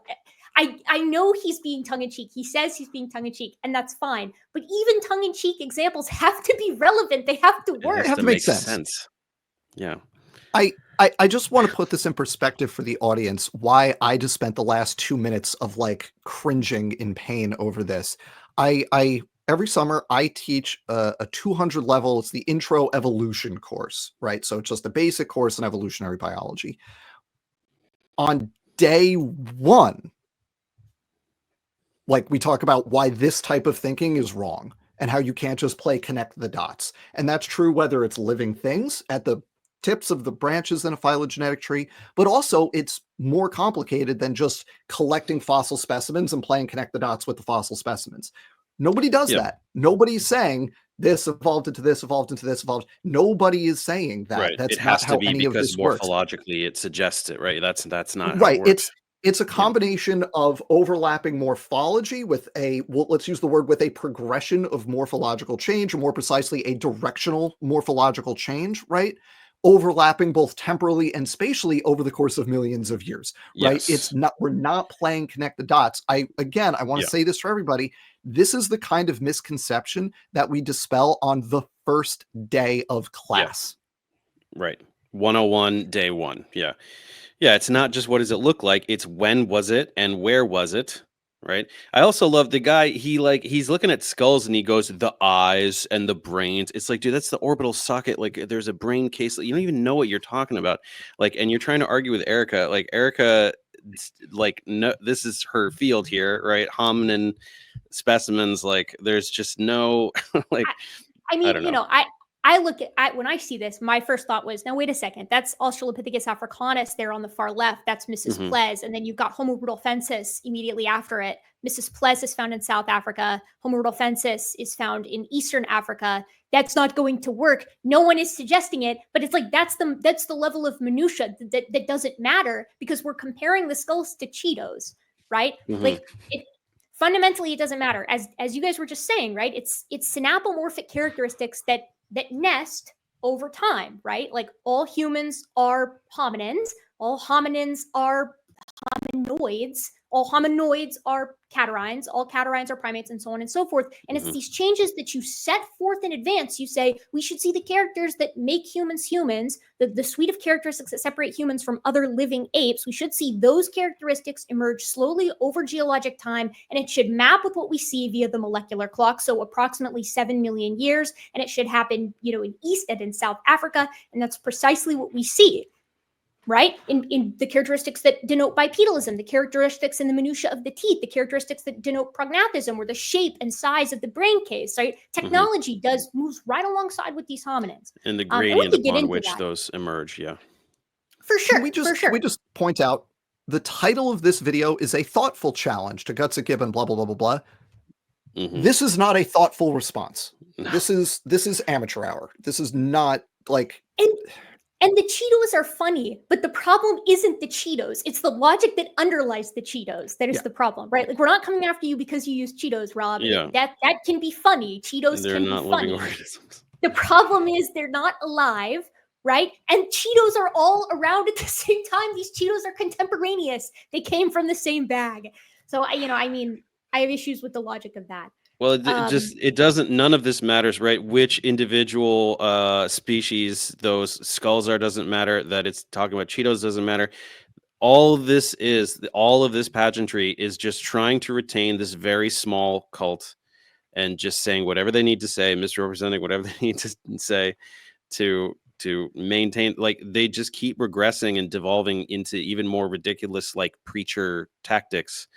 I know he's being tongue-in-cheek. He says he's being tongue-in-cheek, and that's fine. But even tongue-in-cheek examples have to be relevant. They have to work. They have to make sense. Yeah. I just want to put this in perspective for the audience, why I just spent the last 2 minutes of like cringing in pain over this. Every summer I teach a 200 level, it's the intro evolution course, right? So it's just a basic course in evolutionary biology. On day one, like we talk about why this type of thinking is wrong and how you can't just connect the dots. And that's true whether it's living things at the tips of the branches in a phylogenetic tree, but also it's more complicated than just collecting fossil specimens and playing connect the dots with the fossil specimens. Nobody does that. Nobody's saying this evolved into this, evolved into this, evolved. Nobody is saying that. Right. That's it has not to how be any of because this works. morphologically it suggests it, right? That's not right. How it works. It's a combination of overlapping morphology with let's use the word with a progression of morphological change, or more precisely a directional morphological change, right? Overlapping both temporally and spatially over the course of millions of years, right? Yes. We're not playing connect the dots. I want to say this for everybody. This is the kind of misconception that we dispel on the first day of class. Right. 101, day one. Yeah. Yeah. It's not just what does it look like? It's when was it and where was it? Right. I also love the guy. He's looking at skulls and he goes, the eyes and the brains. It's like, dude, that's the orbital socket. Like there's a brain case. You don't even know what you're talking about. Like, and you're trying to argue with Erica. Like Erica, no, this is her field here, right? Hominin specimens. Like there's just no, like, I mean, I look at when I see this, my first thought was, now wait a second, that's Australopithecus africanus there on the far left. That's Mrs. Ples. And then you've got Homo rudolfensis immediately after it. Mrs. Ples is found in South Africa. Homo rudolfensis is found in Eastern Africa. That's not going to work. No one is suggesting it, but it's like that's the level of minutia that doesn't matter because we're comparing the skulls to Cheetos, right? Like fundamentally, it doesn't matter. As you guys were just saying, right? It's synapomorphic characteristics that nest over time, right? Like all humans are hominins, all hominins are hominoids, all hominoids are catarrhines, all catarrhines are primates, and so on and so forth. And it's these changes that you set forth in advance. You say, we should see the characters that make humans humans, the suite of characteristics that separate humans from other living apes. We should see those characteristics emerge slowly over geologic time, and it should map with what we see via the molecular clock, so approximately 7 million years, and it should happen, in East and in South Africa, and that's precisely what we see. Right? In the characteristics that denote bipedalism, the characteristics in the minutia of the teeth, the characteristics that denote prognathism, or the shape and size of the brain case, right? Technology moves right alongside with these hominins. And the gradient upon which those emerge, For sure, we just point out, the title of this video is a thoughtful challenge to Gutsick, Gibbon, blah, blah, blah, blah, blah. This is not a thoughtful response. No. This is amateur hour. This is not like... And the Cheetos are funny, but the problem isn't the Cheetos. It's the logic that underlies the Cheetos that is the problem, right? Like we're not coming after you because you use Cheetos, Rob. Yeah. That can be funny. Cheetos they're can not be funny. living organisms. The problem is they're not alive, right? And Cheetos are all around at the same time. These Cheetos are contemporaneous. They came from the same bag. So I have issues with the logic of that. Well, it doesn't. None of this matters, right? Which individual species those skulls are doesn't matter. That it's talking about Cheetos doesn't matter. All of this pageantry is just trying to retain this very small cult and just saying whatever they need to say, misrepresenting whatever they need to say to maintain. Like, they just keep regressing and devolving into even more ridiculous, like, preacher tactics.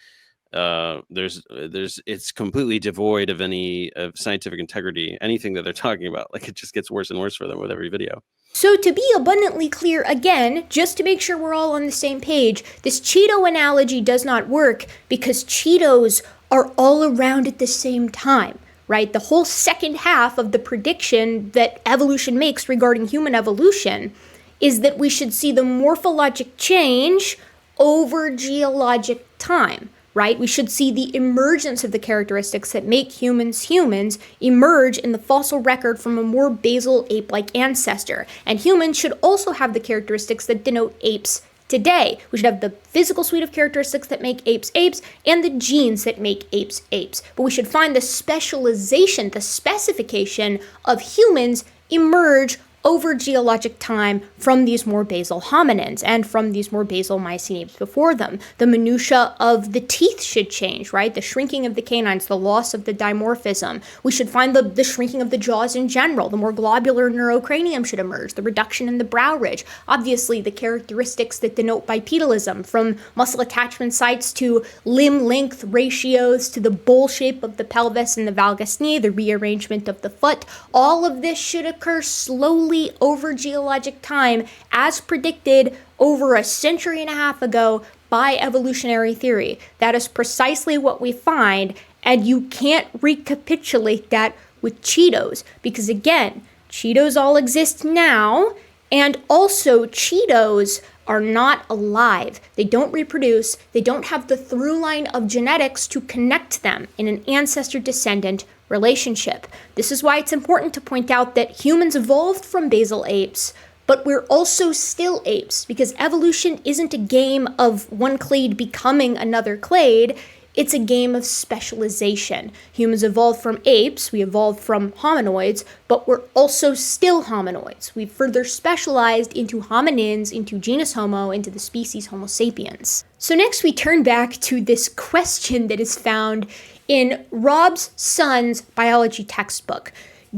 It's completely devoid of any of scientific integrity. Anything that they're talking about, like, it just gets worse and worse for them with every video. So to be abundantly clear again, just to make sure we're all on the same page, this Cheeto analogy does not work because Cheetos are all around at the same time, right? The whole second half of the prediction that evolution makes regarding human evolution is that we should see the morphologic change over geologic time, right? We should see the emergence of the characteristics that make humans emerge in the fossil record from a more basal ape-like ancestor. And humans should also have the characteristics that denote apes today. We should have the physical suite of characteristics that make apes apes and the genes that make apes apes. But we should find the specialization, the specification of humans emerge over geologic time from these more basal hominins and from these more basal Miocene apes before them. The minutiae of the teeth should change, right? The shrinking of the canines, the loss of the dimorphism. We should find the shrinking of the jaws in general. The more globular neurocranium should emerge, the reduction in the brow ridge. Obviously, the characteristics that denote bipedalism, from muscle attachment sites to limb length ratios to the bowl shape of the pelvis and the valgus knee, the rearrangement of the foot. All of this should occur slowly over geologic time, as predicted over a century and a half ago by evolutionary theory. That is precisely what we find, and you can't recapitulate that with Cheetos, because again, Cheetos all exist now, and also Cheetos are not alive. They don't reproduce. They don't have the through line of genetics to connect them in an ancestor-descendant relationship. This is why it's important to point out that humans evolved from basal apes, but we're also still apes, because evolution isn't a game of one clade becoming another clade. It's a game of specialization. Humans evolved from apes, we evolved from hominoids, but we're also still hominoids. We've further specialized into hominins, into genus Homo, into the species Homo sapiens. So next we turn back to this question that is found in Rob's son's biology textbook.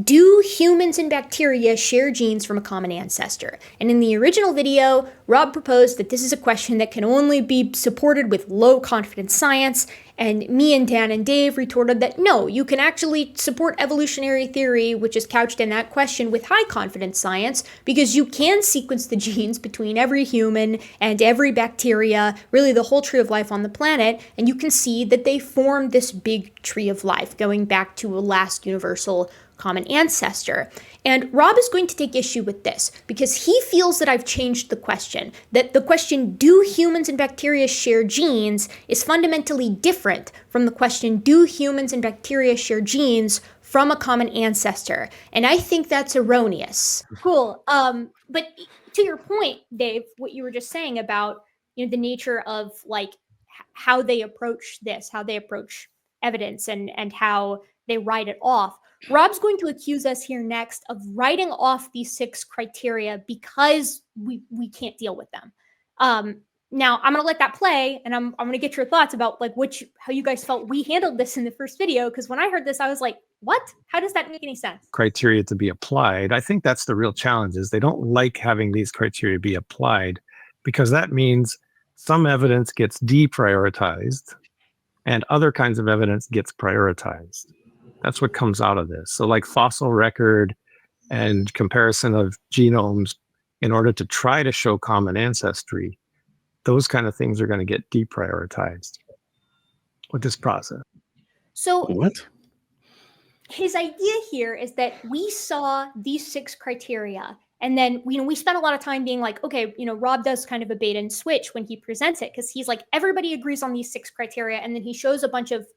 Do humans and bacteria share genes from a common ancestor? And in the original video, Rob proposed that this is a question that can only be supported with low confidence science, and me and Dan and Dave retorted that no, you can actually support evolutionary theory, which is couched in that question, with high confidence science, because you can sequence the genes between every human and every bacteria, really the whole tree of life on the planet, and you can see that they form this big tree of life, going back to a last universal common ancestor. And Rob is going to take issue with this because he feels that I've changed the question, that the question, do humans and bacteria share genes, is fundamentally different from the question, do humans and bacteria share genes from a common ancestor? And I think that's erroneous. Cool. But to your point, Dave, what you were just saying about, the nature of like how they approach this, how they approach evidence and how they write it off. Rob's going to accuse us here next of writing off these 6 criteria because we can't deal with them. Now I'm going to let that play, and I'm going to get your thoughts about like how you guys felt we handled this in the first video, because when I heard this, I was like, what? How does that make any sense? Criteria to be applied. I think that's the real challenge, is they don't like having these criteria be applied because that means some evidence gets deprioritized and other kinds of evidence gets prioritized. That's what comes out of this. So like fossil record and comparison of genomes in order to try to show common ancestry, those kind of things are going to get deprioritized with this process. So what? His idea here is that we saw these 6 criteria, and then we spent a lot of time being like, okay, Rob does kind of a bait and switch when he presents it, because he's like, everybody agrees on these 6 criteria, and then he shows a bunch of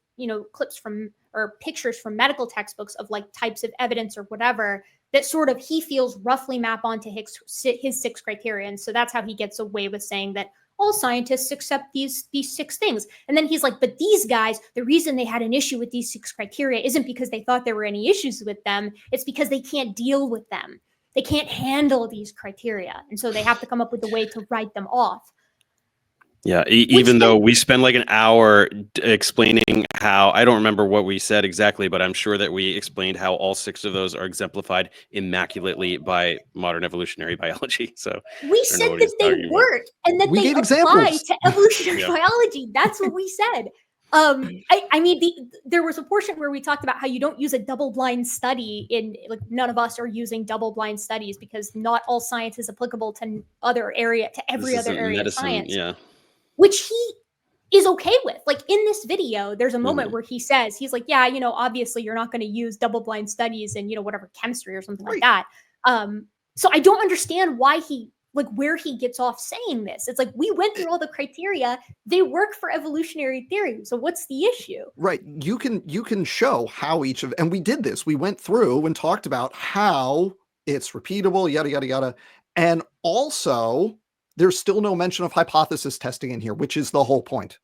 clips from or pictures from medical textbooks of like types of evidence or whatever that sort of he feels roughly map onto his 6 criteria. And so that's how he gets away with saying that all scientists accept these 6 things. And then he's like, but these guys, the reason they had an issue with these 6 criteria isn't because they thought there were any issues with them. It's because they can't deal with them. They can't handle these criteria. And so they have to come up with a way to write them off. Yeah, even though we spend like an hour explaining how, I don't remember what we said exactly, but I'm sure that we explained how all 6 of those are exemplified immaculately by modern evolutionary biology. So we said that they work and that they apply to evolutionary biology. That's what we said. I mean, there was a portion where we talked about how you don't use a double-blind study in, like, none of us are using double-blind studies because not all science is applicable to every other area of science. Yeah. Which he is okay with. Like, in this video, there's a moment where he's like, yeah, obviously you're not going to use double-blind studies in, whatever, chemistry or something like that. So I don't understand why where he gets off saying this. It's like, we went through all the criteria. They work for evolutionary theory. So what's the issue? Right. You can show how each of, and we did this. We went through and talked about how it's repeatable, yada, yada, yada. And also, there's still no mention of hypothesis testing in here, which is the whole point.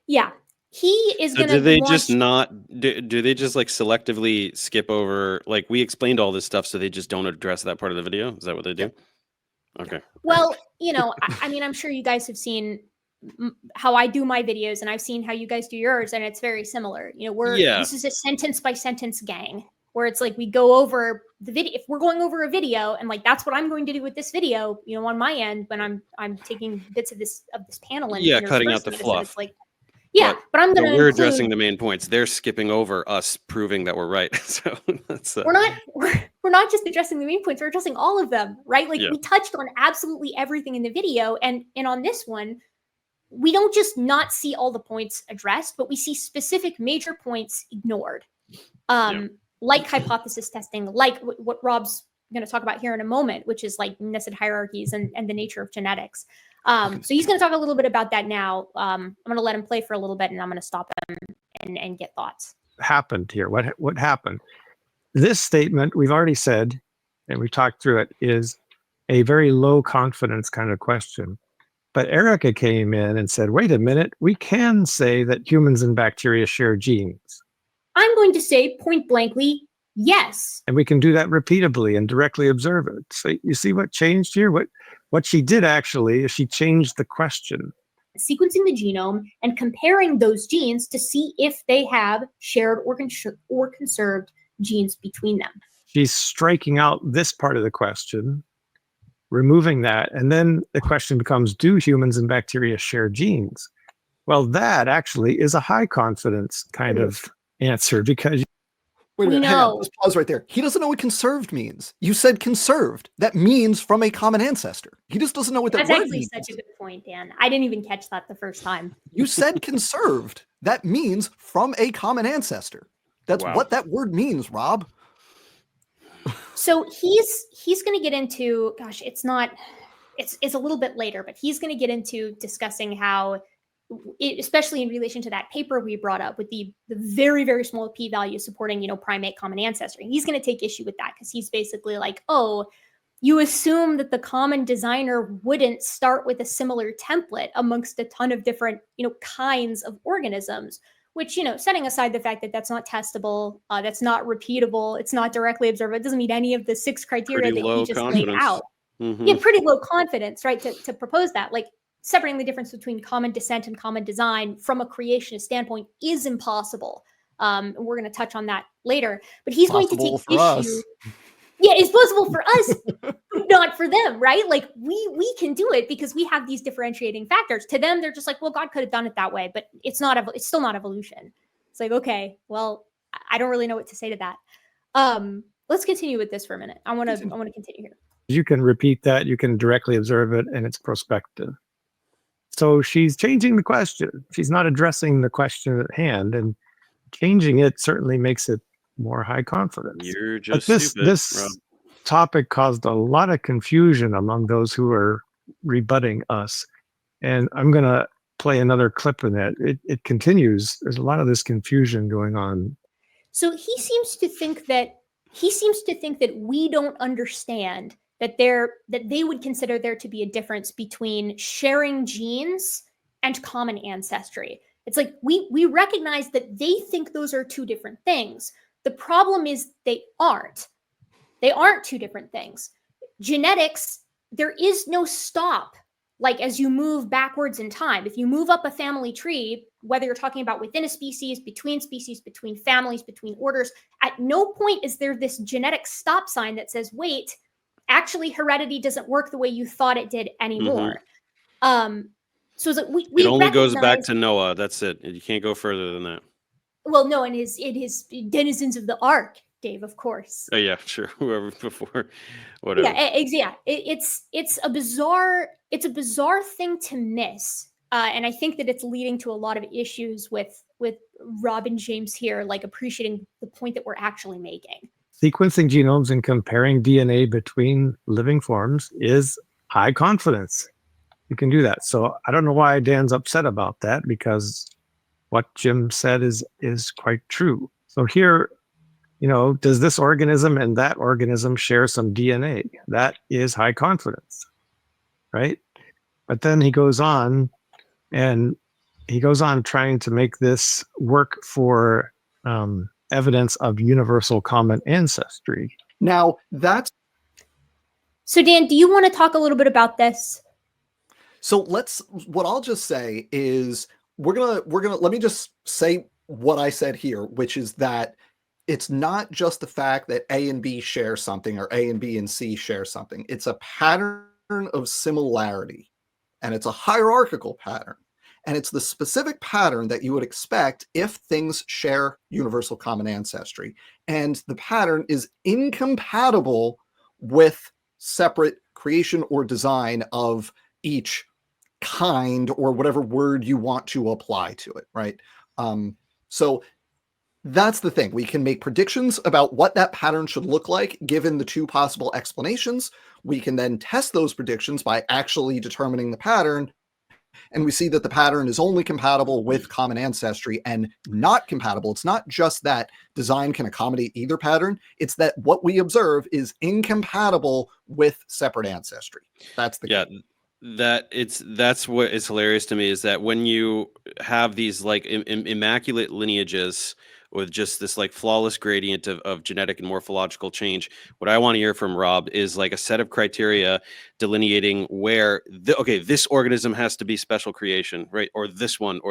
Yeah. He is going to do they just like selectively skip over, like, we explained all this stuff, so they just don't address that part of the video? Is that what they do? Okay. Well, I mean, I'm sure you guys have seen how I do my videos, and I've seen how you guys do yours, and it's very similar. This is a sentence by sentence gang, where it's like we go over the video. If we're going over a video, and like that's what I'm going to do with this video, on my end when I'm taking bits of this panel and cutting out the fluff. It's like, but I'm going to. We're addressing the main points. They're skipping over us proving that we're right. So that's we're not just addressing the main points. We're addressing all of them, right? Like we touched on absolutely everything in the video, and on this one, we don't just not see all the points addressed, but we see specific major points ignored. Like hypothesis testing, like what Rob's going to talk about here in a moment, which is like nested hierarchies and the nature of genetics. So he's going to talk a little bit about that now. I'm going to let him play for a little bit, and I'm going to stop him and get thoughts. Happened here? What happened? This statement, we've already said, and we talked through it, is a very low confidence kind of question. But Erica came in and said, wait a minute, we can say that humans and bacteria share genes. I'm going to say point blankly, yes. And we can do that repeatably and directly observe it. So you see what changed here? What she did actually is she changed the question. Sequencing the genome and comparing those genes to see if they have shared or conserved genes between them. She's striking out this part of the question, removing that, and then the question becomes, do humans and bacteria share genes? Well, that actually is a high confidence kind of answer, because wait a minute, hang on, let's pause right there. He doesn't know what conserved means. You said conserved. That means from a common ancestor. He just doesn't know what that word means. That's actually such a good point, Dan. I didn't even catch that the first time. You said conserved. That means from a common ancestor. That's what that word means, Rob. So he's going to get into, gosh, it's a little bit later, but he's going to get into discussing how, especially in relation to that paper we brought up with the very, very small p-value supporting, primate common ancestry. He's going to take issue with that because he's basically like, oh, you assume that the common designer wouldn't start with a similar template amongst a ton of different, kinds of organisms, which, setting aside the fact that that's not testable, that's not repeatable, it's not directly observable, it doesn't meet any of the 6 criteria that he just laid out. Yeah, pretty low confidence, right, to propose that. Like, separating the difference between common descent and common design from a creationist standpoint is impossible. And we're going to touch on that later. But he's going to take issue. Yeah, it's possible for us, but not for them, right? Like we can do it because we have these differentiating factors. To them, they're just like, well, God could have done it that way, but it's still not evolution. It's like, okay, well, I don't really know what to say to that. Let's continue with this for a minute. I want to continue here. You can repeat that. You can directly observe it, and it's prospective. So she's changing the question. She's not addressing the question at hand, and changing it certainly makes it more high confidence. You're just stupid, this topic caused a lot of confusion among those who are rebutting us. And I'm going to play another clip in that. It continues. There's a lot of this confusion going on. So he seems to think that we don't understand that they would consider there to be a difference between sharing genes and common ancestry. It's like we recognize that they think those are two different things. The problem is they aren't. They aren't two different things. Genetics, there is no stop. Like as you move backwards in time, if you move up a family tree, whether you're talking about within a species, between families, between orders, at no point is there this genetic stop sign that says, wait, actually heredity doesn't work the way you thought it did anymore. So it's like we it only goes back recognize- to Noah. That's it. You can't go further than that. Well, no, and it is denizens of the ark, Dave, of course. Oh yeah, sure. Whoever before, whatever. It's a bizarre thing to miss, and I think that it's leading to a lot of issues with Rob and James here, like appreciating the point that we're actually making. Sequencing genomes and comparing DNA between living forms is high confidence. You can do that. So I don't know why Dan's upset about that, because what Jim said is quite true. So here, does this organism and that organism share some DNA? That is high confidence, right? But then he goes on trying to make this work for evidence of universal common ancestry. Now that's... So Dan, do you want to talk a little bit about this? So what I'll just say is we're gonna let me just say what I said here, which is that it's not just the fact that A and B share something or A and B and C share something. It's a pattern of similarity, and it's a hierarchical pattern. And it's the specific pattern that you would expect if things share universal common ancestry. And the pattern is incompatible with separate creation or design of each kind, or whatever word you want to apply to it, right? So that's the thing. We can make predictions about what that pattern should look like given the two possible explanations. We can then test those predictions by actually determining the pattern, and we see that the pattern is only compatible with common ancestry and not compatible. It's not just that design can accommodate either pattern, it's that what we observe is incompatible with separate ancestry. That's the key. That's what is hilarious to me, is that when you have these like immaculate lineages with just this like flawless gradient of genetic and morphological change, what I want to hear from Rob is like a set of criteria delineating where this organism has to be special creation, right? Or this one.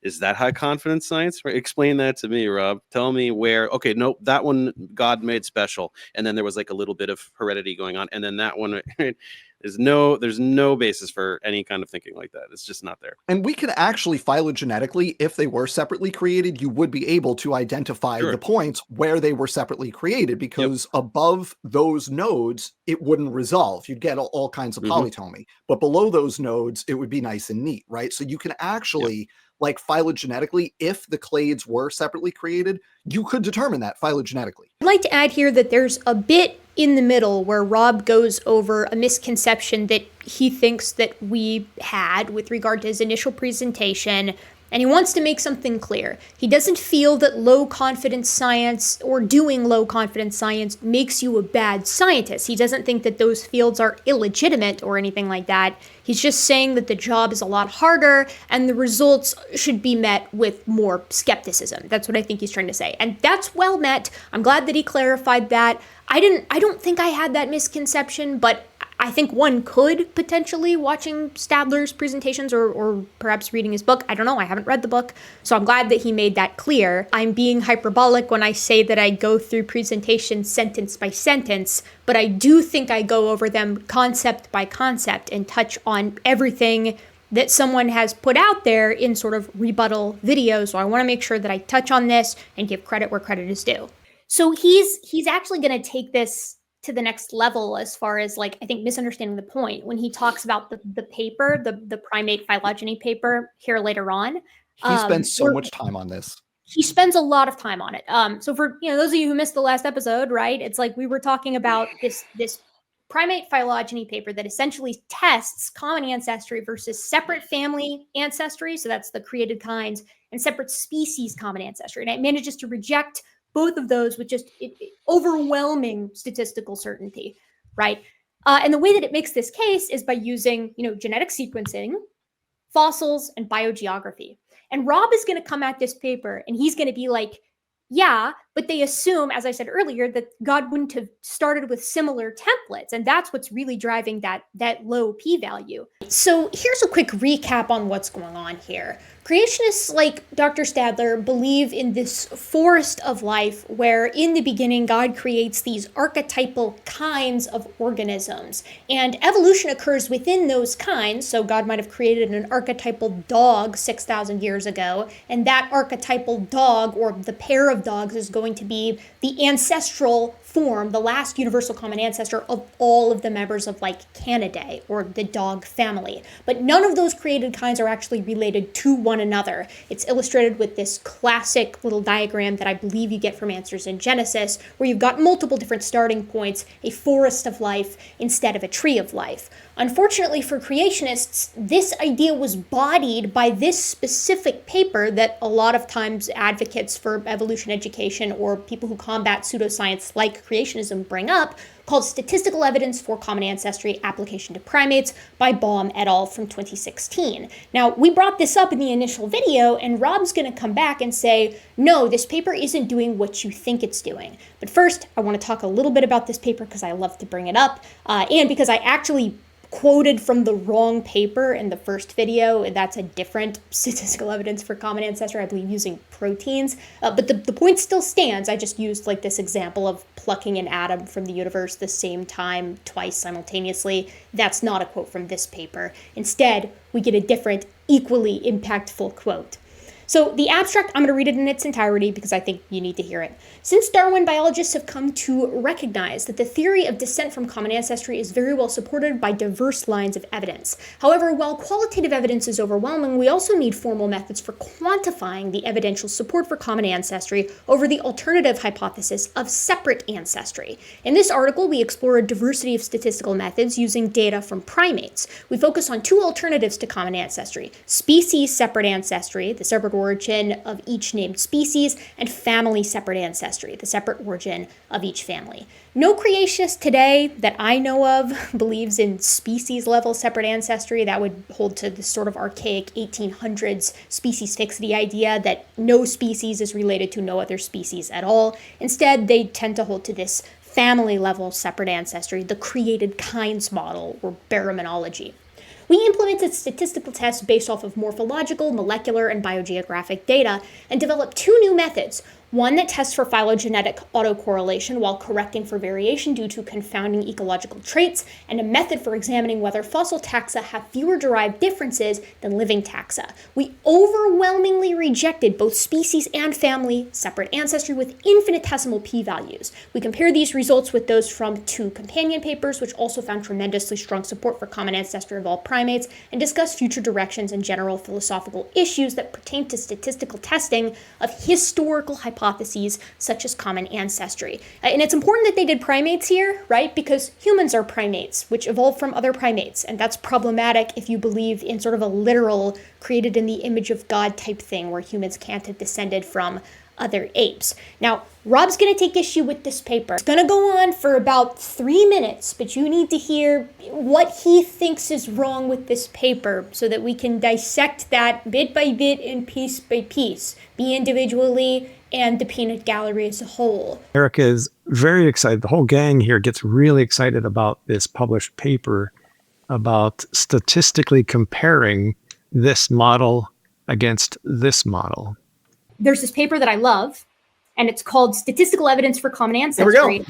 Is that high confidence science? Right? Explain that to me, Rob. Tell me where, no, that one God made special, and then there was like a little bit of heredity going on, and then that one, right? There's no basis for any kind of thinking like that. It's just not there. And we can actually phylogenetically, if they were separately created, you would be able to identify the points where they were separately created, because above those nodes, it wouldn't resolve. You'd get all kinds of polytomy. But below those nodes, it would be nice and neat, right? So you can actually, like phylogenetically, if the clades were separately created, you could determine that phylogenetically. I'd like to add here that there's a bit in the middle where Rob goes over a misconception that he thinks that we had with regard to his initial presentation, and he wants to make something clear. He doesn't feel that low confidence science or doing low confidence science makes you a bad scientist. He doesn't think that those fields are illegitimate or anything like that. He's just saying that the job is a lot harder and the results should be met with more skepticism. That's what I think he's trying to say. And that's well met. I'm glad that he clarified that. I don't think I had that misconception, but I think one could potentially, watching Stadler's presentations or perhaps reading his book. I don't know. I haven't read the book. So I'm glad that he made that clear. I'm being hyperbolic when I say that I go through presentations sentence by sentence, but I do think I go over them concept by concept and touch on everything that someone has put out there in sort of rebuttal videos. So I want to make sure that I touch on this and give credit where credit is due. So he's actually going to take this to the next level as far as, like, I think misunderstanding the point when he talks about the paper, the primate phylogeny paper here later on. He spends so much time on this. He spends a lot of time on it. So for those of you who missed the last episode, right? It's like we were talking about this primate phylogeny paper that essentially tests common ancestry versus separate family ancestry. So that's the created kinds, and separate species common ancestry. And it manages to reject both of those with just overwhelming statistical certainty, right? And the way that it makes this case is by using, genetic sequencing, fossils, and biogeography. And Rob is going to come at this paper and he's going to be like, yeah, but they assume, as I said earlier, that God wouldn't have started with similar templates. And that's what's really driving that low p-value. So here's a quick recap on what's going on here. Creationists like Dr. Stadler believe in this forest of life where in the beginning God creates these archetypal kinds of organisms and evolution occurs within those kinds. So God might have created an archetypal dog 6,000 years ago, and that archetypal dog or the pair of dogs is going to be the ancestral form, the last universal common ancestor of all of the members of like Canidae or the dog family. But none of those created kinds are actually related to one another. It's illustrated with this classic little diagram that I believe you get from Answers in Genesis, where you've got multiple different starting points, a forest of life instead of a tree of life. Unfortunately for creationists, this idea was bodied by this specific paper that a lot of times advocates for evolution education or people who combat pseudoscience like creationism bring up, called Statistical Evidence for Common Ancestry Application to Primates by Baum et al. From 2016. Now, we brought this up in the initial video, and Rob's going to come back and say, no, this paper isn't doing what you think it's doing. But first, I want to talk a little bit about this paper because I love to bring it up, and because I actually quoted from the wrong paper in the first video, and that's a different statistical evidence for common ancestry, I believe using proteins. But the point still stands. I just used like this example of plucking an atom from the universe the same time twice simultaneously. That's not a quote from this paper. Instead, we get a different, equally impactful quote. So the abstract, I'm going to read it in its entirety because I think you need to hear it. Since Darwin, biologists have come to recognize that the theory of descent from common ancestry is very well supported by diverse lines of evidence. However, while qualitative evidence is overwhelming, we also need formal methods for quantifying the evidential support for common ancestry over the alternative hypothesis of separate ancestry. In this article, we explore a diversity of statistical methods using data from primates. We focus on two alternatives to common ancestry: species separate ancestry, the separate origin of each named species, and family separate ancestry, the separate origin of each family. No creationist today that I know of believes in species level separate ancestry. That would hold to this sort of archaic 1800s species fixity idea that no species is related to no other species at all. Instead, they tend to hold to this family level separate ancestry, the created kinds model, or baraminology. We implemented statistical tests based off of morphological, molecular, and biogeographic data and developed two new methods. One that tests for phylogenetic autocorrelation while correcting for variation due to confounding ecological traits, and a method for examining whether fossil taxa have fewer derived differences than living taxa. We overwhelmingly rejected both species and family separate ancestry with infinitesimal p-values. We compared these results with those from two companion papers, which also found tremendously strong support for common ancestry of all primates, and discussed future directions and general philosophical issues that pertain to statistical testing of historical hypotheses such as common ancestry. And it's important that they did primates here, right? Because humans are primates, which evolved from other primates. And that's problematic if you believe in sort of a literal created in the image of God type thing where humans can't have descended from other apes. Now, Rob's going to take issue with this paper. It's going to go on for about 3 minutes, but you need to hear what he thinks is wrong with this paper so that we can dissect that bit by bit and piece by piece, be individually and the peanut gallery as a whole. Eric is very excited. The whole gang here gets really excited about this published paper about statistically comparing this model against this model. There's this paper that I love, and it's called Statistical Evidence for Common Ancestry,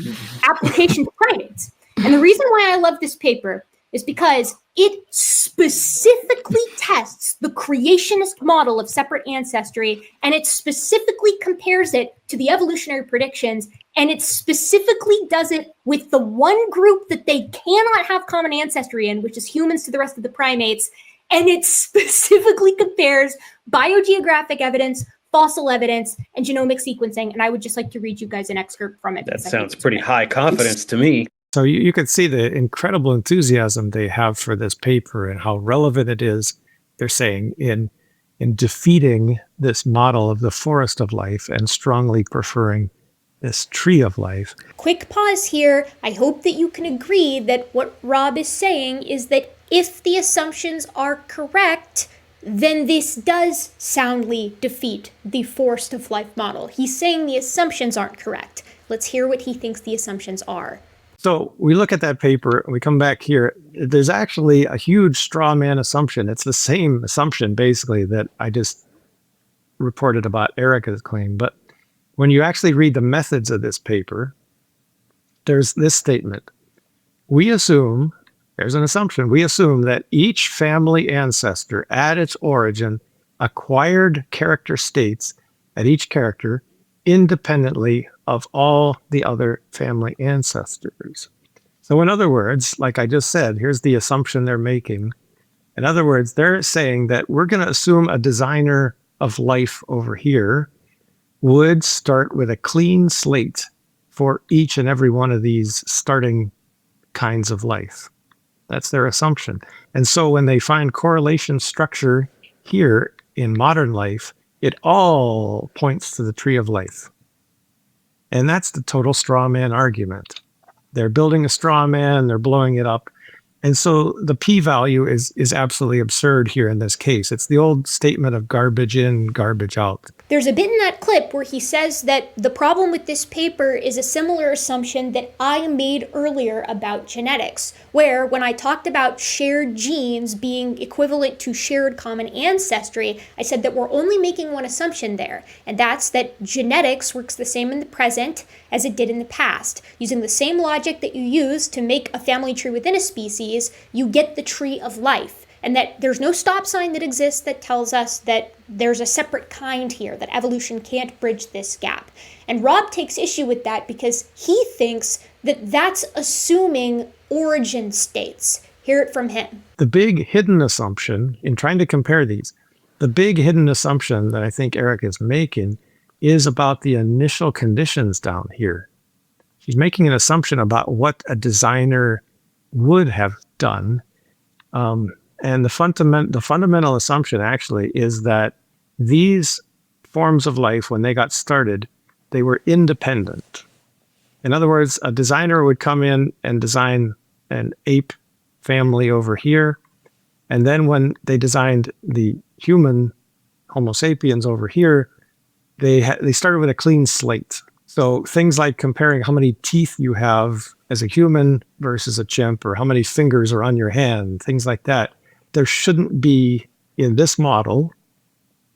Application to Primates. And the reason why I love this paper is because it specifically tests the creationist model of separate ancestry, and it specifically compares it to the evolutionary predictions, and it specifically does it with the one group that they cannot have common ancestry in, which is humans to the rest of the primates, and it specifically compares biogeographic evidence, fossil evidence, and genomic sequencing, and I would just like to read you guys an excerpt from it. That sounds pretty high confidence to me. So you could see the incredible enthusiasm they have for this paper and how relevant it is, they're saying, in defeating this model of the forest of life and strongly preferring this tree of life. Quick pause here. I hope that you can agree that what Rob is saying is that if the assumptions are correct, then this does soundly defeat the forced of life model. He's saying the assumptions aren't correct. Let's hear what he thinks the assumptions are. So we look at that paper and we come back here. There's actually a huge straw man assumption. It's the same assumption basically that I just reported about Erica's claim. But when you actually read the methods of this paper, there's this statement. We assume, there's an assumption, we assume that each family ancestor at its origin acquired character states at each character independently of all the other family ancestors. So in other words, like I just said, here's the assumption they're making. In other words, they're saying that we're going to assume a designer of life over here would start with a clean slate for each and every one of these starting kinds of life. That's their assumption. And so when they find correlation structure here in modern life, it all points to the tree of life. And that's the total straw man argument. They're building a straw man, they're blowing it up. And so the p-value is absolutely absurd here in this case. It's the old statement of garbage in, garbage out. There's a bit in that clip where he says that the problem with this paper is a similar assumption that I made earlier about genetics, where when I talked about shared genes being equivalent to shared common ancestry, I said that we're only making one assumption there, and that's that genetics works the same in the present as it did in the past. Using the same logic that you use to make a family tree within a species, you get the tree of life. And that there's no stop sign that exists that tells us that there's a separate kind here, that evolution can't bridge this gap. And Rob takes issue with that because he thinks that that's assuming origin states. Hear it from him. The big hidden assumption in trying to compare these, the big hidden assumption that I think Eric is making is about the initial conditions down here. She's making an assumption about what a designer would have done. And the fundamental assumption actually is that these forms of life, when they got started, they were independent. In other words, a designer would come in and design an ape family over here. And then when they designed the human Homo sapiens over here, they started with a clean slate. So things like comparing how many teeth you have as a human versus a chimp, or how many fingers are on your hand, things like that. There shouldn't be, in this model,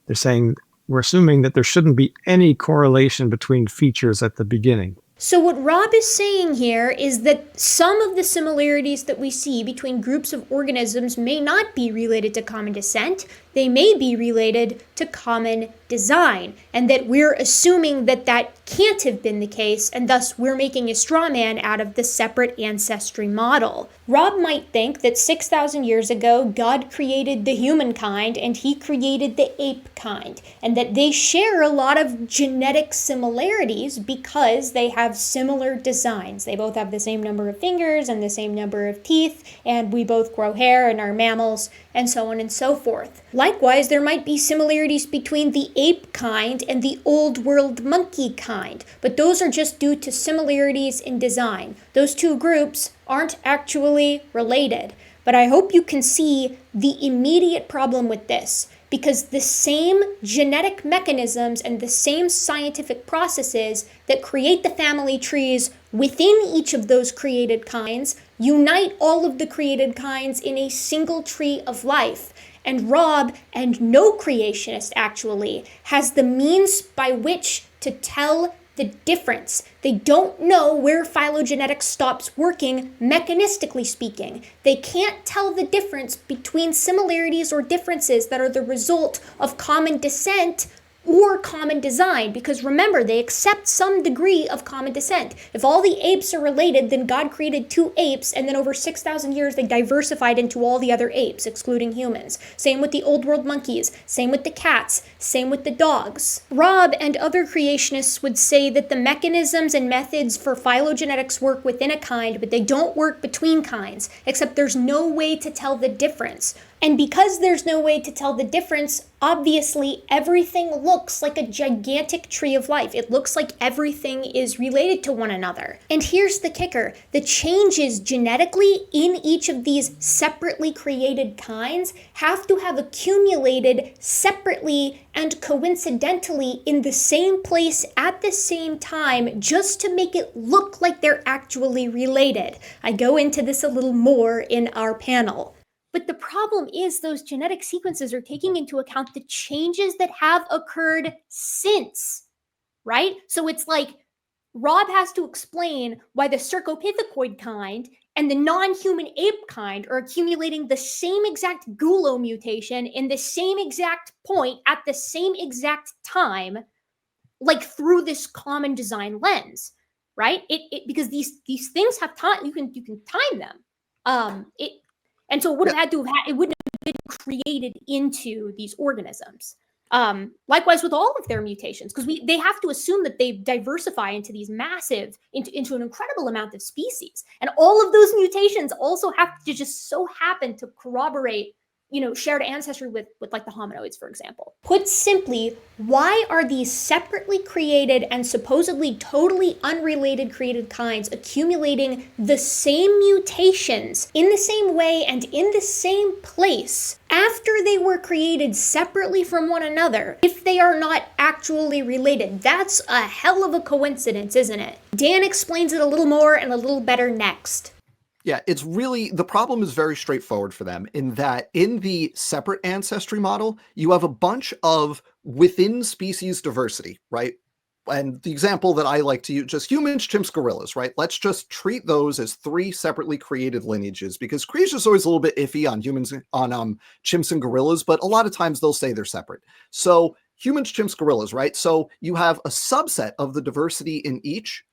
they're saying, we're assuming that there shouldn't be any correlation between features at the beginning. So what Rob is saying here is that some of the similarities that we see between groups of organisms may not be related to common descent. They may be related to common design, and that we're assuming that that can't have been the case, and thus we're making a straw man out of the separate ancestry model. Rob might think that 6,000 years ago, God created the humankind and he created the ape kind, and that they share a lot of genetic similarities because they have similar designs. They both have the same number of fingers and the same number of teeth, and we both grow hair and are mammals, and so on and so forth. Likewise, there might be similarities between the ape kind and the old world monkey kind, but those are just due to similarities in design. Those two groups aren't actually related. But I hope you can see the immediate problem with this, because the same genetic mechanisms and the same scientific processes that create the family trees within each of those created kinds unite all of the created kinds in a single tree of life. And Rob, and no creationist actually, has the means by which to tell the difference. They don't know where phylogenetics stops working, mechanistically speaking. They can't tell the difference between similarities or differences that are the result of common descent or common design, because remember, they accept some degree of common descent. If all the apes are related, then God created two apes, and then over 6,000 years they diversified into all the other apes, excluding humans. Same with the old world monkeys, same with the cats, same with the dogs. Rob and other creationists would say that the mechanisms and methods for phylogenetics work within a kind, but they don't work between kinds, except there's no way to tell the difference. And because there's no way to tell the difference, obviously everything looks like a gigantic tree of life. It looks like everything is related to one another. And here's the kicker. The changes genetically in each of these separately created kinds have to have accumulated separately and coincidentally in the same place at the same time just to make it look like they're actually related. I go into this a little more in our panel. But the problem is those genetic sequences are taking into account the changes that have occurred since, right? So it's like Rob has to explain why the Cercopithecoid kind and the non-human ape kind are accumulating the same exact gulo mutation in the same exact point at the same exact time, like through this common design lens, right? Because these things have time. You can time them. And so it would have had to have it wouldn't have been created into these organisms. Likewise with all of their mutations, because they have to assume that they diversify into these massive, into an incredible amount of species. And all of those mutations also have to just so happen to corroborate, shared ancestry with like the hominoids, for example. Put simply, why are these separately created and supposedly totally unrelated created kinds accumulating the same mutations in the same way and in the same place after they were created separately from one another if they are not actually related? That's a hell of a coincidence, isn't it? Dan explains it a little more and a little better next. Yeah, it's really, the problem is very straightforward for them in that in the separate ancestry model, you have a bunch of within species diversity, right? And the example that I like to use, just humans, chimps, gorillas, right? Let's just treat those as three separately created lineages, because creation is always a little bit iffy on humans, on chimps and gorillas, but a lot of times they'll say they're separate. So humans, chimps, gorillas, right? So you have a subset of the diversity in each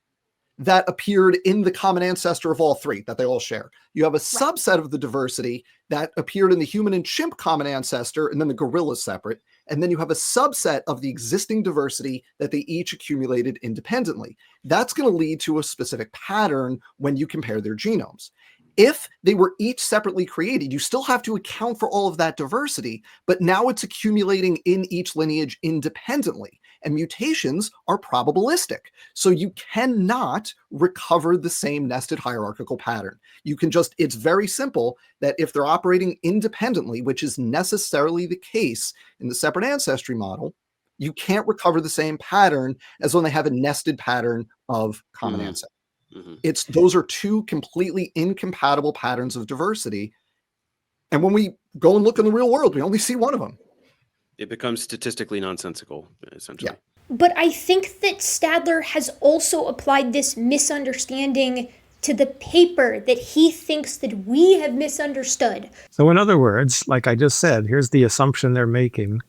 that appeared in the common ancestor of all three that they all share. You have a subset of the diversity that appeared in the human and chimp common ancestor, and then the gorilla separate. And then you have a subset of the existing diversity that they each accumulated independently. That's going to lead to a specific pattern when you compare their genomes. If they were each separately created, you still have to account for all of that diversity, but now it's accumulating in each lineage independently. And mutations are probabilistic. So you cannot recover the same nested hierarchical pattern. You can just, it's very simple that if they're operating independently, which is necessarily the case in the separate ancestry model, you can't recover the same pattern as when they have a nested pattern of common ancestry. Those are two completely incompatible patterns of diversity. And when we go and look in the real world, we only see one of them. It becomes statistically nonsensical, essentially. Yeah. But I think that Stadler has also applied this misunderstanding to the paper that he thinks that we have misunderstood. So in other words, like I just said, here's the assumption they're making.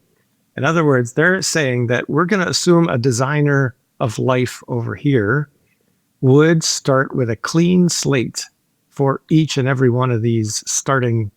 In other words, they're saying that we're going to assume a designer of life over here would start with a clean slate for each and every one of these starting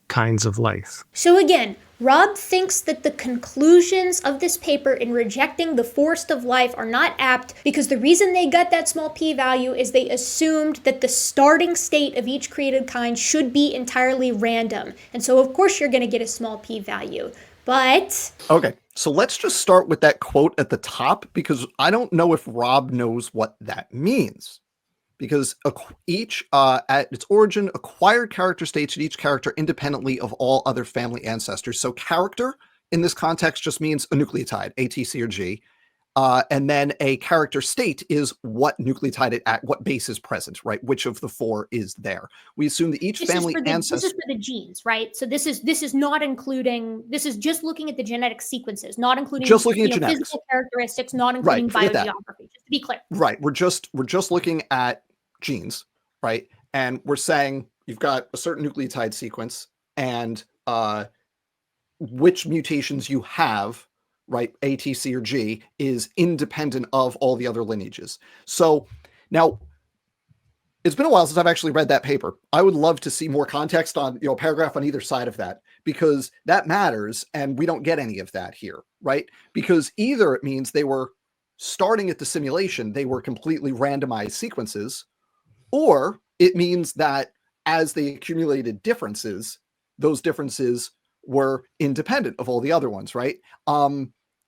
kinds of life. So again, Rob thinks that the conclusions of this paper in rejecting the forest of life are not apt because the reason they got that small p-value is they assumed that the starting state of each created kind should be entirely random. And so of course you're going to get a small p-value. But... Okay, so let's just start with that quote at the top, because I don't know if Rob knows what that means. Because each, at its origin, acquired character states in each character independently of all other family ancestors. So character in this context just means a nucleotide, A, T, C, or G. And then a character state is what nucleotide at what base is present, right? Which of the four is there? We assume that each family ancestor. This is for the genes, right? So this is not including. This is just looking at the genetic sequences, not including just looking at genetics, physical characteristics, not including biogeography. Just to be clear, right? We're just looking at genes, right? And we're saying you've got a certain nucleotide sequence and which mutations you have, right? A, T, C, or G is independent of all the other lineages. So now it's been a while since I've actually read that paper. I would love to see more context on, a paragraph on either side of that, because that matters. And we don't get any of that here, right? Because either it means they were starting at the simulation, they were completely randomized sequences, or it means that as they accumulated differences, those differences were independent of all the other ones, right?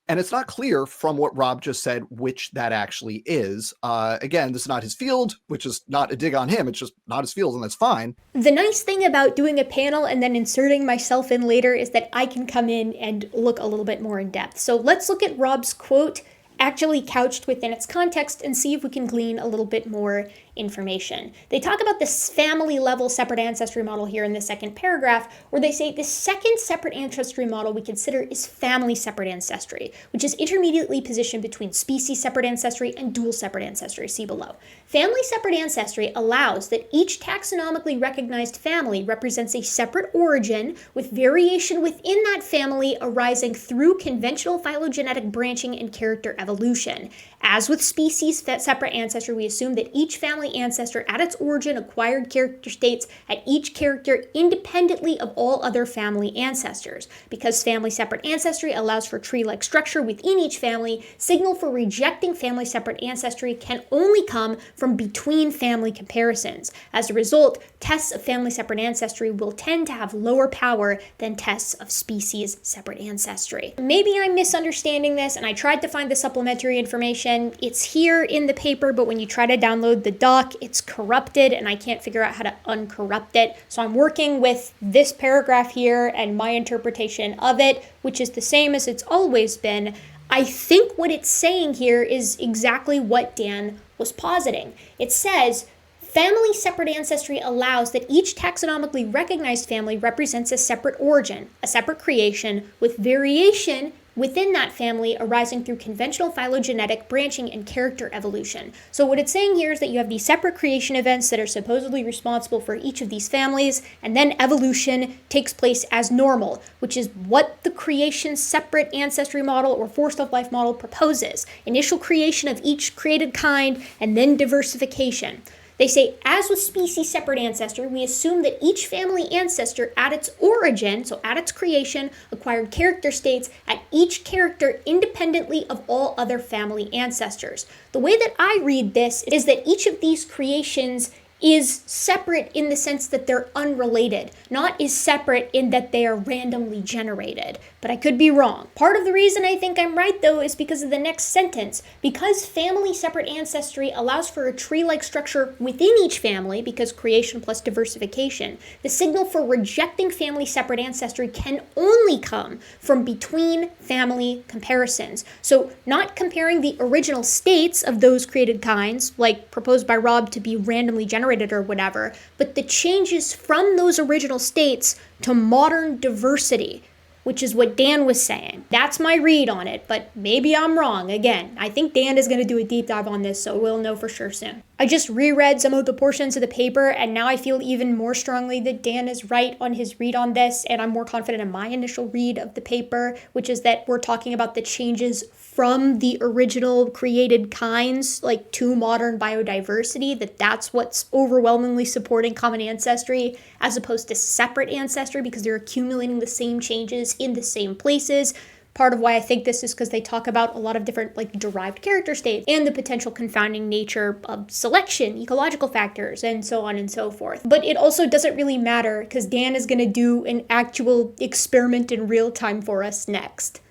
And it's not clear from what Rob just said which that actually is. Again, this is not his field, which is not a dig on him. It's just not his field, and that's fine. The nice thing about doing a panel and then inserting myself in later is that I can come in and look a little bit more in depth. So let's look at Rob's quote actually couched within its context and see if we can glean a little bit more information. They talk about this family level separate ancestry model here in the second paragraph, where they say the second separate ancestry model we consider is family separate ancestry, which is intermediately positioned between species separate ancestry and dual separate ancestry, see below. Family separate ancestry allows that each taxonomically recognized family represents a separate origin with variation within that family arising through conventional phylogenetic branching and character evolution. As with species separate ancestry, we assume that each family ancestor at its origin acquired character states at each character independently of all other family ancestors. Because family separate ancestry allows for tree-like structure within each family, signal for rejecting family separate ancestry can only come from between family comparisons. As a result, tests of family separate ancestry will tend to have lower power than tests of species separate ancestry. Maybe I'm misunderstanding this, and I tried to find the supplementary information. It's here in the paper, but when you try to download the doc, it's corrupted, and I can't figure out how to uncorrupt it. So I'm working with this paragraph here and my interpretation of it, which is the same as it's always been. I think what it's saying here is exactly what Dan was positing. It says, family separate ancestry allows that each taxonomically recognized family represents a separate origin, a separate creation, with variation within that family arising through conventional phylogenetic branching and character evolution. So what it's saying here is that you have these separate creation events that are supposedly responsible for each of these families, and then evolution takes place as normal, which is what the creation separate ancestry model or forced of life model proposes. Initial creation of each created kind, and then diversification. They say, as with species separate ancestry, we assume that each family ancestor at its origin, so at its creation, acquired character states at each character independently of all other family ancestors. The way that I read this is that each of these creations is separate in the sense that they're unrelated, not is separate in that they are randomly generated. But I could be wrong. Part of the reason I think I'm right, though, is because of the next sentence. Because family separate ancestry allows for a tree-like structure within each family, because creation plus diversification, the signal for rejecting family separate ancestry can only come from between family comparisons. So not comparing the original states of those created kinds, like proposed by Rob to be randomly generated or whatever, but the changes from those original states to modern diversity, which is what Dan was saying. That's my read on it, but maybe I'm wrong. Again, I think Dan is going to do a deep dive on this, so we'll know for sure soon. I just reread some of the portions of the paper, and now I feel even more strongly that Dan is right on his read on this, and I'm more confident in my initial read of the paper, which is that we're talking about the changes from the original created kinds, like to modern biodiversity, that's what's overwhelmingly supporting common ancestry, as opposed to separate ancestry, because they're accumulating the same changes in the same places. Part of why I think this is because they talk about a lot of different derived character states and the potential confounding nature of selection, ecological factors, and so on and so forth. But it also doesn't really matter because Dan is going to do an actual experiment in real time for us next.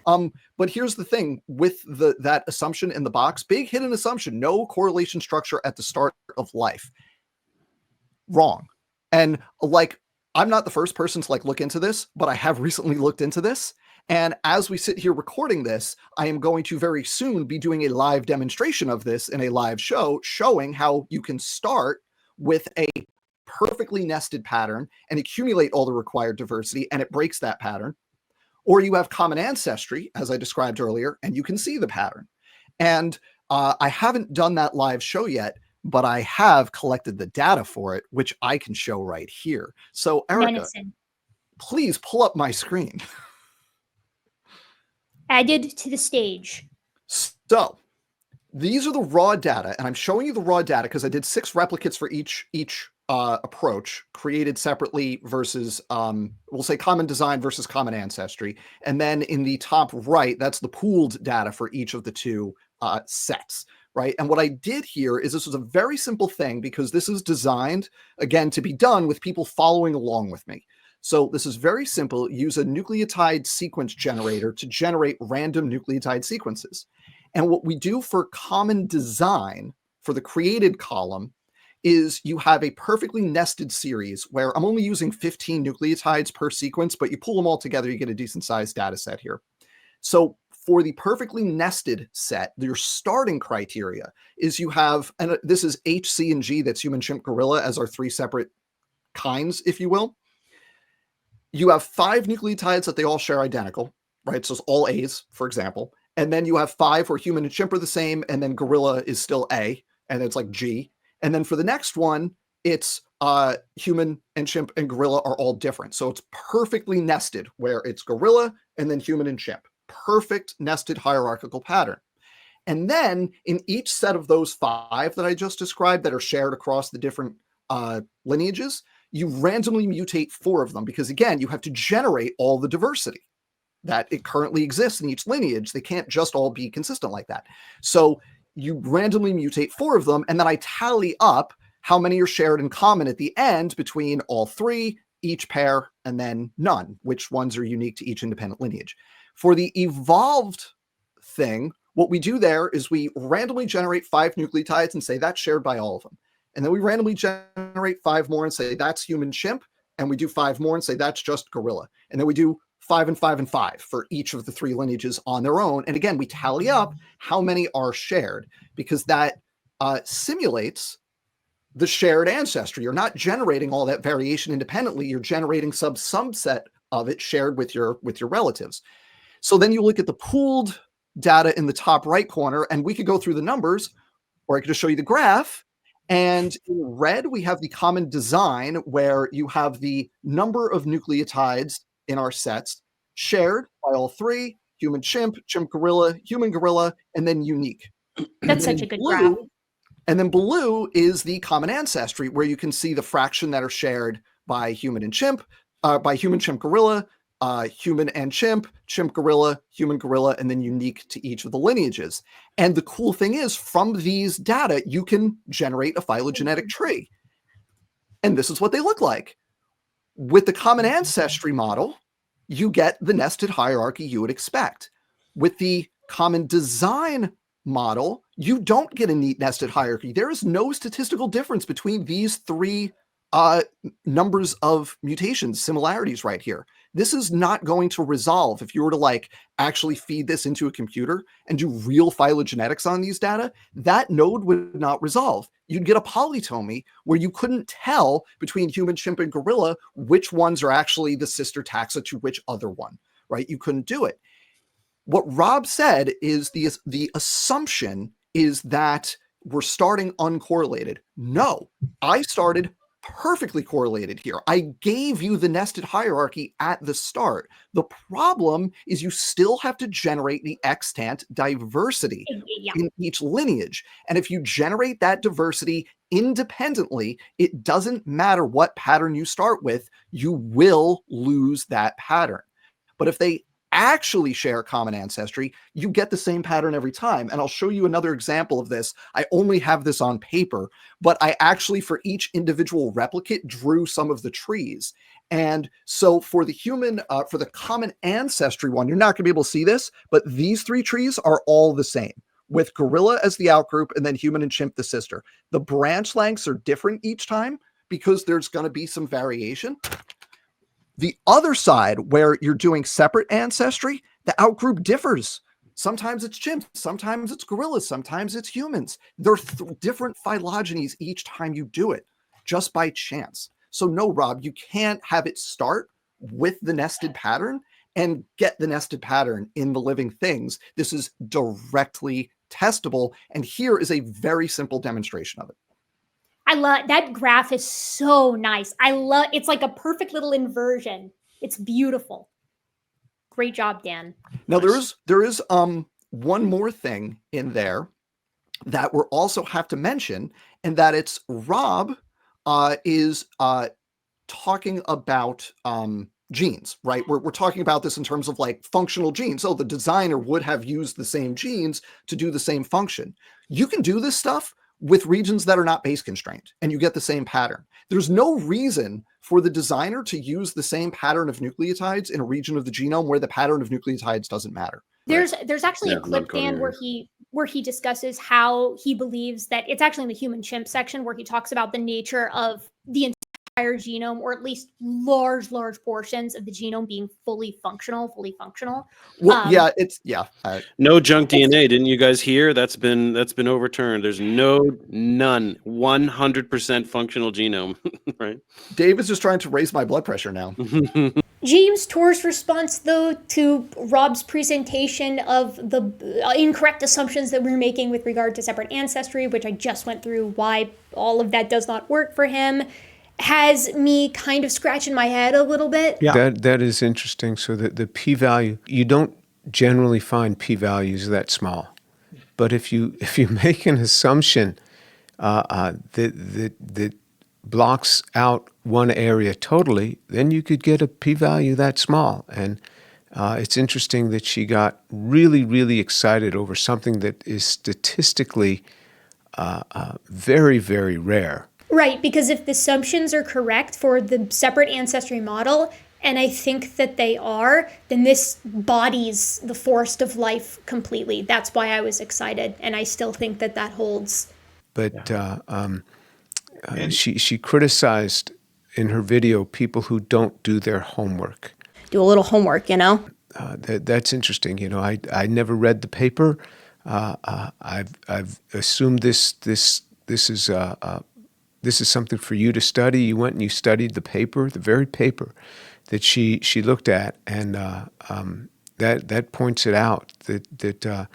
But here's the thing with that assumption in the box, big hidden assumption, no correlation structure at the start of life. Wrong. And I'm not the first person to look into this, but I have recently looked into this. And as we sit here recording this, I am going to very soon be doing a live demonstration of this in a live show, showing how you can start with a perfectly nested pattern and accumulate all the required diversity, and it breaks that pattern. Or you have common ancestry, as I described earlier, and you can see the pattern. And I haven't done that live show yet, but I have collected the data for it, which I can show right here. So Erica, please pull up my screen. Added to the stage. So these are the raw data, and I'm showing you the raw data because I did 6 replicates for each approach, created separately versus, we'll say common design versus common ancestry. And then in the top right, that's the pooled data for each of the 2 sets, right? And what I did here is this was a very simple thing because this is designed, again, to be done with people following along with me. So this is very simple. Use a nucleotide sequence generator to generate random nucleotide sequences. And what we do for common design for the created column is you have a perfectly nested series where I'm only using 15 nucleotides per sequence, but you pull them all together, you get a decent sized data set here. So for the perfectly nested set, your starting criteria is you have, and this is H, C, and G, that's human, chimp, gorilla, as our 3 separate kinds, if you will. You have 5 nucleotides that they all share identical, right? So it's all A's, for example. And then you have 5 where human and chimp are the same, and then gorilla is still A, and it's like G. And then for the next one, it's human and chimp and gorilla are all different. So it's perfectly nested where it's gorilla and then human and chimp. Perfect nested hierarchical pattern. And then in each set of those 5 that I just described that are shared across the different lineages, you randomly mutate 4 of them because, again, you have to generate all the diversity that it currently exists in each lineage. They can't just all be consistent like that. So you randomly mutate 4 of them, and then I tally up how many are shared in common at the end between all 3, each pair, and then none, which ones are unique to each independent lineage. For the evolved thing, what we do there is we randomly generate 5 nucleotides and say that's shared by all of them. And then we randomly generate 5 more and say that's human chimp, and we do 5 more and say that's just gorilla. And then we do 5 and 5 and 5 for each of the 3 lineages on their own. And again, we tally up how many are shared because that simulates the shared ancestry. You're not generating all that variation independently. You're generating some subset of it shared with your relatives. So then you look at the pooled data in the top right corner, and we could go through the numbers, or I could just show you the graph. And in red, we have the common design where you have the number of nucleotides in our sets shared by all 3, human chimp, chimp gorilla, human gorilla, and then unique. That's such a good graph. And then blue is the common ancestry where you can see the fraction that are shared by human and chimp, by human, chimp, gorilla, human and chimp, chimp, gorilla, human, gorilla, and then unique to each of the lineages. And the cool thing is from these data, you can generate a phylogenetic tree. And this is what they look like. With the common ancestry model, you get the nested hierarchy you would expect. With the common design model, you don't get a neat nested hierarchy. There is no statistical difference between these 3 numbers of mutations, similarities right here. This is not going to resolve if you were to like actually feed this into a computer and do real phylogenetics on these data. That node would not resolve. You'd get a polytomy where you couldn't tell between human, chimp, and gorilla which ones are actually the sister taxa to which other one, right? You couldn't do it. What Rob said is the assumption is that we're starting uncorrelated. No, I started perfectly correlated here. I gave you the nested hierarchy at the start. The problem is you still have to generate the extant diversity in each lineage. And if you generate that diversity independently, it doesn't matter what pattern you start with, you will lose that pattern. But if they actually share common ancestry, you get the same pattern every time. And I'll show you another example of this. I only have this on paper, but I actually, for each individual replicate, drew some of the trees. And so for the human, for the common ancestry one, you're not going to be able to see this, but these 3 trees are all the same, with gorilla as the outgroup and then human and chimp the sister. The branch lengths are different each time because there's going to be some variation. The other side, where you're doing separate ancestry, the outgroup differs. Sometimes it's chimps, sometimes it's gorillas, sometimes it's humans. There are different phylogenies each time you do it, just by chance. So no, Rob, you can't have it start with the nested pattern and get the nested pattern in the living things. This is directly testable, and here is a very simple demonstration of it. I love that graph is so nice. It's like a perfect little inversion. It's beautiful. Great job, Dan. Now there is one more thing in there that we also have to mention, and that it's Rob is talking about genes, right? We're talking about this in terms of like functional genes. So the designer would have used the same genes to do the same function. You can do this stuff with regions that are not base constrained, and you get the same pattern. There's no reason for the designer to use the same pattern of nucleotides in a region of the genome where the pattern of nucleotides doesn't matter. There's actually a clip, Dan, where he discusses how he believes that it's actually in the Human-chimp section where he talks about the nature of the entire genome, or at least large portions of the genome being fully functional. Well, no junk DNA. Didn't you guys hear? That's been overturned. There's none 100% functional genome, right? Dave is just trying to raise my blood pressure now. James Tour's response, though, to Rob's presentation of the incorrect assumptions that we're making with regard to separate ancestry, which I just went through why all of that does not work for him, has me kind of scratching my head a little bit. Yeah. That is interesting. So the p-value, you don't generally find p-values that small. But if you make an assumption that blocks out one area totally, then you could get a p-value that small. And it's interesting that she got really, really excited over something that is statistically very, very rare. Right, because if the assumptions are correct for the separate ancestry model, and I think that they are, then this bodies the forest of life completely. That's why I was excited, and I still think that holds. But she criticized in her video people who don't do their homework. Do a little homework, you know? That's interesting. You know, I never read the paper. I've assumed this is something for you to study. You went and you studied the paper, the very paper that she looked at, and that points it out that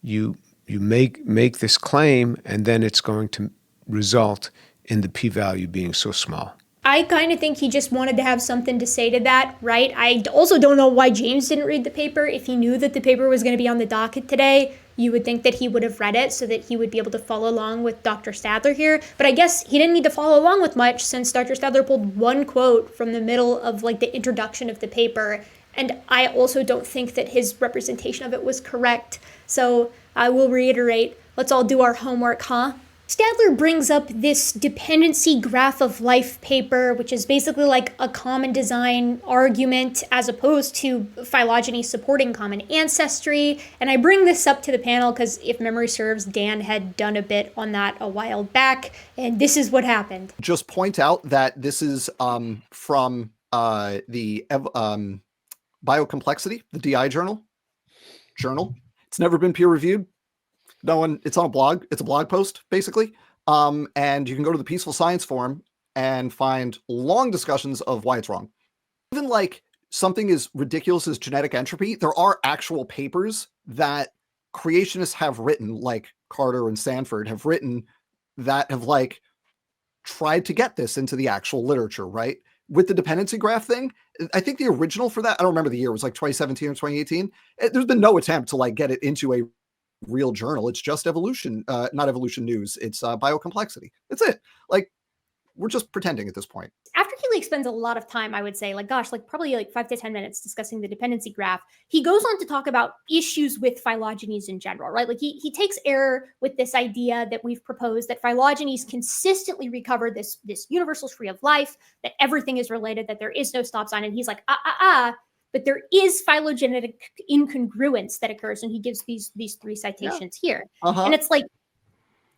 you make this claim, and then it's going to result in the p-value being so small. I kind of think he just wanted to have something to say to that, right? I also don't know why James didn't read the paper. If he knew that the paper was going to be on the docket today, you would think that he would have read it so that he would be able to follow along with Dr. Stadler here. But I guess he didn't need to follow along with much, since Dr. Stadler pulled one quote from the middle of like the introduction of the paper. And I also don't think that his representation of it was correct. So I will reiterate, let's all do our homework, huh? Stadler brings up this dependency graph of life paper, which is basically like a common design argument as opposed to phylogeny supporting common ancestry. And I bring this up to the panel because, if memory serves, Dan had done a bit on that a while back, and this is what happened. Just point out that this is from the Biocomplexity, the DI journal. It's never been peer reviewed. No one, it's on a blog. It's a blog post, basically. And you can go to the Peaceful Science Forum and find long discussions of why it's wrong. Even like something as ridiculous as genetic entropy, there are actual papers that creationists have written, like Carter and Sanford have written, that have like tried to get this into the actual literature, right? With the dependency graph thing, I think the original for that, I don't remember the year, it was like 2017 or 2018. There's been no attempt to like get it into a real journal. It's just evolution, not evolution news. It's biocomplexity. That's it. Like, we're just pretending at this point. After he like spends a lot of time, I would say, like, gosh, like probably like 5 to 10 minutes discussing the dependency graph, he goes on to talk about issues with phylogenies in general, right? Like he takes error with this idea that we've proposed, that phylogenies consistently recover this universal tree of life, that everything is related, that there is no stop sign. And he's like, but there is phylogenetic incongruence that occurs, and he gives these 3 citations here. And it's like,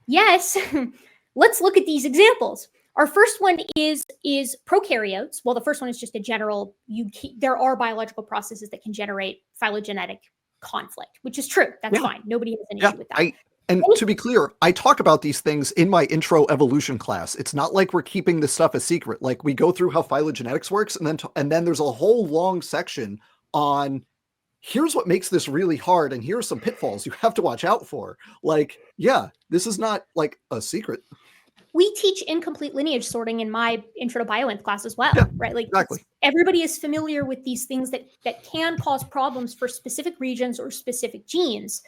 yes, let's look at these examples. Our first one is prokaryotes. Well, the first one is just a general, there are biological processes that can generate phylogenetic conflict, which is true. That's fine. Nobody has an issue with that. And to be clear, I talk about these things in my intro evolution class. It's not like we're keeping this stuff a secret. Like, we go through how phylogenetics works, and then there's a whole long section on here's what makes this really hard, and here's some pitfalls you have to watch out for. Like, yeah, this is not like a secret. We teach incomplete lineage sorting in my intro to bioinf class as well, right? Like, exactly. Everybody is familiar with these things that can cause problems for specific regions or specific genes.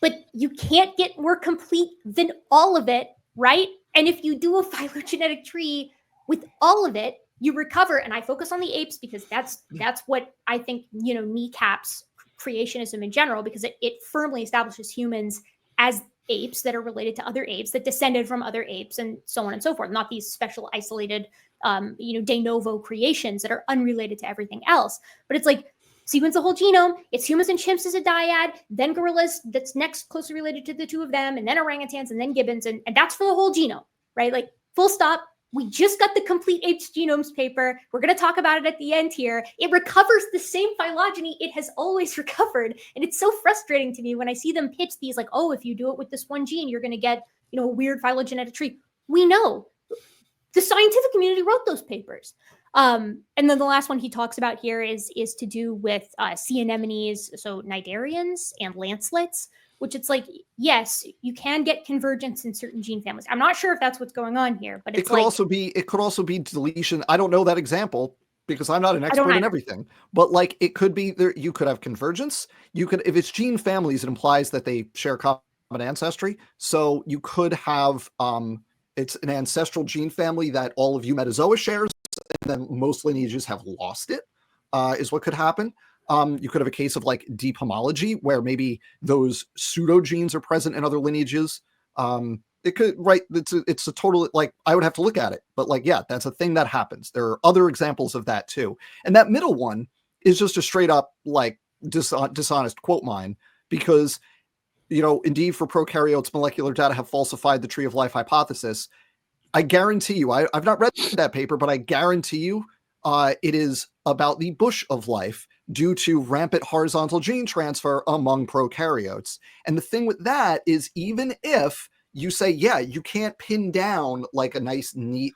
But you can't get more complete than all of it, right? And if you do a phylogenetic tree with all of it, you recover. And I focus on the apes because that's what I think, kneecaps creationism in general, because it firmly establishes humans as apes that are related to other apes that descended from other apes and so on and so forth, not these special isolated, de novo creations that are unrelated to everything else. But it's like, sequence the whole genome, it's humans and chimps as a dyad, then gorillas that's next closely related to the two of them, and then orangutans, and then gibbons, and that's for the whole genome, right? Like, full stop. We just got the complete apes genomes paper. We're going to talk about it at the end here. It recovers the same phylogeny it has always recovered. And it's so frustrating to me when I see them pitch these like, oh, if you do it with this one gene, you're going to get, a weird phylogenetic tree. We know. The scientific community wrote those papers. And then the last one he talks about here is to do with sea anemones, so cnidarians and lancelets, which it's like, yes, you can get convergence in certain gene families. I'm not sure if that's what's going on here, but it's it could also be deletion. I don't know that example because I'm not an expert in everything, but like it could be there. You could have convergence. You could, if it's gene families, it implies that they share common ancestry. So you could have, it's an ancestral gene family that all of Eumetazoa shares, and then most lineages have lost it, is what could happen. You could have a case of like deep homology where maybe those pseudogenes are present in other lineages. It could, right. It's a total, like, I would have to look at it, but like, yeah, that's a thing that happens. There are other examples of that too. And that middle one is just a straight up like dishonest quote mine because, indeed for prokaryotes, molecular data have falsified the tree of life hypothesis. I guarantee you, I've not read that paper, but I guarantee you it is about the bush of life due to rampant horizontal gene transfer among prokaryotes. And the thing with that is, even if you say, yeah, you can't pin down like a nice, neat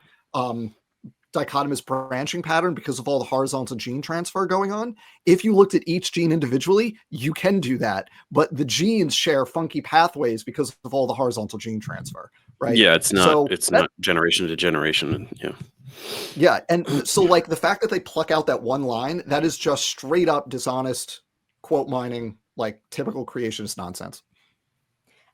dichotomous branching pattern because of all the horizontal gene transfer going on, if you looked at each gene individually, you can do that. But the genes share funky pathways because of all the horizontal gene transfer, right? Yeah, it's not not generation to generation. Yeah. Yeah, and so like the fact that they pluck out that one line, that is just straight up dishonest quote mining, like typical creationist nonsense.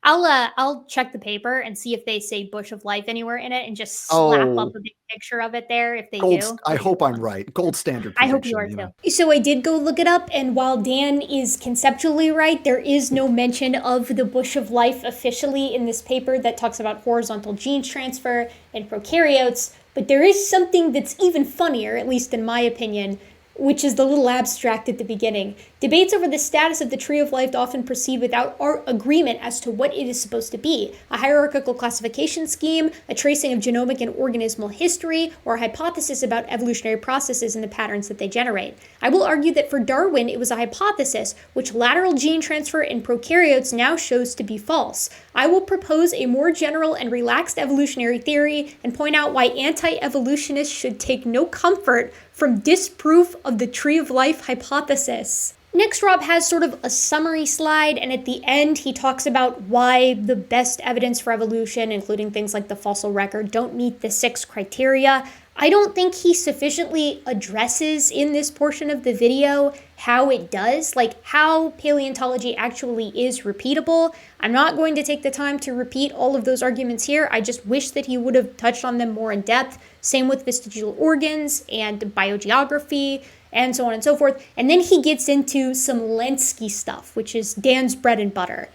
I'll check the paper and see if they say bush of life anywhere in it and just slap up a big picture of it there if they do. I hope I'm right. Gold standard I hope you are too. So I did go look it up, and while Dan is conceptually right, there is no mention of the bush of life officially in this paper that talks about horizontal gene transfer in prokaryotes. But there is something that's even funnier, at least in my opinion, which is the little abstract at the beginning. Debates over the status of the tree of life often proceed without agreement as to what it is supposed to be: a hierarchical classification scheme, a tracing of genomic and organismal history, or a hypothesis about evolutionary processes and the patterns that they generate. I will argue that for Darwin, it was a hypothesis, which lateral gene transfer in prokaryotes now shows to be false. I will propose a more general and relaxed evolutionary theory and point out why anti-evolutionists should take no comfort from disproof of the tree of life hypothesis. Next, Rob has sort of a summary slide, and at the end, he talks about why the best evidence for evolution, including things like the fossil record, don't meet the 6 criteria. I don't think he sufficiently addresses in this portion of the video how it does, like how paleontology actually is repeatable. I'm not going to take the time to repeat all of those arguments here. I just wish that he would have touched on them more in depth. Same with vestigial organs and biogeography and so on and so forth. And then he gets into some Lensky stuff, which is Dan's bread and butter.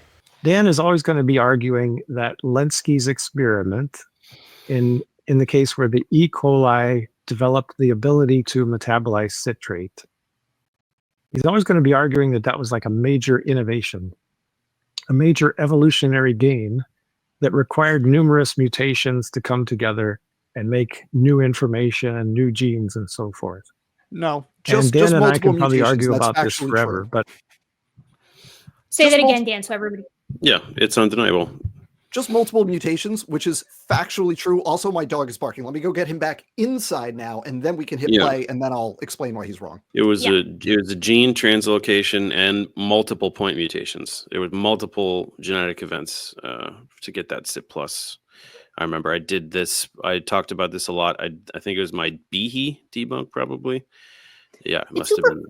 Dan is always going to be arguing that Lensky's experiment in the case where the E. coli developed the ability to metabolize citrate, he's always going to be arguing that that was like a major innovation, a major evolutionary gain that required numerous mutations to come together and make new information and new genes and so forth. No, Dan and I can probably argue about this forever, but say that again, Dan, so everybody. Yeah, it's undeniable. Just multiple mutations, which is factually true. Also, my dog is barking. Let me go get him back inside now, and then we can hit play, and then I'll explain why he's wrong. It was a gene translocation and multiple point mutations. It was multiple genetic events to get that CIP+. I remember I did this. I talked about this a lot. I think it was my Behe debunk, probably. Yeah, it must have been.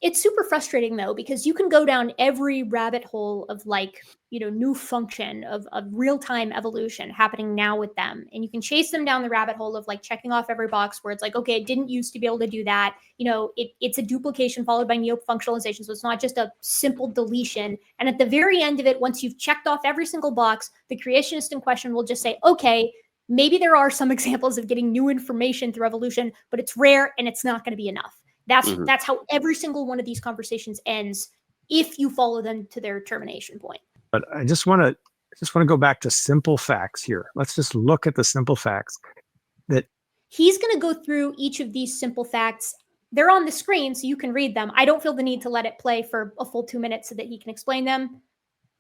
It's super frustrating though, because you can go down every rabbit hole of like, new function of real-time evolution happening now with them. And you can chase them down the rabbit hole of like checking off every box where it's like, okay, it didn't used to be able to do that. It's a duplication followed by neo-functionalization. So it's not just a simple deletion. And at the very end of it, once you've checked off every single box, the creationist in question will just say, okay, maybe there are some examples of getting new information through evolution, but it's rare and it's not going to be enough. That's how every single one of these conversations ends if you follow them to their termination point. But I just want to go back to simple facts here. Let's just look at the simple facts that he's going to go through each of these simple facts. They're on the screen so you can read them. I don't feel the need to let it play for a full 2 minutes so that he can explain them.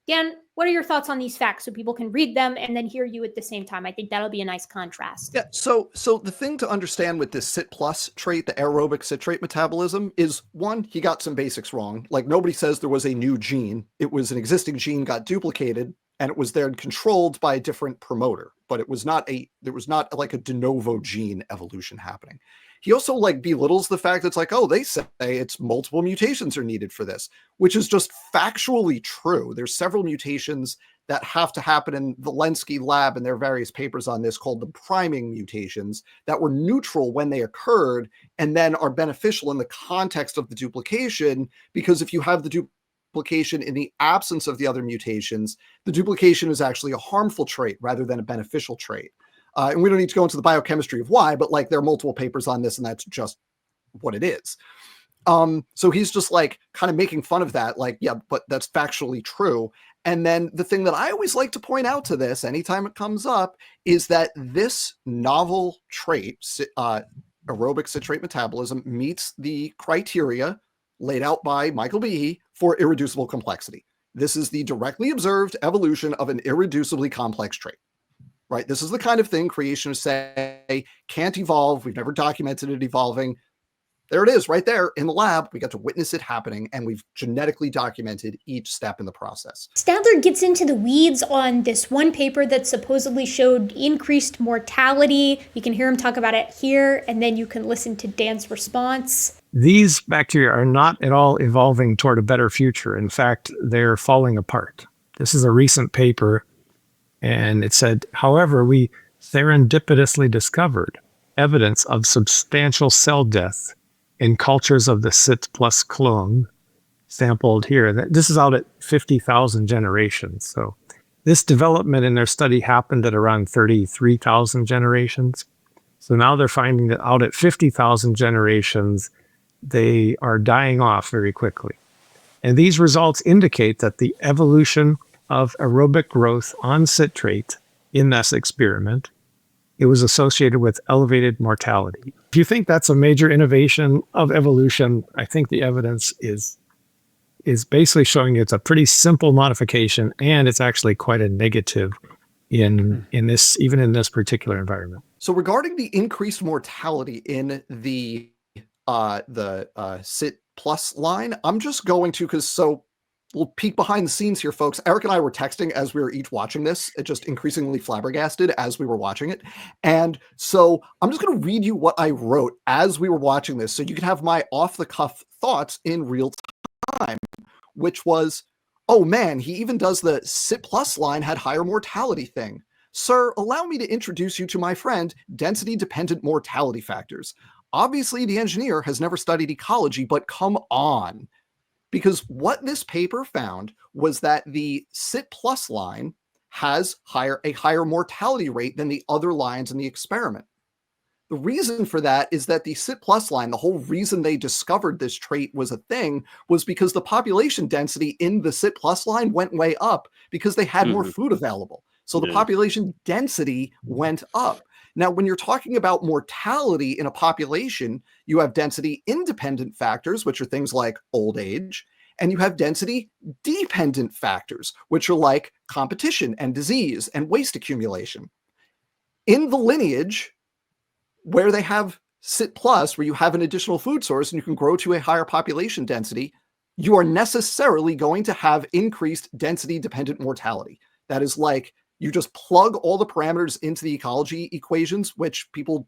Dan, what are your thoughts on these facts so people can read them and then hear you at the same time? I think that'll be a nice contrast. Yeah, so the thing to understand with this sit plus trait, the aerobic citrate metabolism, is one, he got some basics wrong. Like nobody says there was a new gene. It was an existing gene got duplicated and it was then controlled by a different promoter, but there was not like a de novo gene evolution happening. He also like belittles the fact that it's like, oh, they say it's multiple mutations are needed for this, which is just factually true. There's several mutations that have to happen in the Lensky lab, and there are various papers on this called the priming mutations that were neutral when they occurred and then are beneficial in the context of the duplication, because if you have the duplication in the absence of the other mutations, the duplication is actually a harmful trait rather than a beneficial trait. And we don't need to go into the biochemistry of why, but like there are multiple papers on this and that's just what it is. So he's just like kind of making fun of that, like, yeah, but that's factually true. And then the thing that I always like to point out to this anytime it comes up is that this novel trait, aerobic citrate metabolism, meets the criteria laid out by Michael Behe for irreducible complexity. This is the directly observed evolution of an irreducibly complex trait. Right? This is the kind of thing creationists say can't evolve. We've never documented it evolving. There it is right there in the lab. We got to witness it happening and we've genetically documented each step in the process. Stadler gets into the weeds on this one paper that supposedly showed increased mortality. You can hear him talk about it here, and then you can listen to Dan's response. These bacteria are not at all evolving toward a better future. In fact, they're falling apart. This is a recent paper. And it said, however, we serendipitously discovered evidence of substantial cell death in cultures of the sit plus clone sampled here. This is out at 50,000 generations. So this development in their study happened at around 33,000 generations. So now they're finding that out at 50,000 generations, they are dying off very quickly. And these results indicate that the evolution of aerobic growth on citrate in this experiment, it was associated with elevated mortality. If you think that's a major innovation of evolution, I think the evidence is basically showing you it's a pretty simple modification, and it's actually quite a negative in this, even in this particular environment. So regarding the increased mortality in the sit plus line, I'm just going to, we'll peek behind the scenes here, folks. Eric and I were texting as we were each watching this. It just increasingly flabbergasted as we were watching it. And so I'm just going to read you what I wrote as we were watching this so you can have my off-the-cuff thoughts in real time, which was, oh man, he even does the sit plus line had higher mortality thing. Sir, allow me to introduce you to my friend, density-dependent mortality factors. Obviously, the engineer has never studied ecology, but come on. Because what this paper found was that the sit plus line has a higher mortality rate than the other lines in the experiment. The reason for that is that the sit plus line, the whole reason they discovered this trait was a thing, was because the population density in the sit plus line went way up because they had more food available. So the population density went up. Now, when you're talking about mortality in a population, you have density-independent factors, which are things like old age, and you have density-dependent factors, which are like competition and disease and waste accumulation. In the lineage, where they have sit plus, where you have an additional food source and you can grow to a higher population density, you are necessarily going to have increased density-dependent mortality. That is like, you just plug all the parameters into the ecology equations, which people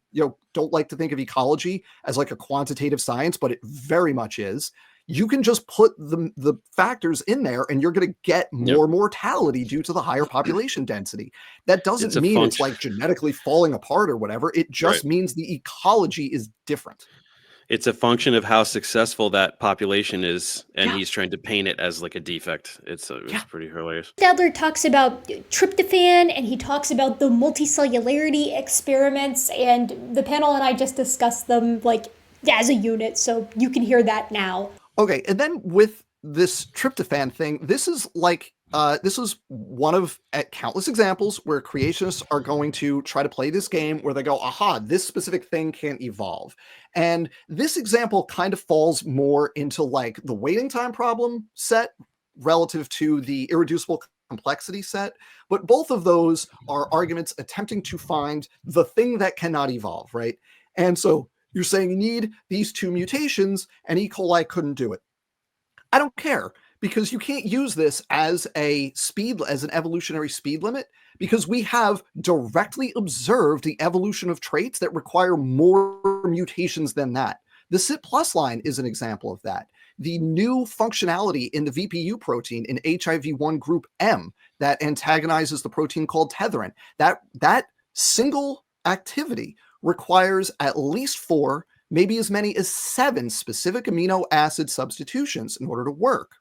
don't like to think of ecology as like a quantitative science, but it very much is. you can just put the factors in there and you're going to get more mortality due to the higher population density. That doesn't mean it's like genetically falling apart or whatever. It just means the ecology is different. It's a function of how successful that population is, and he's trying to paint it as like a defect. It's pretty hilarious. Stadler talks about tryptophan, and he talks about the multicellularity experiments, and the panel and I just discussed them like as a unit, so you can hear that now. Okay, and then with this tryptophan thing, this is like this is one of countless examples where creationists are going to try to play this game where they go, aha, this specific thing can't evolve. And this example kind of falls more into like the waiting time problem set relative to the irreducible complexity set. But both of those are arguments attempting to find the thing that cannot evolve, right? And so you're saying you need these two mutations and E. coli couldn't do it. I don't care, because you can't use this as an evolutionary speed limit, because we have directly observed the evolution of traits that require more mutations than that. The CYP+ line is an example of that. The new functionality in the VPU protein in HIV1 group M that antagonizes the protein called tetherin, that single activity requires at least 4, maybe as many as 7 specific amino acid substitutions in order to work.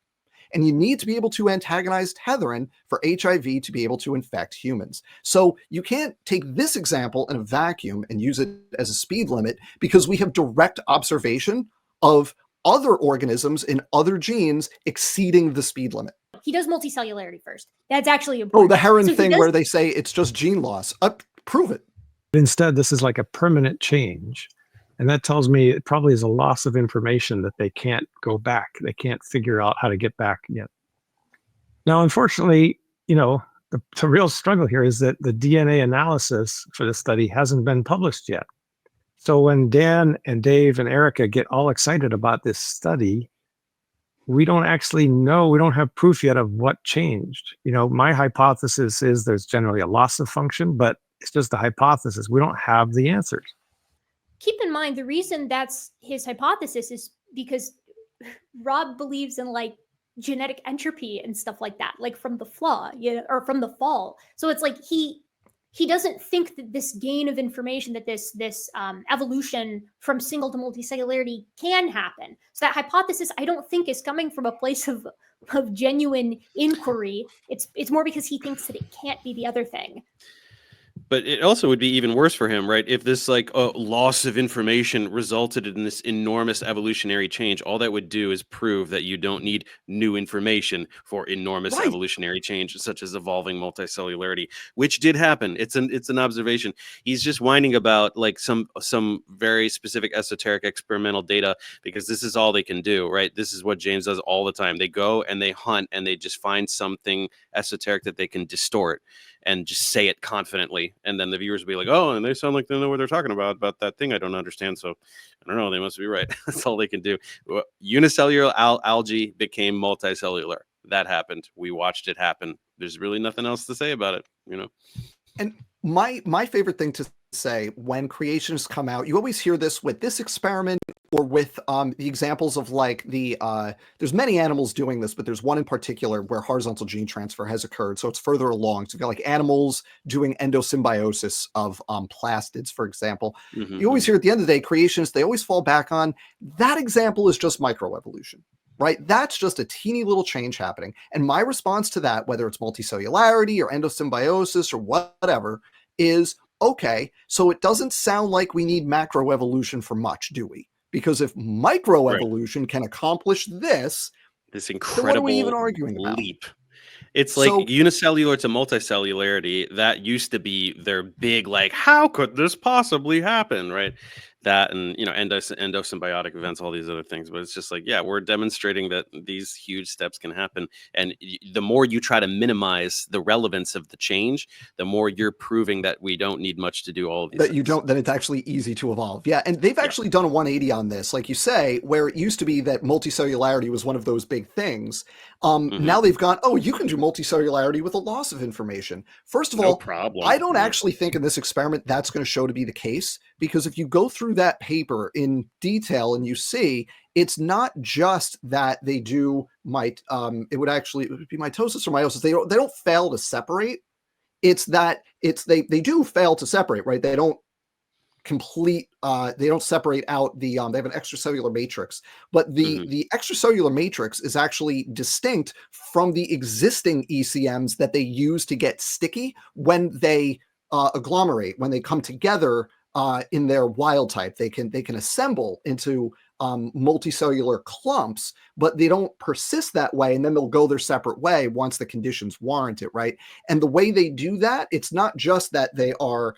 And you need to be able to antagonize tetherin for HIV to be able to infect humans. So you can't take this example in a vacuum and use it as a speed limit, because we have direct observation of other organisms in other genes exceeding the speed limit. He does multicellularity first. That's actually important. Oh, the heron thing where they say it's just gene loss. Prove it. Instead, this is like a permanent change. And that tells me it probably is a loss of information that they can't go back. They can't figure out how to get back yet. Now, unfortunately, the real struggle here is that the DNA analysis for the study hasn't been published yet. So when Dan and Dave and Erica get all excited about this study, we don't actually know, we don't have proof yet of what changed. My hypothesis is there's generally a loss of function, but it's just a hypothesis. We don't have the answers. Keep in mind, the reason that's his hypothesis is because Rob believes in like genetic entropy and stuff like that, like from the flaw, or from the fall. So it's like he doesn't think that this gain of information, that this evolution from single to multicellularity can happen. So that hypothesis, I don't think, is coming from a place of genuine inquiry. It's more because he thinks that it can't be the other thing. But it also would be even worse for him, right? If this loss of information resulted in this enormous evolutionary change, all that would do is prove that you don't need new information for enormous evolutionary change, such as evolving multicellularity, which did happen. It's an observation. He's just whining about like some very specific esoteric experimental data, because this is all they can do, right? This is what James does all the time. They go and they hunt and they just find something esoteric that they can distort and just say it confidently. And then the viewers will be like, oh, and they sound like they know what they're talking about that thing I don't understand. So I don't know, they must be right. That's all they can do. Unicellular algae became multicellular. That happened. We watched it happen. There's really nothing else to say about it, And my favorite thing to say when creationists come out, you always hear this with this experiment or with the examples of like there's many animals doing this, but there's one in particular where horizontal gene transfer has occurred. So it's further along. So you've got like animals doing endosymbiosis of plastids, for example. Mm-hmm. You always hear at the end of the day, creationists, they always fall back on that example is just microevolution. Right? That's just a teeny little change happening. And my response to that, whether it's multicellularity or endosymbiosis or whatever, is okay, so it doesn't sound like we need macroevolution for much, do we? Because if microevolution can accomplish this incredible what are we even arguing about? leap. It's like unicellular to multicellularity. That used to be their big, like, how could this possibly happen, right? That and endosymbiotic events, all these other things. But it's just like, yeah, we're demonstrating that these huge steps can happen. And the more you try to minimize the relevance of the change, the more you're proving that we don't need much to do all of these things. That it's actually easy to evolve. Yeah, and they've actually done a 180 on this, like you say, where it used to be that multicellularity was one of those big things. Now they've gone, oh, you can do multicellularity with a loss of information. First of all, I don't actually think in this experiment that's going to show to be the case, because if you go through that paper in detail and you see it's not just that they do it would be mitosis or meiosis. They don't fail to separate. It's that they do fail to separate, right? They don't they don't separate out they have an extracellular matrix, but the extracellular matrix is actually distinct from the existing ECMs that they use to get sticky when they agglomerate, when they come together in their wild type. They can assemble into multicellular clumps, but they don't persist that way, and then they'll go their separate way once the conditions warrant it, right? And the way they do that, it's not just that they are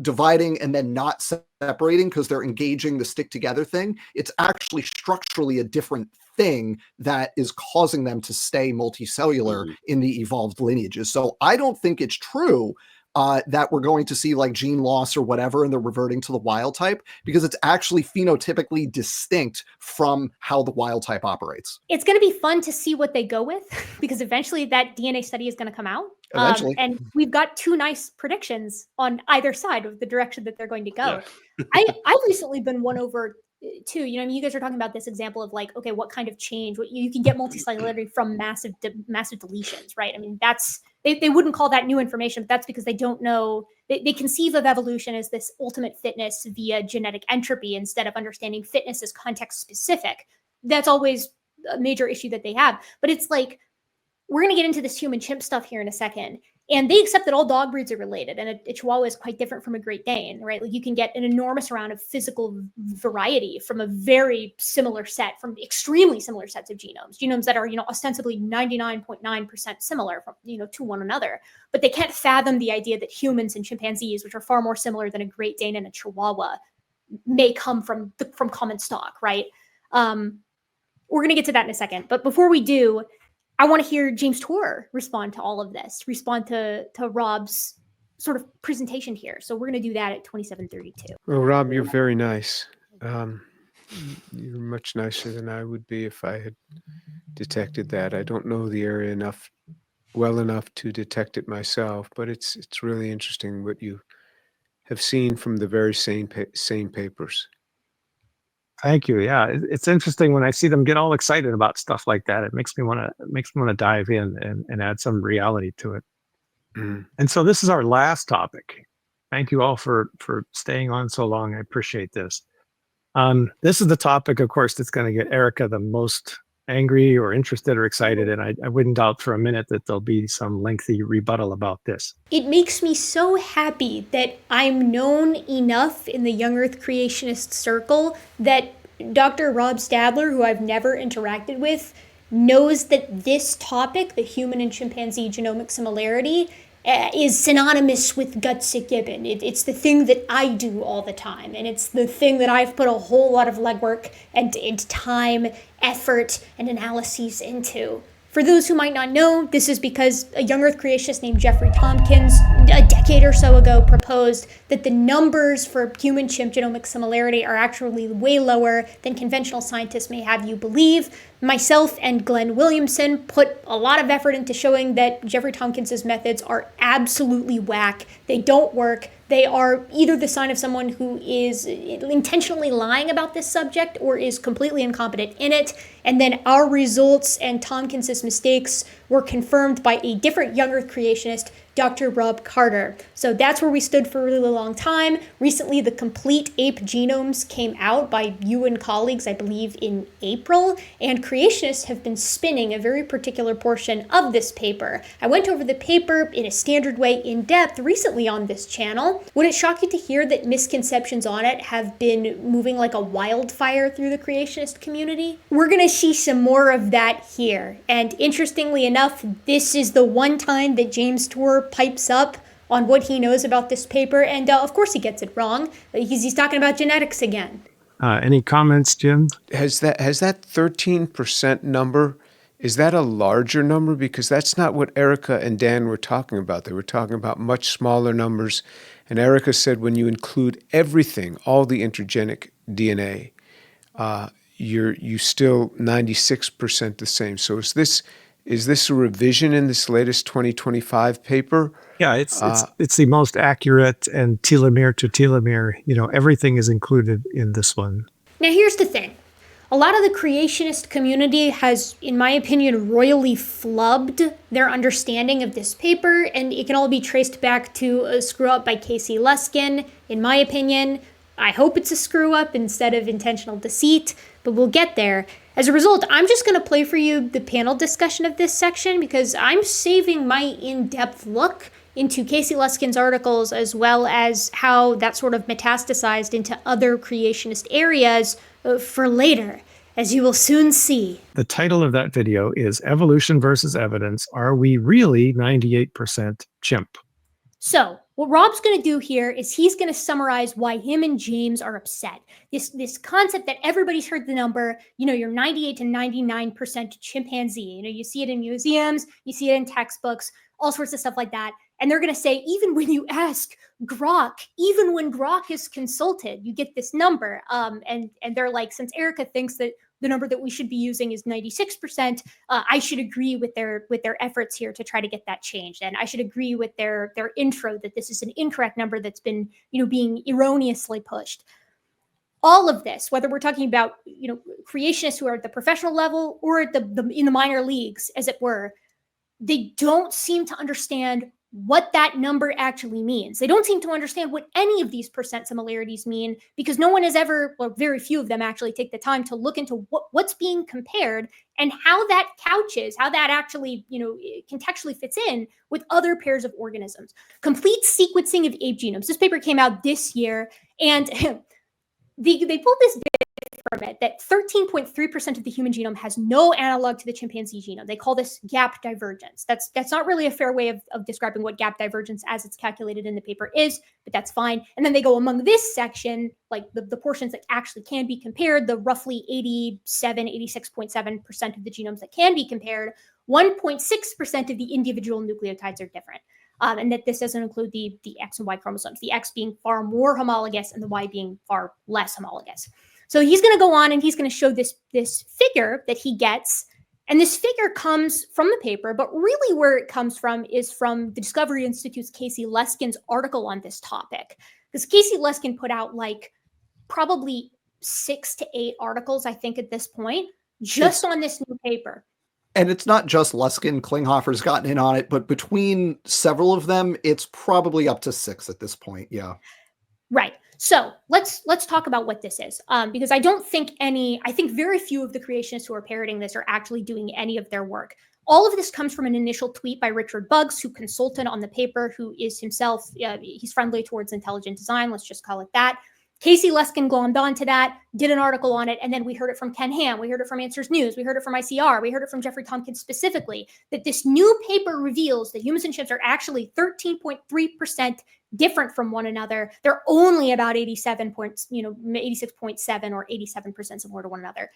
dividing and then not separating because they're engaging the stick together thing. It's actually structurally a different thing that is causing them to stay multicellular in the evolved lineages. So I don't think it's true that we're going to see like gene loss or whatever and they're reverting to the wild type, because it's actually phenotypically distinct from how the wild type operates. It's going to be fun to see what they go with because eventually that DNA study is going to come out. Eventually. And we've got two nice predictions on either side of the direction that they're going to go. Yeah. I've recently been won over too. You know, I mean, you guys are talking about this example of like, okay, what kind of change? What you can get multicellularity from massive deletions, right? I mean, that's they wouldn't call that new information, but that's because they don't know. They conceive of evolution as this ultimate fitness via genetic entropy instead of understanding fitness as context specific. That's always a major issue that they have. But it's like, we're going to get into this human-chimp stuff here in a second. And they accept that all dog breeds are related. And a Chihuahua is quite different from a Great Dane, right? Like you can get an enormous amount of physical variety from a very similar set, from extremely similar sets of genomes that are, ostensibly 99.9% similar from, to one another. But they can't fathom the idea that humans and chimpanzees, which are far more similar than a Great Dane and a Chihuahua, may come from common stock, right? We're going to get to that in a second. But before we do, I want to hear James Tour respond to all of this, respond to Rob's sort of presentation here. So we're going to do that at 27:32. Well, Rob, you're very nice. You're much nicer than I would be if I had detected that. I don't know the area well enough to detect it myself, but it's really interesting what you have seen from the very same papers. Thank you. Yeah, it's interesting when I see them get all excited about stuff like that. It makes me want to dive in and add some reality to it. And so this is our last topic. Thank you all for staying on so long. I appreciate this. This is the topic, of course, that's going to get Erica the most angry or interested or excited. And I wouldn't doubt for a minute that there'll be some lengthy rebuttal about this. It makes me so happy that I'm known enough in the young earth creationist circle that Dr. Rob Stadler, who I've never interacted with, knows that this topic, the human and chimpanzee genomic similarity, is synonymous with gutsickgibbon. It's the thing that I do all the time, and it's the thing that I've put a whole lot of legwork and time, effort, and analyses into. For those who might not know, this is because a young earth creationist named Jeffrey Tompkins, a decade or so ago, proposed that the numbers for human-chimp genomic similarity are actually way lower than conventional scientists may have you believe. Myself and Glenn Williamson put a lot of effort into showing that Jeffrey Tompkins' methods are absolutely whack. They don't work. They are either the sign of someone who is intentionally lying about this subject or is completely incompetent in it. And then our results and Tompkins' mistakes were confirmed by a different young earth creationist, Dr. Rob Carter. So that's where we stood for a really long time. Recently, the complete ape genomes came out by you and colleagues, I believe, in April, and creationists have been spinning a very particular portion of this paper. I went over the paper in a standard way in depth recently on this channel. Would it shock you to hear that misconceptions on it have been moving like a wildfire through the creationist community? We're going to see some more of that here. And interestingly enough, this is the one time that James Tour pipes up on what he knows about this paper, and of course he gets it wrong. He's talking about genetics again. Any comments, Jim? Has that 13% number, is that a larger number? Because that's not what Erica and Dan were talking about. They were talking about much smaller numbers. And Erica said when you include everything, all the intergenic DNA, you still 96% the same. So is Is this a revision in this latest 2025 paper? Yeah, it's the most accurate and telomere to telomere. Everything is included in this one. Now, here's the thing. A lot of the creationist community has, in my opinion, royally flubbed their understanding of this paper, and it can all be traced back to a screw-up by Casey Luskin, in my opinion. I hope it's a screw-up instead of intentional deceit, but we'll get there. As a result, I'm just going to play for you the panel discussion of this section because I'm saving my in-depth look into Casey Luskin's articles as well as how that sort of metastasized into other creationist areas for later, as you will soon see. The title of that video is Evolution versus Evidence. Are we really 98% chimp? So what Rob's going to do here is he's going to summarize why him and James are upset. This concept that everybody's heard the number, you're 98 to 99% chimpanzee. You see it in museums, you see it in textbooks, all sorts of stuff like that. And they're going to say, even when you ask Grok, even when Grok is consulted, you get this number. And they're like, since Erica thinks that the number that we should be using is 96%, I should agree with their efforts here to try to get that changed. And I should agree with their intro that this is an incorrect number that's been, being erroneously pushed. All of this, whether we're talking about, creationists who are at the professional level or at in the minor leagues, as it were, they don't seem to understand what that number actually means. They don't seem to understand what any of these percent similarities mean because no one has ever, or very few of them actually take the time to look into what's being compared and how that couches, how that actually, contextually fits in with other pairs of organisms. Complete sequencing of ape genomes. This paper came out this year, and they pulled this bit from it that 13.3% of the human genome has no analog to the chimpanzee genome. They call this gap divergence. That's not really a fair way of describing what gap divergence as it's calculated in the paper is, but that's fine. And then they go among this section, like the portions that actually can be compared, the roughly 86.7% of the genomes that can be compared, 1.6% of the individual nucleotides are different. And that this doesn't include the X and Y chromosomes, the X being far more homologous and the Y being far less homologous. So he's going to go on and he's going to show this figure that he gets. And this figure comes from the paper, but really where it comes from is from the Discovery Institute's Casey Luskin's article on this topic. Because Casey Luskin put out like probably 6 to 8 articles, I think, at this point, just on this new paper. And it's not just Luskin. Klinghoffer's gotten in on it, but between several of them, it's probably up to 6 at this point. Yeah. Right. So let's talk about what this is, because I think very few of the creationists who are parroting this are actually doing any of their work. All of this comes from an initial tweet by Richard Buggs, who consulted on the paper, who is himself, he's friendly towards intelligent design, let's just call it that. Casey Luskin glommed onto that, did an article on it, and then we heard it from Ken Ham, we heard it from Answers News, we heard it from ICR, we heard it from Jeffrey Tompkins specifically, that this new paper reveals that humans and chimps are actually 13.3% different from one another. They're only about 86.7 or 87% similar to one another.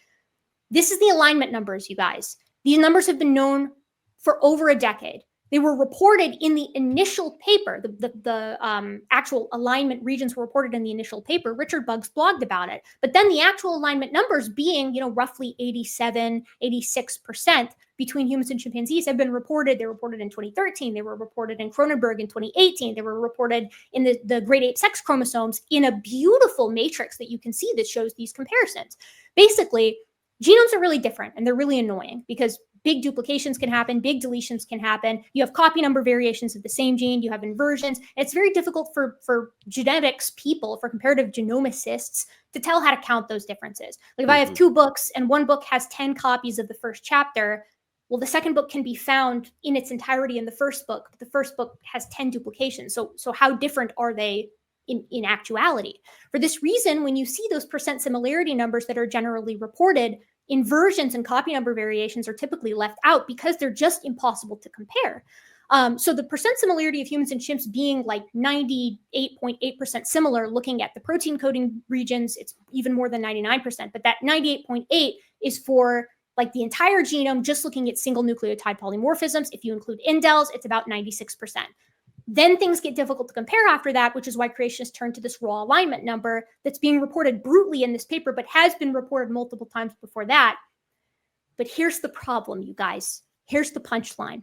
This is the alignment numbers, you guys. These numbers have been known for over a decade. They were reported in the initial paper. The actual alignment regions were reported in the initial paper. Richard Buggs blogged about it. But then the actual alignment numbers being, roughly 87, 86% between humans and chimpanzees have been reported. They were reported in 2013. They were reported in Cronenberg in 2018. They were reported in the great ape sex chromosomes in a beautiful matrix that you can see that shows these comparisons. Basically, genomes are really different and they're really annoying because big duplications can happen, big deletions can happen. You have copy number variations of the same gene, you have inversions. And it's very difficult for genetics people, for comparative genomicists, to tell how to count those differences. Like if I have 2 books and one book has 10 copies of the first chapter, well, the second book can be found in its entirety in the first book, but the first book has 10 duplications. So how different are they in actuality? For this reason, when you see those percent similarity numbers that are generally reported, inversions and copy number variations are typically left out because they're just impossible to compare. So the percent similarity of humans and chimps being like 98.8% similar, looking at the protein coding regions, it's even more than 99%, but that 98.8 is for like the entire genome, just looking at single nucleotide polymorphisms. If you include indels, it's about 96%. Then things get difficult to compare after that, which is why creationists turn to this raw alignment number that's being reported brutally in this paper, but has been reported multiple times before that. But here's the problem, you guys. Here's the punchline.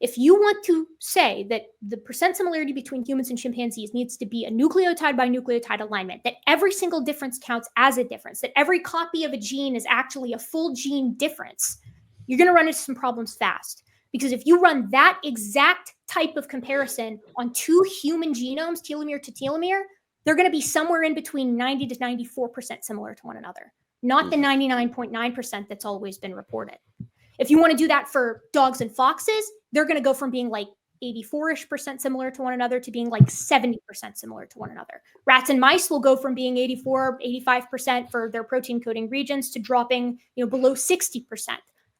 If you want to say that the percent similarity between humans and chimpanzees needs to be a nucleotide by nucleotide alignment, that every single difference counts as a difference, that every copy of a gene is actually a full gene difference, you're going to run into some problems fast. Because if you run that exact type of comparison on two human genomes, telomere to telomere, they're going to be somewhere in between 90 to 94% similar to one another, not the 99.9% that's always been reported. If you want to do that for dogs and foxes, they're going to go from being like 84-ish% similar to one another to being like 70% similar to one another. Rats and mice will go from being 84, 85% for their protein coding regions to dropping, below 60%.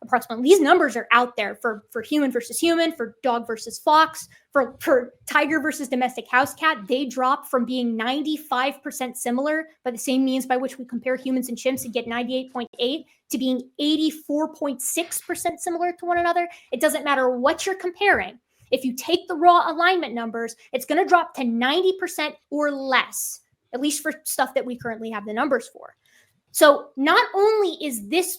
Approximately. These numbers are out there for human versus human, for dog versus fox, for tiger versus domestic house cat. They drop from being 95% similar by the same means by which we compare humans and chimps and get 98.8 to being 84.6% similar to one another. It doesn't matter what you're comparing. If you take the raw alignment numbers, it's going to drop to 90% or less, at least for stuff that we currently have the numbers for. So not only is this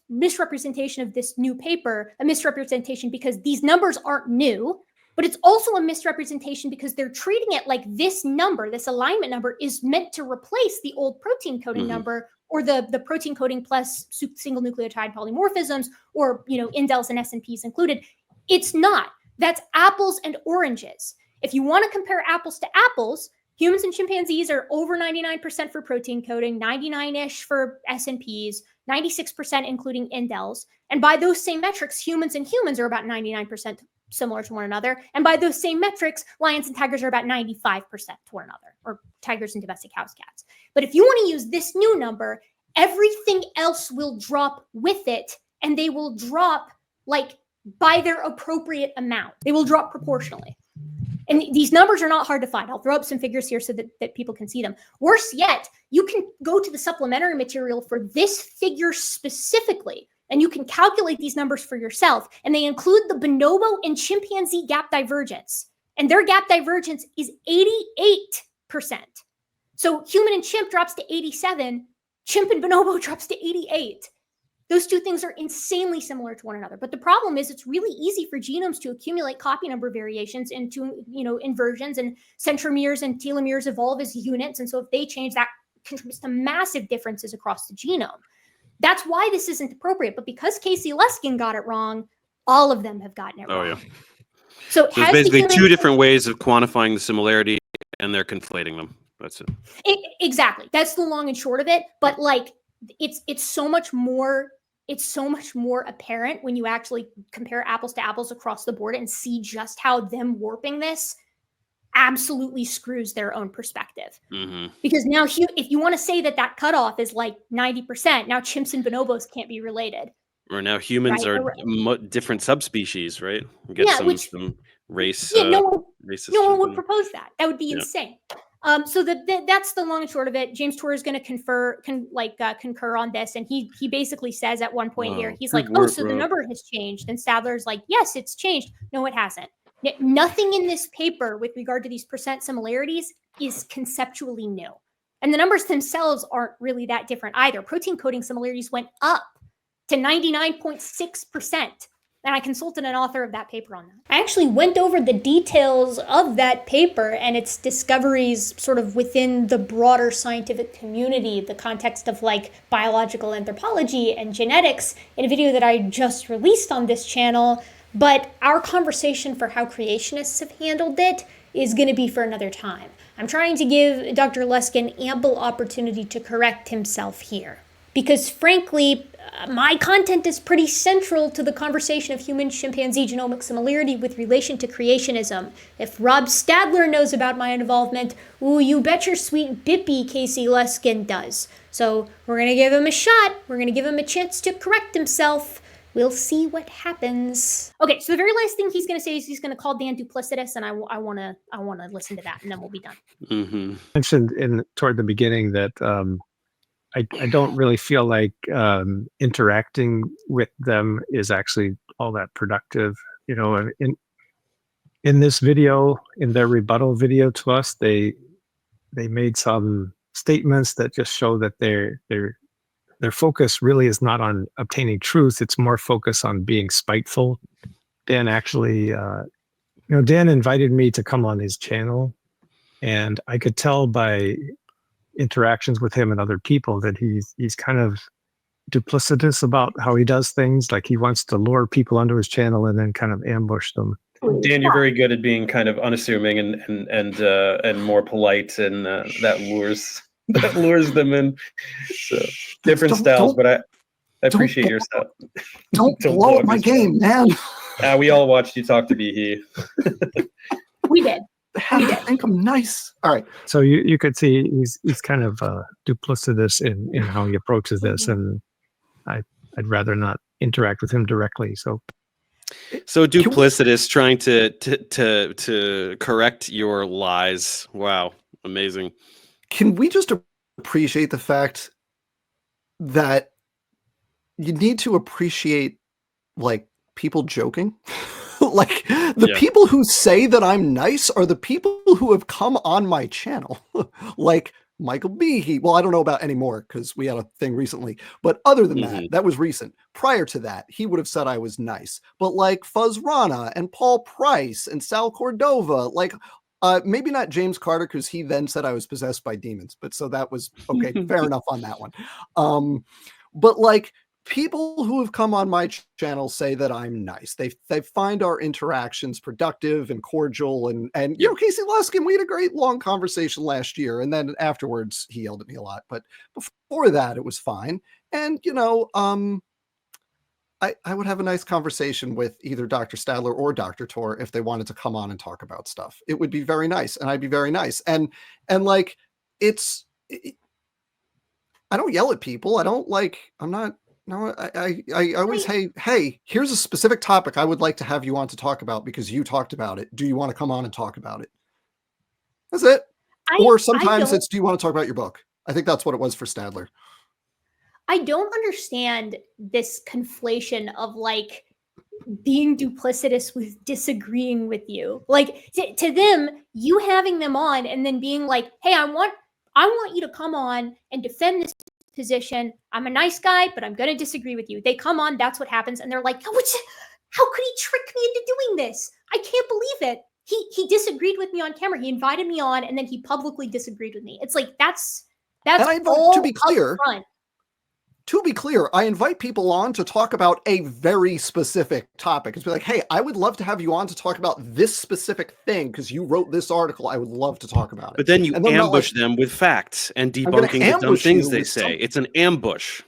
misrepresentation of this new paper a misrepresentation because these numbers aren't new, but it's also a misrepresentation because they're treating it like this number, this alignment number, is meant to replace the old protein coding number or the protein coding plus single nucleotide polymorphisms or indels and SNPs included. It's not. That's apples and oranges. If you want to compare apples to apples, humans and chimpanzees are over 99% for protein coding, 99-ish for SNPs, 96% including indels. And by those same metrics, humans and humans are about 99% similar to one another. And by those same metrics, lions and tigers are about 95% to one another, or tigers and domestic house cats. But if you want to use this new number, everything else will drop with it, and they will drop like by their appropriate amount. They will drop proportionally. And these numbers are not hard to find. I'll throw up some figures here so that people can see them. Worse yet, you can go to the supplementary material for this figure specifically, and you can calculate these numbers for yourself. And they include the bonobo and chimpanzee gap divergence. And their gap divergence is 88%. So human and chimp drops to 87, chimp and bonobo drops to 88. Those two things are insanely similar to one another. But the problem is it's really easy for genomes to accumulate copy number variations into, inversions, and centromeres and telomeres evolve as units. And so if they change, that contributes to massive differences across the genome. That's why this isn't appropriate. But because Casey Luskin got it wrong, all of them have gotten it wrong. Oh, yeah. So there's basically two different ways of quantifying the similarity, and they're conflating them. That's it. Exactly. That's the long and short of it. But it's so much more. It's so much more apparent when you actually compare apples to apples across the board and see just how them warping this absolutely screws their own perspective. Because now if you want to say that cutoff is like 90%, now chimps and bonobos can't be related. Or now humans are different subspecies, right? We get some race. No one would propose that. That would be insane. So that's the long and short of it. James Tour is going to concur on this, and he basically says at one point here, he's like, "Oh, so the number has changed." And Stadler's like, "Yes, it's changed." No, it hasn't. Nothing in this paper with regard to these percent similarities is conceptually new, and the numbers themselves aren't really that different either. Protein coding similarities went up to 99.6%. And I consulted an author of that paper on that. I actually went over the details of that paper and its discoveries sort of within the broader scientific community, the context of biological anthropology and genetics, in a video that I just released on this channel. But our conversation for how creationists have handled it is going to be for another time. I'm trying to give Dr. Luskin ample opportunity to correct himself here. Because frankly, my content is pretty central to the conversation of human-chimpanzee genomic similarity with relation to creationism. If Rob Stadler knows about my involvement, ooh, you bet your sweet bippy Casey Luskin does. So we're going to give him a shot. We're going to give him a chance to correct himself. We'll see what happens. Okay, so the very last thing he's going to say is he's going to call Dan duplicitous, and I want to listen to that, and then we'll be done. Mentioned toward the beginning that I don't really feel like interacting with them is actually all that productive. In this video, in their rebuttal video to us, they made some statements that just show that they're their focus really is not on obtaining truth. It's more focus on being spiteful. Dan actually, Dan invited me to come on his channel, and I could tell by interactions with him and other people that he's kind of duplicitous about how he does things. Like he wants to lure people onto his channel and then kind of ambush them. Dan, you're very good at being kind of unassuming and more polite, and that lures them in. So different styles, but I appreciate your stuff. Don't blow up my game, man. We all watched you talk to Behe. We did. I think I'm nice. All right. So you could see he's kind of duplicitous in how he approaches this, and I'd rather not interact with him directly. So duplicitous, trying to correct your lies. Wow, amazing. Can we just appreciate the fact that you need to appreciate like people joking? Like the people who say that I'm nice are the people who have come on my channel. Like Michael Behe. Well, I don't know about anymore because we had a thing recently. But other than that was recent. Prior to that, he would have said I was nice. But like Fuzz Rana and Paul Price and Sal Cordova, like maybe not James Carter because he then said I was possessed by demons. But so that was okay. Fair enough on that one. But like people who have come on my channel say that I'm nice. They find our interactions productive and cordial, and you know, Casey Luskin, we had a great long conversation last year, and then afterwards he yelled at me a lot, but before that it was fine. And you know, I would have a nice conversation with either Dr. Stadler or Dr. Tor if they wanted to come on and talk about stuff. It would be very nice, and I'd be very nice. And like I don't yell at people. I don't like. I'm not. No, I always say, hey, here's a specific topic I would like to have you on to talk about because you talked about it. Do you want to come on and talk about it? That's it. Or sometimes it's, do you want to talk about your book? I think that's what it was for Stadler. I don't understand this conflation of like being duplicitous with disagreeing with you. Like to them, you having them on and then being like, hey, I want you to come on and defend this position. I'm a nice guy, but I'm going to disagree with you. They come on, that's what happens, and they're like, how could he trick me into doing this? I can't believe it. He disagreed with me on camera. He invited me on, and then he publicly disagreed with me. It's like that's all to be clear. upfront. To be clear, I invite people on to talk about a very specific topic. It's be like, hey, I would love to have you on to talk about this specific thing because you wrote this article. I would love to talk about it. But then you ambush them with facts and debunking the dumb things they say. It's an ambush.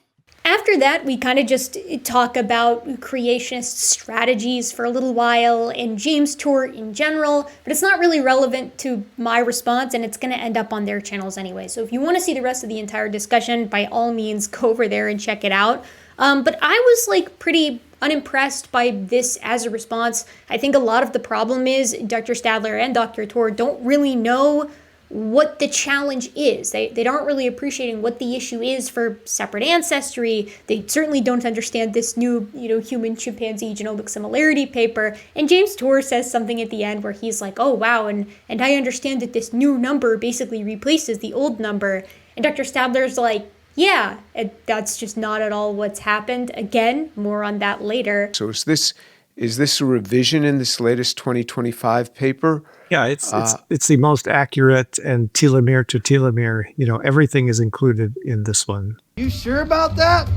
After that, we kind of just talk about creationist strategies for a little while and James Tour in general, but it's not really relevant to my response and it's going to end up on their channels anyway. So if you want to see the rest of the entire discussion, by all means, go over there and check it out. But I was like pretty unimpressed by this as a response. I think a lot of the problem is Dr. Stadler and Dr. Tour don't really know what the challenge is. They aren't really appreciating what the issue is for separate ancestry. They certainly don't understand this new, human-chimpanzee genomic similarity paper. And James Tour says something at the end where he's like, oh, wow, and I understand that this new number basically replaces the old number. And Dr. Stadler's like, yeah, that's just not at all what's happened. Again, more on that later. So is this a revision in this latest 2025 paper? Yeah, it's the most accurate and telomere to telomere. Everything is included in this one. You sure about that?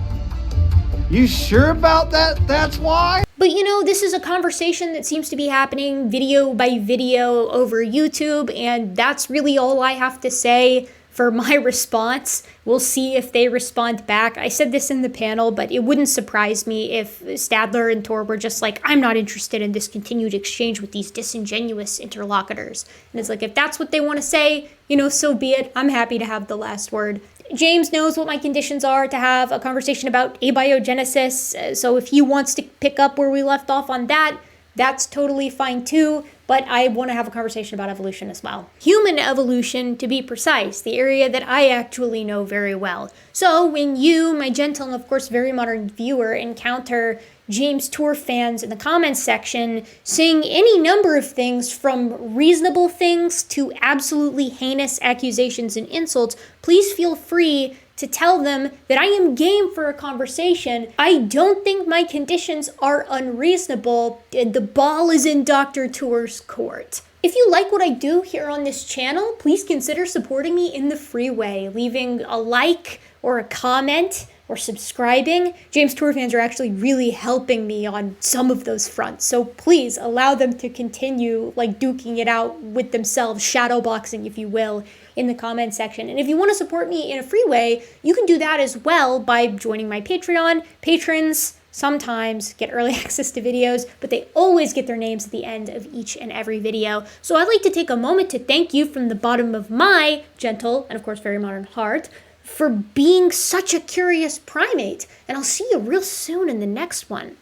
You sure about that? That's why? But this is a conversation that seems to be happening video by video over YouTube, and that's really all I have to say for my response. We'll see if they respond back. I said this in the panel, but it wouldn't surprise me if Stadler and Tor were just like, I'm not interested in this continued exchange with these disingenuous interlocutors. And it's like, if that's what they want to say, so be it. I'm happy to have the last word. James knows what my conditions are to have a conversation about abiogenesis. So if he wants to pick up where we left off on that, that's totally fine too. But I want to have a conversation about evolution as well. Human evolution, to be precise, the area that I actually know very well. So when you, my gentle and of course very modern viewer, encounter James Tour fans in the comments section saying any number of things from reasonable things to absolutely heinous accusations and insults, please feel free to tell them that I am game for a conversation. I don't think my conditions are unreasonable, and the ball is in Dr. Tour's court. If you like what I do here on this channel, please consider supporting me in the free way, leaving a like or a comment or subscribing. James Tour fans are actually really helping me on some of those fronts, so please allow them to continue like duking it out with themselves, shadowboxing if you will, in the comment section. And if you want to support me in a free way, you can do that as well by joining my Patreon. Patrons sometimes get early access to videos, but they always get their names at the end of each and every video. So I'd like to take a moment to thank you from the bottom of my gentle and of course very modern heart for being such a curious primate. And I'll see you real soon in the next one.